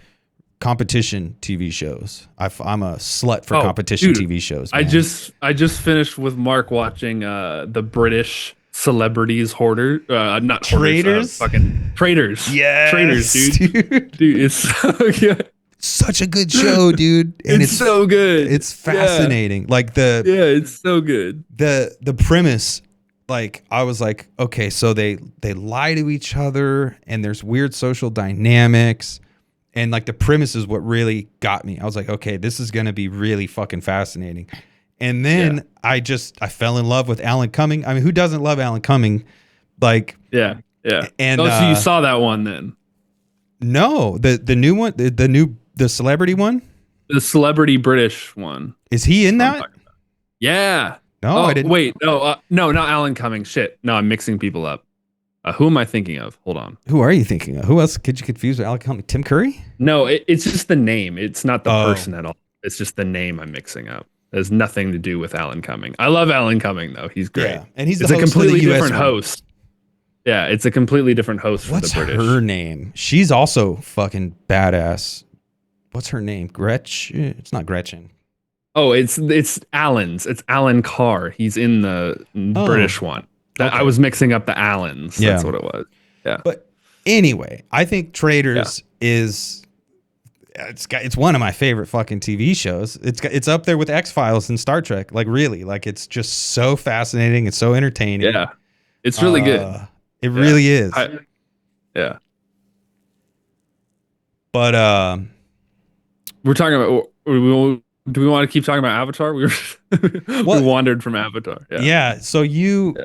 competition TV shows. I'm a slut for competition dude, TV shows. I Man. just finished with Mark watching the British celebrities hoarder, not Traitors, fucking traitors. Yes, traitors, dude. Dude, it's so good. Such a good show, dude. And it's so good. It's fascinating. Like it's so good. The premise. Like I was like, okay, so they lie to each other, and there's weird social dynamics, and like the premise is what really got me. I was like, okay, this is gonna be really fucking fascinating. And then I fell in love with Alan Cumming. I mean, who doesn't love Alan Cumming? Like, yeah. And so you saw that one then? No, the new one, the celebrity one, the celebrity British one. Is he in that? Yeah. No, I didn't. Wait, no, not Alan Cumming. Shit, no, I'm mixing people up. Who am I thinking of? Hold on. Who are you thinking of? Who else could you confuse with Alan Cumming? Tim Curry? No, it's just the name. It's not the person at all. It's just the name I'm mixing up. It has nothing to do with Alan Cumming. I love Alan Cumming though. He's great. Yeah, and he's a completely different host. Yeah, it's a completely different host for the British. What's her name? She's also fucking badass. What's her name? Gretchen? It's not Gretchen. Oh, it's Alan's. It's Alan Carr. He's in the British one. I was mixing up the Allens. That's what it was. Yeah. But anyway, I think Traitors is it's one of my favorite fucking TV shows. It's up there with X-Files and Star Trek. Like really, like it's just so fascinating. It's so entertaining. Yeah. It's really good. It really is. Yeah. But we're talking about. Do we want to keep talking about Avatar? We wandered from Avatar. Yeah. So you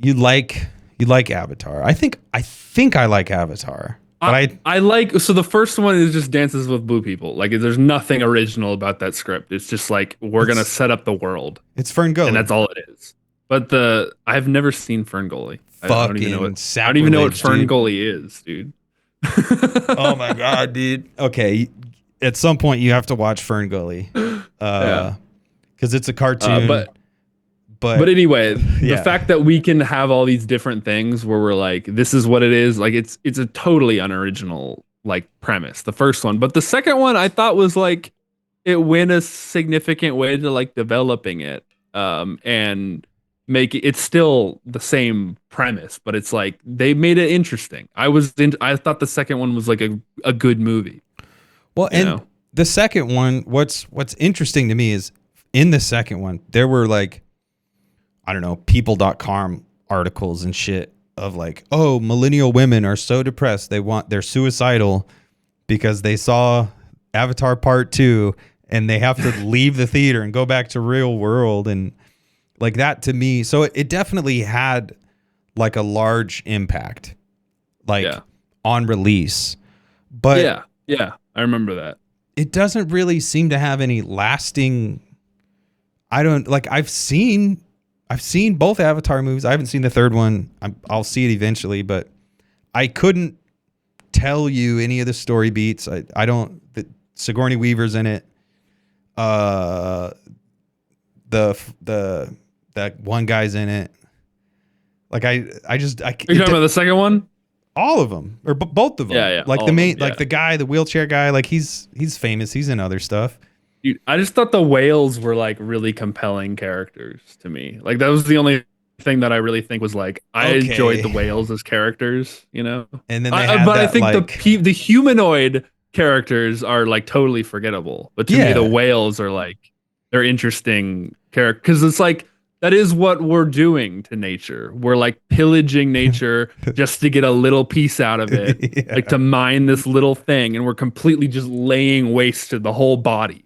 like Avatar. I think I like Avatar. But I like. So the first one is just Dances with Blue People. Like there's nothing original about that script. It's just like we're gonna set up the world. It's Ferngully, and that's all it is. But I've never seen Ferngully. I don't even know what Ferngully is, dude. Oh my god, dude. Okay, at some point you have to watch Ferngully, because it's a cartoon. But anyway, the fact that we can have all these different things where we're like, this is what it is. Like it's a totally unoriginal like premise. The first one, but the second one I thought was like it went a significant way to like developing it, and make it's still the same premise, but it's like they made it interesting. I thought the second one was like a good movie. Well, and the second one, what's interesting to me is in the second one, there were like, I don't know, people.com articles and shit of like, oh, millennial women are so depressed. They're suicidal because they saw Avatar Part 2 and they have to leave the theater and go back to real world. And like that to me. So it definitely had like a large impact, like on release, but yeah, I remember that. It doesn't really seem to have any lasting. I've seen both Avatar movies. I haven't seen the third one. I'll see it eventually, but I couldn't tell you any of the story beats. I don't. Sigourney Weaver's in it. That one guy's in it. Like I just. Are you talking about the second one? All of them, or both of them. Yeah. Like the main, like the guy, the wheelchair guy. Like he's famous. He's in other stuff. Dude, I just thought the whales were like really compelling characters to me. Like that was the only thing that I really think was like I enjoyed the whales as characters, you know. And then I think the humanoid characters are like totally forgettable. But to me, the whales are like they're interesting characters because it's like that is what we're doing to nature. We're like pillaging nature just to get a little piece out of it, like to mine this little thing, and we're completely just laying waste to the whole body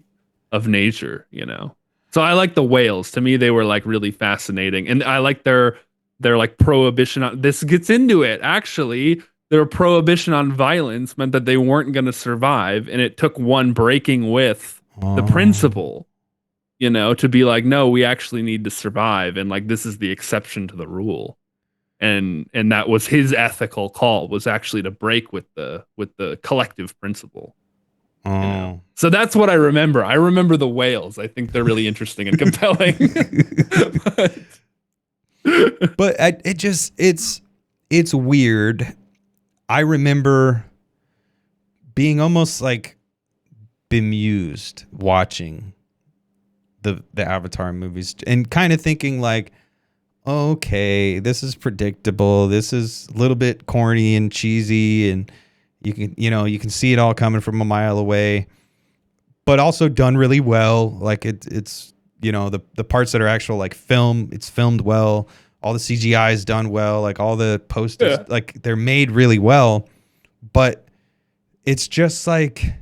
of nature, you know. So I like the whales. To me, they were like really fascinating, and I like their like prohibition on this gets into it. Actually, their prohibition on violence meant that they weren't going to survive, and it took one breaking with the principle, you know, to be like, no, we actually need to survive, and like this is the exception to the rule, and that was his ethical call, was actually to break with the collective principle. You know? So that's what I remember. I remember the whales. I think they're really interesting and compelling. but it's weird. I remember being almost like bemused watching the Avatar movies and kind of thinking like, okay, this is predictable. This is a little bit corny and cheesy, and you can see it all coming from a mile away, but also done really well. Like it's the parts that are actual like film, it's filmed well. All the CGI is done well. Like all the posters, like they're made really well, but it's just like,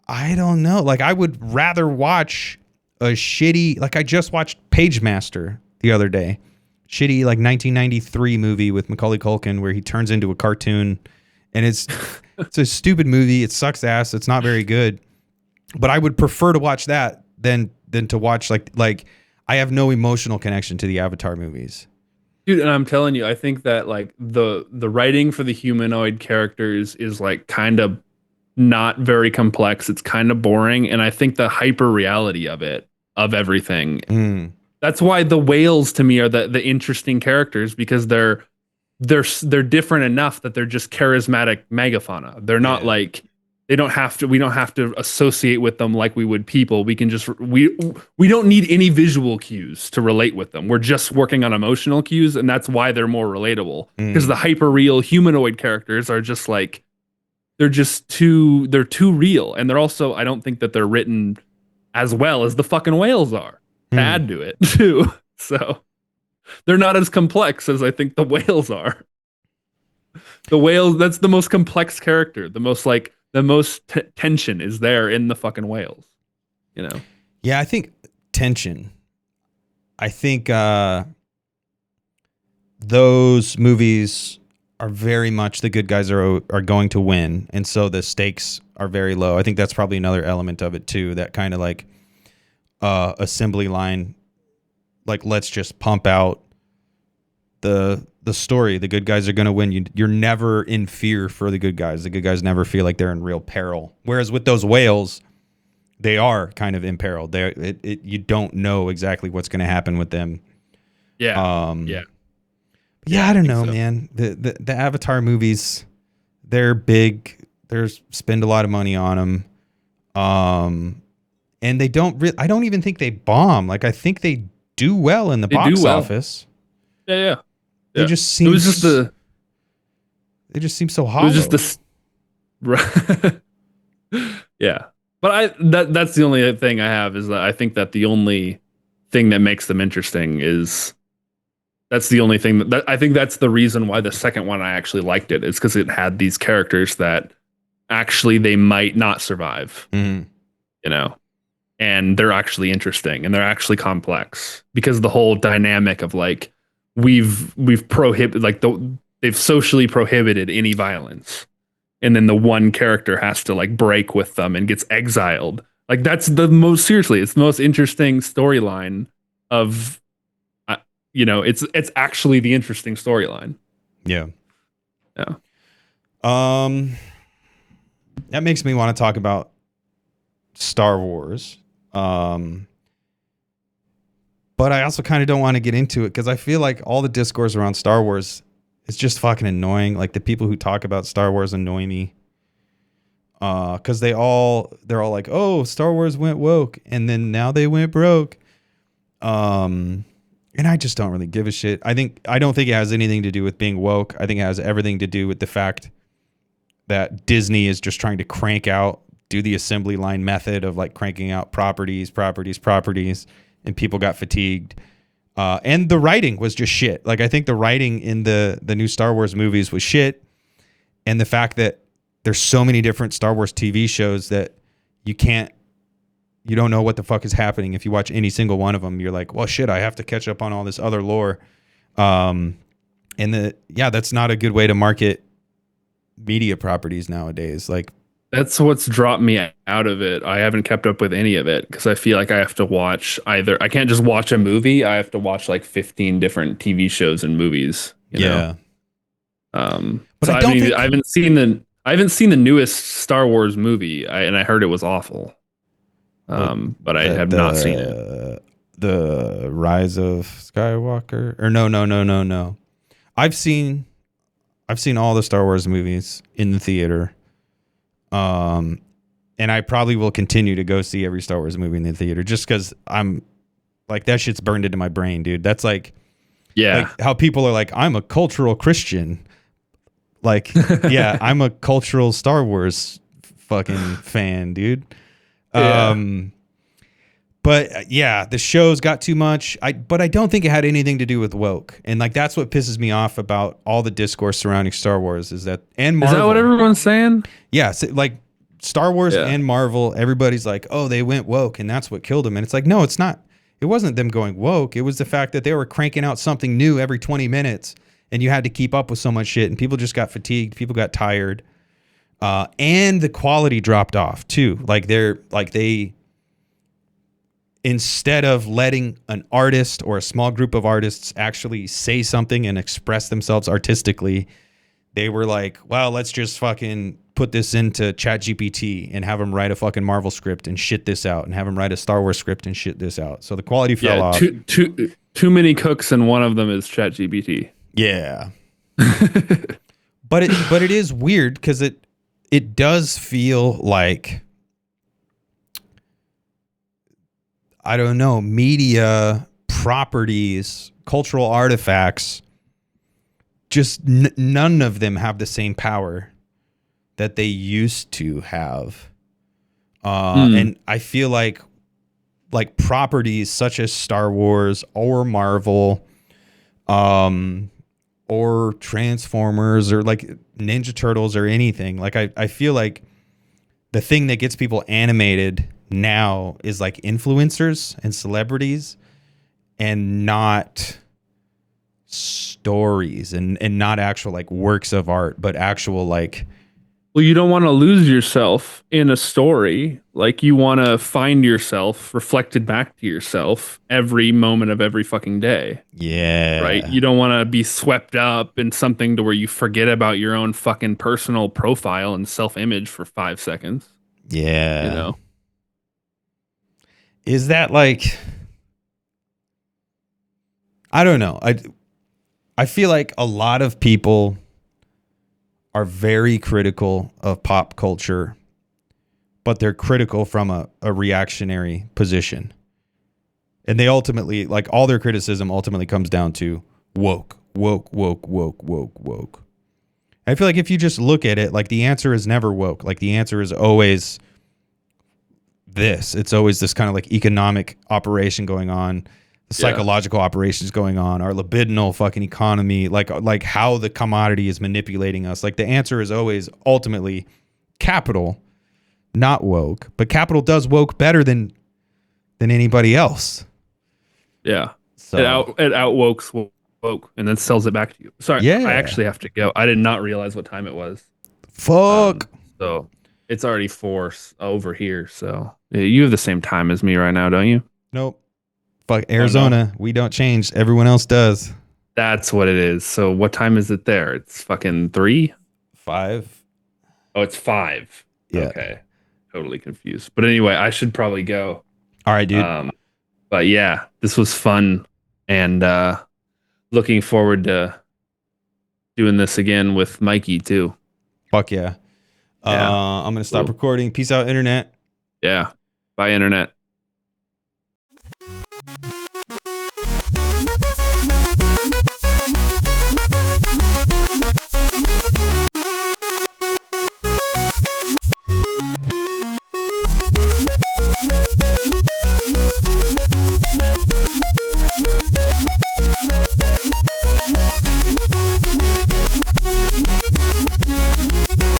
I don't know. Like I would rather watch a shitty, like I just watched Pagemaster the other day. Shitty like 1993 movie with Macaulay Culkin where he turns into a cartoon, and it's a stupid movie. It sucks ass. It's not very good. But I would prefer to watch that than to watch like I have no emotional connection to the Avatar movies. Dude, and I'm telling you, I think that like the writing for the humanoid characters is like kind of not very complex. It's kind of boring, and I think the hyper reality of everything. That's why the whales to me are the interesting characters, because they're different enough that they're just charismatic megafauna. They're not like we don't have to associate with them like we would people. We can just we don't need any visual cues to relate with them. We're just working on emotional cues, and that's why they're more relatable. Because the hyper real humanoid characters are just like they're too real, and they're also, I don't think that they're written as well as the fucking whales are to add to it too. So they're not as complex as I think the whales are. The whales, that's the most complex character. The most tension is there in the fucking whales, Yeah, I think tension. I think those movies are very much the good guys are going to win, and so the stakes are very low. I think that's probably another element of it too, that kind of like assembly line, like let's just pump out the story. The good guys are going to win. You're never in fear for the good guys. The good guys never feel like they're in real peril. Whereas with those whales, they are kind of in peril. You don't know exactly what's going to happen with them. Yeah. Yeah, I don't know, man. The Avatar movies, they're big. They spend a lot of money on them. And they don't I don't even think they bomb. Like I think they do well in the box office. Yeah. They just seem It was just they just seem so hollow. It was just yeah. But that's the only thing I have, is that I think that the only thing that makes them interesting is that's the only thing that I think that's the reason why the second one I actually liked it, is because it had these characters that actually they might not survive. And they're actually interesting, and they're actually complex, because the whole dynamic of like we've prohibited, like they've socially prohibited any violence, and then the one character has to like break with them and gets exiled. Like that's it's the most interesting storyline of it's actually the interesting storyline. Yeah. That makes me want to talk about Star Wars. But I also kind of don't want to get into it, because I feel like all the discourse around Star Wars is just fucking annoying. Like the people who talk about Star Wars annoy me. Because they're all like, oh, Star Wars went woke, and then now they went broke. And I just don't really give a shit. I don't think it has anything to do with being woke. I think it has everything to do with the fact that Disney is just trying to do the assembly line method of like cranking out properties, and people got fatigued. And the writing was just shit. Like I think the writing in the new Star Wars movies was shit. And the fact that there's so many different Star Wars TV shows that you don't know what the fuck is happening. If you watch any single one of them, you're like, well, shit, I have to catch up on all this other lore. That's not a good way to market media properties nowadays. Like that's what's dropped me out of it. I haven't kept up with any of it, because I feel like I have to watch I can't just watch a movie. I have to watch like 15 different TV shows and movies. You know? But so I haven't seen the newest Star Wars movie, and I heard it was awful. But I have not seen it. The Rise of Skywalker, or no. I've seen all the Star Wars movies in the theater. And And I probably will continue to go see every Star Wars movie in the theater just because I'm like, that shit's burned into my brain, dude. That's like how people are like, I'm a cultural Christian. Like, yeah, I'm a cultural Star Wars fucking fan, dude. But yeah, the show's got too much. But I don't think it had anything to do with woke. And like, that's what pisses me off about all the discourse surrounding Star Wars is that, and Marvel. Is that what everyone's saying? Yeah. So like Star Wars and Marvel, everybody's like, oh, they went woke and that's what killed them. And it's like, no, it's not. It wasn't them going woke. It was the fact that they were cranking out something new every 20 minutes and you had to keep up with so much shit and people just got fatigued. People got tired. And the quality dropped off too. They instead of letting an artist or a small group of artists actually say something and express themselves artistically, they were like, well, let's just fucking put this into ChatGPT and have them write a fucking Marvel script and shit this out and have them writ a Star Wars script and shit this out. So the quality fell off. Too many cooks and one of them is ChatGPT. Yeah. But it is weird because it does feel like, I don't know, media properties, cultural artifacts, just none of them have the same power that they used to have. And I feel like properties such as Star Wars or Marvel, or Transformers or like Ninja Turtles or anything, like I feel like the thing that gets people animated now is like influencers and celebrities and not stories and not actual like works of art, but actual like, well, you don't want to lose yourself in a story. Like you want to find yourself reflected back to yourself every moment of every fucking day. Yeah. Right. You don't want to be swept up in something to where you forget about your own fucking personal profile and self-image for 5 seconds. Yeah. You know? Is that like, I don't know. I feel like a lot of people are very critical of pop culture, but they're critical from a reactionary position. And they ultimately, like all their criticism ultimately comes down to woke. I feel like if you just look at it, like the answer is never woke. Like the answer is always this. It's always this kind of like economic operation going on, the psychological operations going on, our libidinal fucking economy, like how the commodity is manipulating us. Like the answer is always ultimately capital, not woke. But capital does woke better than anybody else. Yeah. So It outwokes woke and then sells it back to you. Sorry, yeah. I actually have to go. I did not realize what time it was. Fuck. So it's already 4 over here. So you have the same time as me right now, don't you? Nope. Fuck Arizona. Oh, no. We don't change. Everyone else does. That's what it is. So what time is it there? It's fucking 3? 5. Oh, it's 5. Yeah. Okay. Totally confused. But anyway, I should probably go. All right, dude. But yeah, this was fun. And looking forward to doing this again with Mikey too. Fuck yeah. I'm going to stop recording. Peace out, internet. Yeah. Bye, internet.